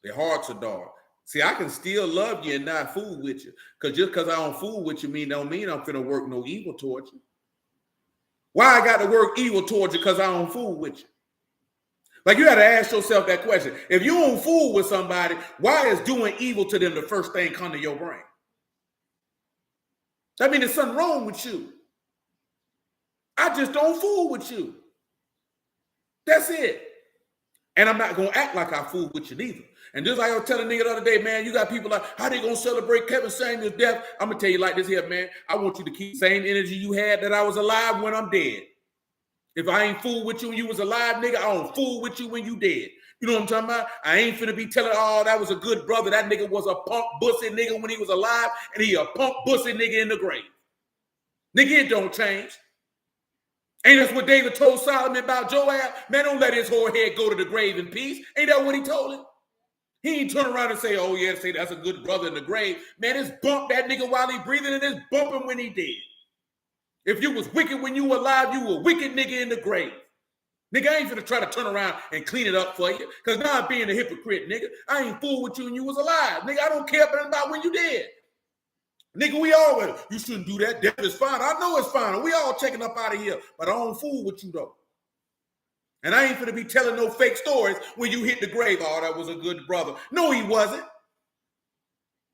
Their hearts are dark. See, I can still love you and not fool with you. Because just because I don't fool with you don't mean I'm finna work no evil towards you. Why I got to work evil towards you because I don't fool with you? Like you got to ask yourself that question. If you don't fool with somebody, why is doing evil to them the first thing come to your brain? That means there's something wrong with you. I just don't fool with you. That's it. And I'm not going to act like I fool with you neither. And just like I was telling a nigga the other day, man, you got people like, how they going to celebrate Kevin Samuel's death? I'm going to tell you like this here, man. I want you to keep the same energy you had that I was alive when I'm dead. If I ain't fool with you when you was alive, nigga, I don't fool with you when you dead. You know what I'm talking about? I ain't finna be telling, oh, that was a good brother. That nigga was a punk bussy nigga when he was alive, and he a punk bussy nigga in the grave. Nigga, it don't change. Ain't that's what David told Solomon about Joab? Man, don't let his whole head go to the grave in peace. Ain't that what he told him? He ain't turn around and say, oh, yeah, say that's a good brother in the grave. Man, it's bump that nigga while he breathing, and it's bump him when he dead. If you was wicked when you were alive, you were a wicked nigga in the grave. Nigga, I ain't finna try to turn around and clean it up for you. Because now I'm being a hypocrite, nigga. I ain't fool with you when you was alive. Nigga, I don't care about when you dead. Nigga, we always, you shouldn't do that. Death is fine. I know it's fine. We all checking up out of here. But I don't fool with you, though. And I ain't finna be telling no fake stories when you hit the grave. Oh, that was a good brother. No, he wasn't.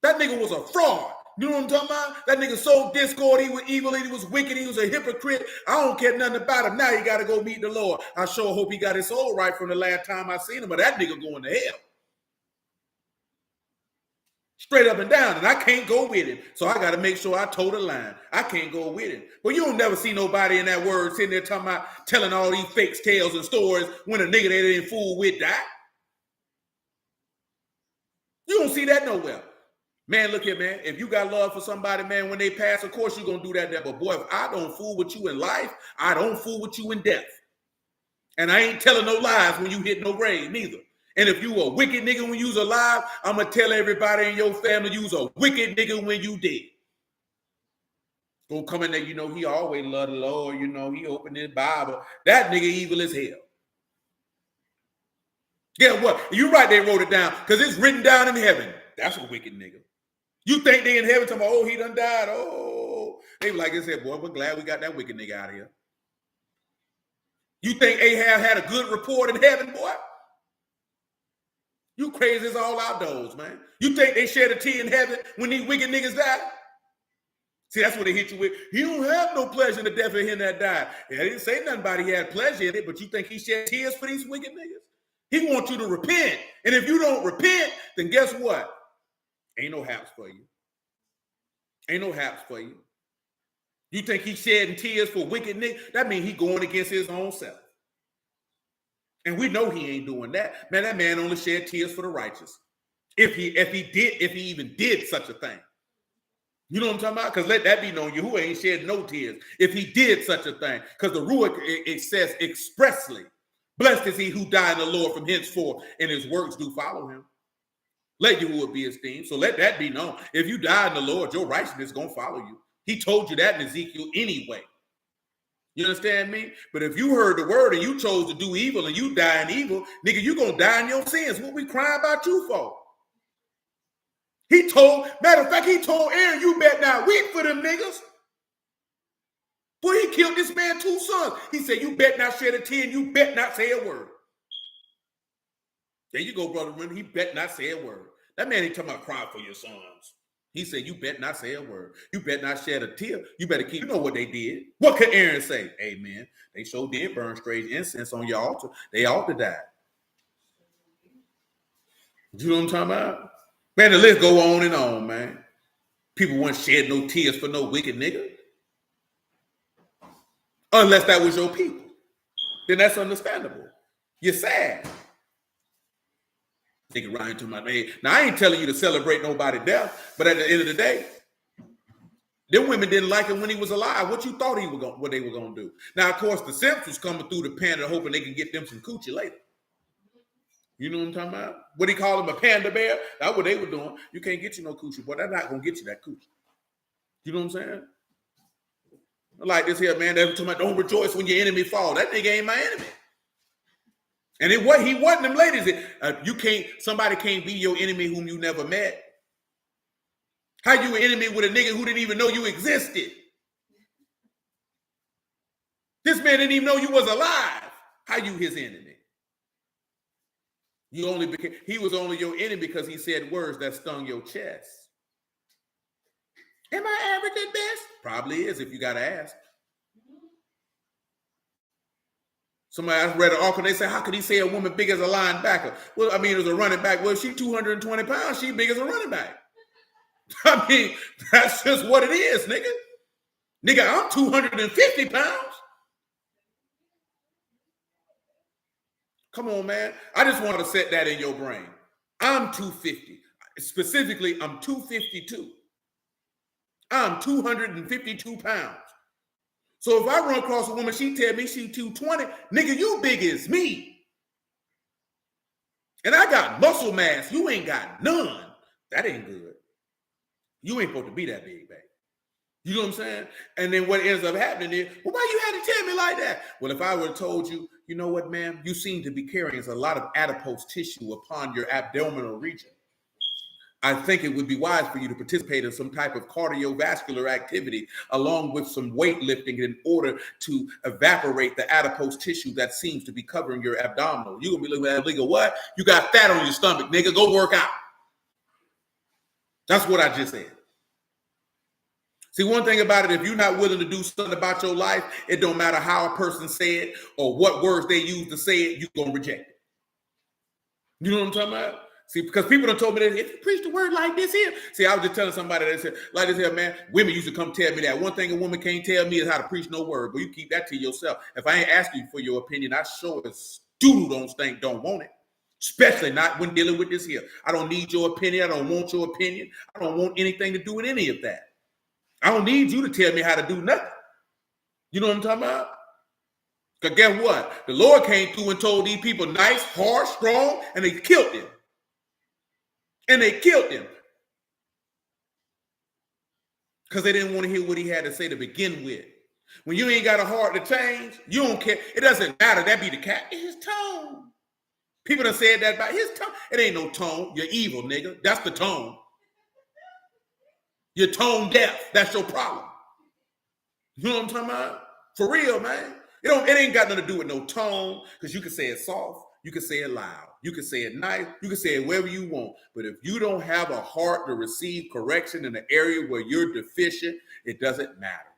That nigga was a fraud. You know what I'm talking about? That nigga sold discord. He was evil. He was wicked. He was a hypocrite. I don't care nothing about him. Now you got to go meet the Lord. I sure hope he got his soul right from the last time I seen him. But that nigga going to hell. Straight up and down. And I can't go with him. So I got to make sure I toe the line. I can't go with him. But you don't never see nobody in that word sitting there talking about telling all these fake tales and stories when a nigga they didn't fool with died. You don't see that nowhere. Man, look here, man. If you got love for somebody, man, when they pass, of course you're going to do that there. But boy, if I don't fool with you in life, I don't fool with you in death. And I ain't telling no lies when you hit no grave, neither. And if you a wicked nigga when you was alive, I'm going to tell everybody in your family you was a wicked nigga when you dead. Don't come in there, you know, he always loved the Lord. You know, he opened his Bible. That nigga evil as hell. Guess what? You right, they wrote it down because it's written down in heaven. That's a wicked nigga. You think they in heaven talking about, oh, he done died. Oh, they be like they said, boy, we're glad we got that wicked nigga out of here. You think Ahab had a good report in heaven, boy? You crazy as all outdoors, man. You think they shed a tear in heaven when these wicked niggas die? See, that's what they hit you with. He don't have no pleasure in the death of him that died. Yeah, they didn't say nothing about he had pleasure in it, but you think he shed tears for these wicked niggas? He wants you to repent. And if you don't repent, then guess what? Ain't no haps for you. Ain't no haps for you. You think he's shedding tears for wicked niggas? That means he going against his own self. And we know he ain't doing that. Man, that man only shed tears for the righteous. If he even did such a thing. You know what I'm talking about? Because let that be known, Yahuah ain't shed no tears if he did such a thing. Because the Ruach, it says expressly, blessed is he who died in the Lord from henceforth, and his works do follow him. Let Yahuah be esteemed. So let that be known. If you die in the Lord, your righteousness is going to follow you. He told you that in Ezekiel anyway. You understand me? But if you heard the word and you chose to do evil and you die in evil, nigga, you going to die in your sins. What we crying about you for? Matter of fact, he told Aaron, you bet not weep for them niggas. Boy, he killed this man 2 sons. He said, you bet not shed a tear and you bet not say a word. There you go, brother. Remember, he bet not say a word. That man ain't talking about crying for your sons. He said, you bet not say a word. You bet not shed a tear. You better keep, you know what they did. What could Aaron say? Amen. They sure did burn strange incense on your altar. They ought to die. You know what I'm talking about? Man, the list go on and on, man. People wouldn't shed no tears for no wicked nigga. Unless that was your people. Then that's understandable. You're sad. Nigga Ryan to my name. Now, I ain't telling you to celebrate nobody's death, but at the end of the day, them women didn't like him when he was alive. What you thought what they were going to do? Now, of course, the simps was coming through the panda hoping they can get them some coochie later. You know what I'm talking about? What he called him, a panda bear? That's what they were doing. You can't get you no coochie, boy. They're not going to get you that coochie. You know what I'm saying? Like this here, man, they're talking about don't rejoice when your enemy fall. That nigga ain't my enemy. And he wasn't them ladies. Somebody can't be your enemy whom you never met. How you an enemy with a nigga who didn't even know you existed? This man didn't even know you was alive. How you his enemy? He was only your enemy because he said words that stung your chest. Am I average at best? Probably is if you gotta ask. Somebody else read an article, they say, how could he say a woman big as a linebacker? Well, I mean, as a running back, well, she 220 pounds, she big as a running back. I mean, that's just what it is, nigga. Nigga, I'm 250 pounds. Come on, man. I just want to set that in your brain. I'm 250. Specifically, I'm 252. I'm 252 pounds. So if I run across a woman, she tell me she 220, nigga, you big as me. And I got muscle mass. You ain't got none. That ain't good. You ain't supposed to be that big, baby. You know what I'm saying? And then what ends up happening is, well, why you had to tell me like that? Well, if I would have told you, you know what, ma'am? You seem to be carrying a lot of adipose tissue upon your abdominal region. I think it would be wise for you to participate in some type of cardiovascular activity along with some weightlifting in order to evaporate the adipose tissue that seems to be covering your abdominal. You're going to be looking at that nigga, what? You got fat on your stomach, nigga. Go work out. That's what I just said. See, one thing about it, if you're not willing to do something about your life, it don't matter how a person say it or what words they use to say it, you're going to reject it. You know what I'm talking about? See, because people done told me that if you preach the word like this here. See, I was just telling somebody that said, like this here, man, women used to come tell me that. One thing a woman can't tell me is how to preach no word, but you keep that to yourself. If I ain't asking you for your opinion, I sure as doodle don't want it. Especially not when dealing with this here. I don't need your opinion. I don't want your opinion. I don't want anything to do with any of that. I don't need you to tell me how to do nothing. You know what I'm talking about? Because guess what? The Lord came through and told these people nice, hard, strong, and they killed them. And they killed him. Because they didn't want to hear what he had to say to begin with. When you ain't got a heart to change, you don't care. It doesn't matter. That be the cat. It's his tone. People done said that about his tone. It ain't no tone. You're evil, nigga. That's the tone. You're tone deaf. That's your problem. You know what I'm talking about? For real, man. It ain't got nothing to do with no tone, because you can say it soft, you can say it loud, you can say it nice, you can say it wherever you want. But if you don't have a heart to receive correction in the area where you're deficient, it doesn't matter.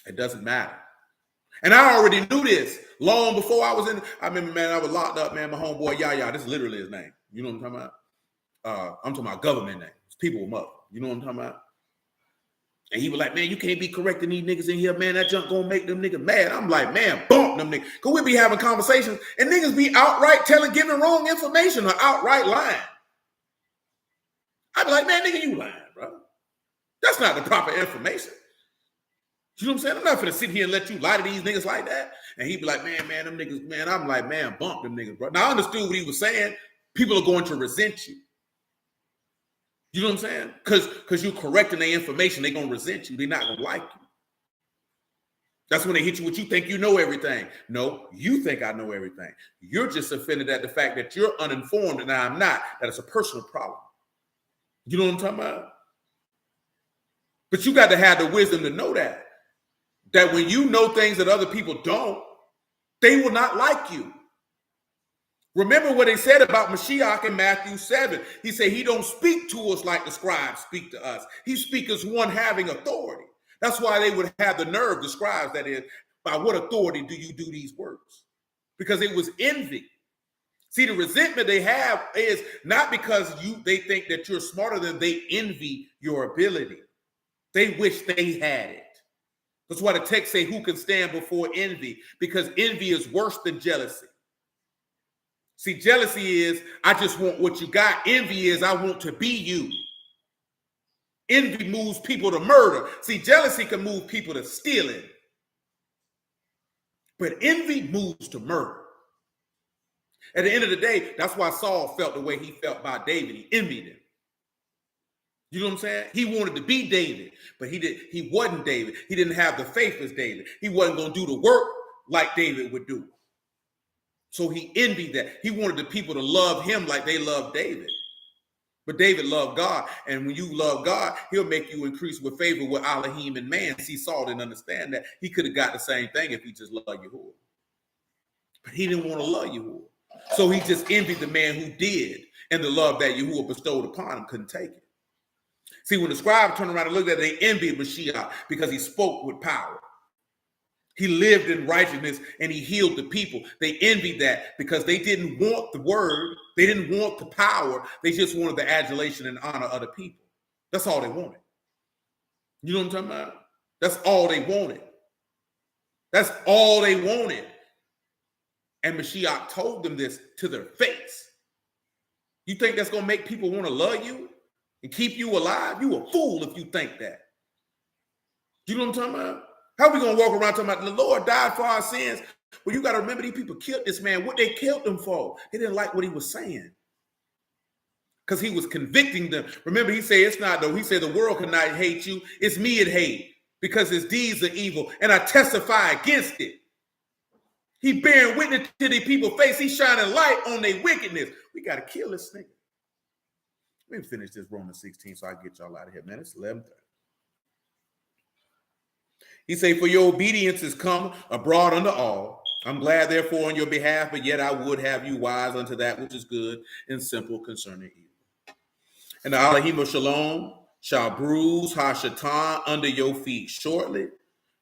It doesn't matter. And I already knew this long before I was in. I remember, man, I was locked up, man. My homeboy Yahuah, this is literally his name. You know what I'm talking about? I'm talking about government names. People with mother. You know what I'm talking about? And he was like, man, you can't be correcting these niggas in here, man. That junk gonna make them niggas mad. I'm like, man, bump them niggas. Because we be having conversations and niggas be outright giving wrong information or outright lying. I be like, man, nigga, you lying, bro. That's not the proper information. You know what I'm saying? I'm not gonna sit here and let you lie to these niggas like that. And he'd be like, man, them niggas, man. I'm like, man, bump them niggas, bro. Now I understood what he was saying. People are going to resent you. You know what I'm saying? Because you're correcting their information, they're gonna resent you. They're not gonna like you. That's when they hit you with you think you know everything. No, you think I know everything. You're just offended at the fact that you're uninformed and I'm not. That it's a personal problem. You know what I'm talking about? But you got to have the wisdom to know that when you know things that other people don't, they will not like you. Remember what they said about Mashiach in Matthew 7. He said he don't speak to us like the scribes speak to us. He speaks as one having authority. That's why they would have the nerve, the scribes, that is, by what authority do you do these works? Because it was envy. See, the resentment they have is not because they think that you're smarter than they envy your ability. They wish they had it. That's why the text say, who can stand before envy? Because envy is worse than jealousy. See, jealousy is, I just want what you got. Envy is, I want to be you. Envy moves people to murder. See, jealousy can move people to stealing. But envy moves to murder. At the end of the day, that's why Saul felt the way he felt by David. He envied him. You know what I'm saying? He wanted to be David, but he wasn't David. He didn't have the faith as David. He wasn't going to do the work like David would do. So he envied that. He wanted the people to love him like they loved David. But David loved God. And when you love God, he'll make you increase with favor with Elohim and man. See, Saul didn't understand that. He could have got the same thing if he just loved Yahuah. But he didn't want to love Yahuah. So he just envied the man who did. And the love that Yahuah bestowed upon him couldn't take it. See, when the scribe turned around and looked at it, they envied Mashiach because he spoke with power. He lived in righteousness and he healed the people. They envied that because they didn't want the word. They didn't want the power. They just wanted the adulation and honor of the people. That's all they wanted. You know what I'm talking about? That's all they wanted. That's all they wanted. And Mashiach told them this to their face. You think that's going to make people want to love you and keep you alive? You a fool if you think that. You know what I'm talking about? How are we going to walk around talking about the Lord died for our sins? Well, you got to remember these people killed this man. What they killed him for? They didn't like what he was saying. Because he was convicting them. Remember, he said, it's not though. He said, the world cannot hate you. It's me it hate because his deeds are evil. And I testify against it. He bearing witness to the people's face. He's shining light on their wickedness. We got to kill this nigga. Let me finish this Romans 16 so I can get y'all out of here, man. It's 11:30. He say, for your obedience is come abroad unto all. I'm glad, therefore, on your behalf, but yet I would have you wise unto that which is good and simple concerning evil. And the Elohim of Shalom shall bruise Hashatan under your feet shortly.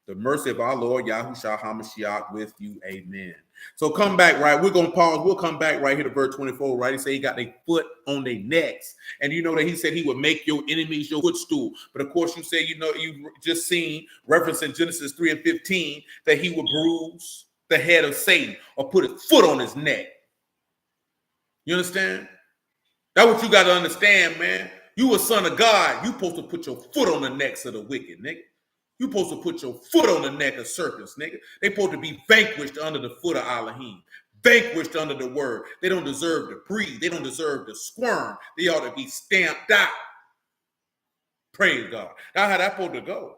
The mercy of our Lord Yahushua HaMashiach with you. Amen. So come back, right? We're going to pause. We'll come back right here to verse 24, right? He said he got their foot on their necks. And you know that he said he would make your enemies your footstool. But of course, you say, you know, you just seen reference in Genesis 3 and 15 that he would bruise the head of Satan or put his foot on his neck. You understand? That's what you got to understand, man. You a son of God. You supposed to put your foot on the necks of the wicked, nigga. You supposed to put your foot on the neck of serpents, nigga. They supposed to be vanquished under the foot of Elohim. Vanquished under the word. They don't deserve to breathe. They don't deserve to squirm. They ought to be stamped out. Praise God. That's how that's supposed to go.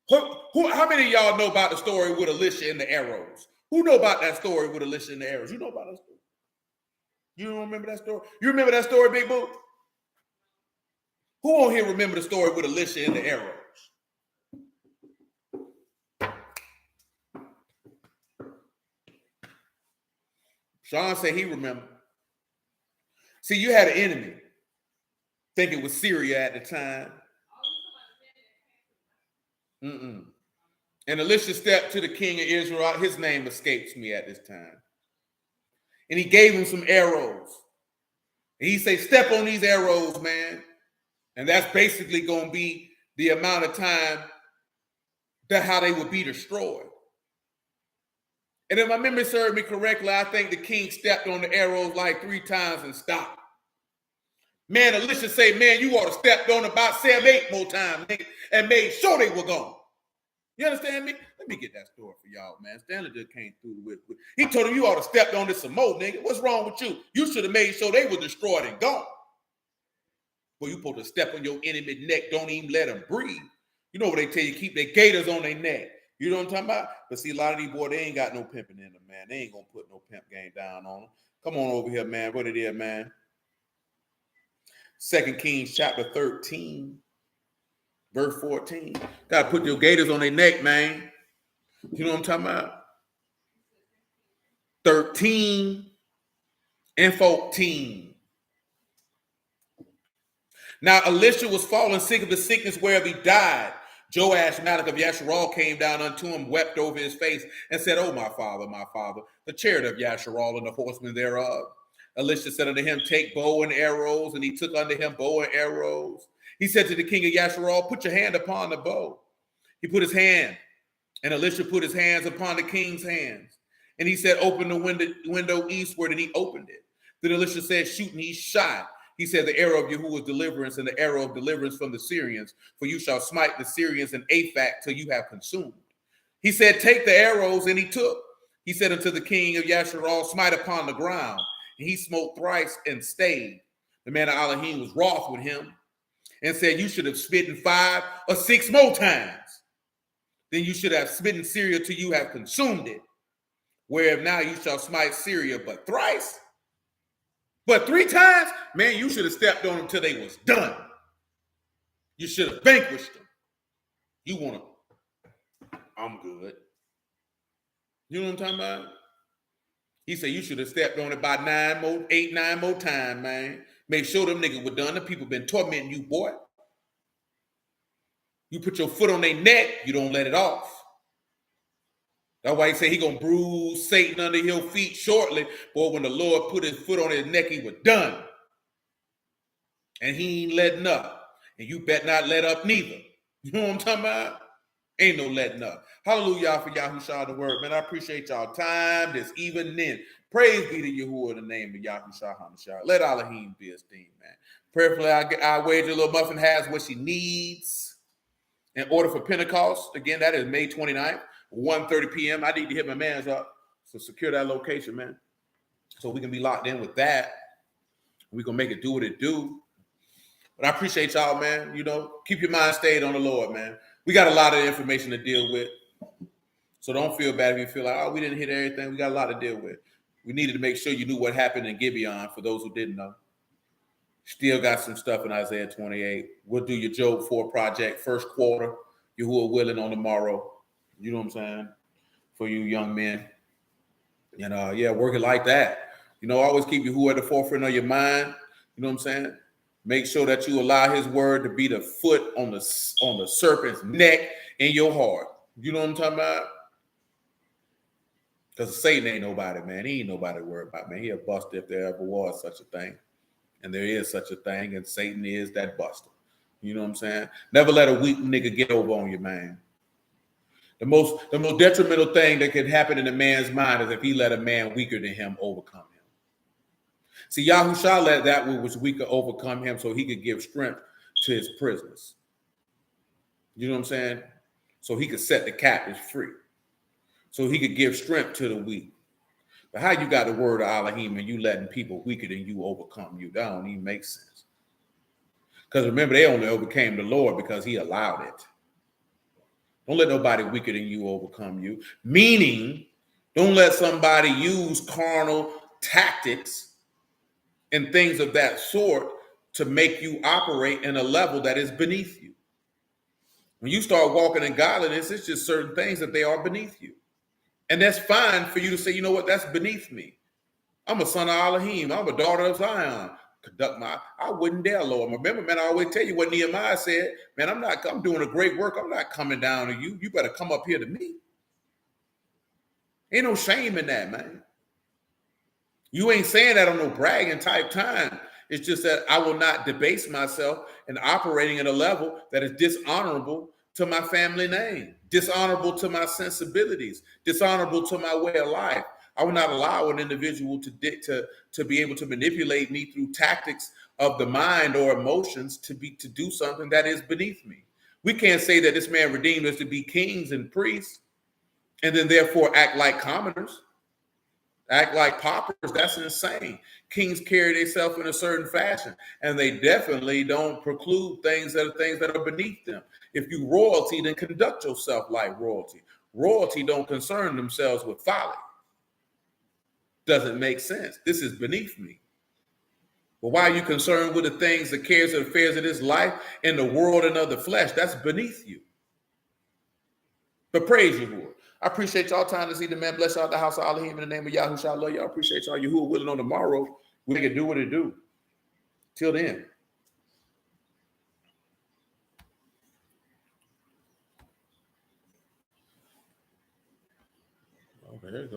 How many of y'all know about the story with Elisha and the arrows? Who know about that story with Elisha and the arrows? You know about that story? You don't remember that story? You remember that story, Big Boo? Who on here remember the story with Elisha and the arrows? Sean said he remembered. See, you had an enemy. Think it was Syria at the time. And Elisha stepped to the king of Israel. His name escapes me at this time. And he gave him some arrows. And he said, step on these arrows, man. And that's basically going to be the amount of time that how they would be destroyed. And if my memory served me correctly, I think the king stepped on the arrows like 3 times and stopped. Man, Elisha say, man, you ought to stepped on about 7, 8 more times, nigga, and made sure they were gone. You understand me? Let me get that story for y'all, man. Stanley just came through with. He told him, you ought to stepped on this some more, nigga. What's wrong with you? You should have made sure they were destroyed and gone. Well, you supposed to step on your enemy neck. Don't even let them breathe. You know what they tell you? Keep their gators on their neck. You know what I'm talking about? But see, a lot of these boys, they ain't got no pimping in them, man. They ain't going to put no pimp game down on them. Come on over here, man. What it is, man. 2 Kings chapter 13, verse 14. Got to put your gators on their neck, man. You know what I'm talking about? 13 and 14. Now, Elisha was fallen sick of the sickness whereof he died. Joash, Malach of Yasharal, came down unto him, wept over his face, and said, "O my father, the chariot of Yasharal and the horsemen thereof." Elisha said unto him, "Take bow and arrows." And he took unto him bow and arrows. He said to the king of Yasharal, "Put your hand upon the bow." He put his hand, and Elisha put his hands upon the king's hands. And he said, "Open the window eastward," and he opened it. Then Elisha said, "Shoot," and he shot. He said, "The arrow of Yahuah's deliverance and the arrow of deliverance from the Syrians, for you shall smite the Syrians in Aphek till you have consumed." He said, "Take the arrows," and he took. He said unto the king of Yasharal, "Smite upon the ground." And he smote thrice and stayed. The man of Elohim was wroth with him and said, "You should have smitten 5 or 6 more times. Then you should have smitten Syria till you have consumed it. Whereof now you shall smite Syria but thrice. But 3 times, man, you should have stepped on them till they was done. You should have vanquished them. You want to, I'm good. You know what I'm talking about? He said you should have stepped on it by 8, 9 more times, man. Make sure them niggas were done. The people been tormenting you, boy. You put your foot on their neck, you don't let it off. That's why he said he gonna bruise Satan under his feet shortly. Boy, when the Lord put his foot on his neck, he was done. And he ain't letting up. And you bet not let up neither. You know what I'm talking about? Ain't no letting up. Hallelujah for Yahushua the word. Man, I appreciate y'all time this evening. Praise be to Yahuah in the name of Yahushua HaMashiach. Let Elohim be esteemed, man. Prayerfully, I wager little muffin has what she needs in order for Pentecost. Again, that is May 29th, 1:30 p.m. I need to hit my mans up to secure that location, man. So we can be locked in with that. We're going to make it do what it do. But I appreciate y'all, man. You know, keep your mind stayed on the Lord, man. We got a lot of information to deal with. So don't feel bad if you feel like, oh, we didn't hit everything. We got a lot to deal with. We needed to make sure you knew what happened in Gibeon for those who didn't know. Still got some stuff in Isaiah 28. We'll do your Job 4 project, first quarter, Yahuah willing, on tomorrow. You know what I'm saying? For you young men. And yeah, work it like that. You know, always keep Yahuah at the forefront of your mind. You know what I'm saying? Make sure that you allow his word to be the foot on the serpent's neck in your heart. You know what I'm talking about? Because Satan ain't nobody, man. He ain't nobody to worry about, man. He a buster if there ever was such a thing. And there is such a thing, and Satan is that buster. You know what I'm saying? Never let a weak nigga get over on you, man. The most detrimental thing that can happen in a man's mind is if he let a man weaker than him overcome him. See, Yahushua let that which was weaker overcome him so he could give strength to his prisoners. You know what I'm saying? So he could set the captives free. So he could give strength to the weak. But how you got the word of Elohim and you letting people weaker than you overcome you? That don't even make sense. Because remember, they only overcame the Lord because he allowed it. Don't let nobody weaker than you overcome you. Meaning, Don't let somebody use carnal tactics and things of that sort to make you operate in a level that is beneath you. When you start walking in godliness, it's just certain things that they are beneath you. And that's fine for you to say, you know what, that's beneath me. I'm a son of Elohim. I'm a daughter of Zion. I wouldn't dare, Lord. Remember, man, I always tell you what Nehemiah said, man, I'm doing a great work. I'm not coming down to you. You better come up here to me. Ain't no shame in that, man. You ain't saying that on no bragging type time. It's just that I will not debase myself in operating at a level that is dishonorable to my family name, dishonorable to my sensibilities, dishonorable to my way of life. I will not allow an individual to be able to manipulate me through tactics of the mind or emotions to do something that is beneath me. We can't say that this man redeemed us to be kings and priests and then therefore act like commoners. Act like paupers. That's insane. Kings carry themselves in a certain fashion, and they definitely don't preclude things that are beneath them. If you royalty, then conduct yourself like royalty. Royalty don't concern themselves with folly. Doesn't make sense. This is beneath me. But why are you concerned with the things, the cares, and affairs of this life in the world and of the flesh? That's beneath you. But praise Yahuah. I appreciate y'all time this evening, man. Bless y'all the house of Elohim in the name of Yahuah. I love y'all. Appreciate y'all. Yahuah willing on tomorrow, we can do what it do. Till then. Okay, there you go.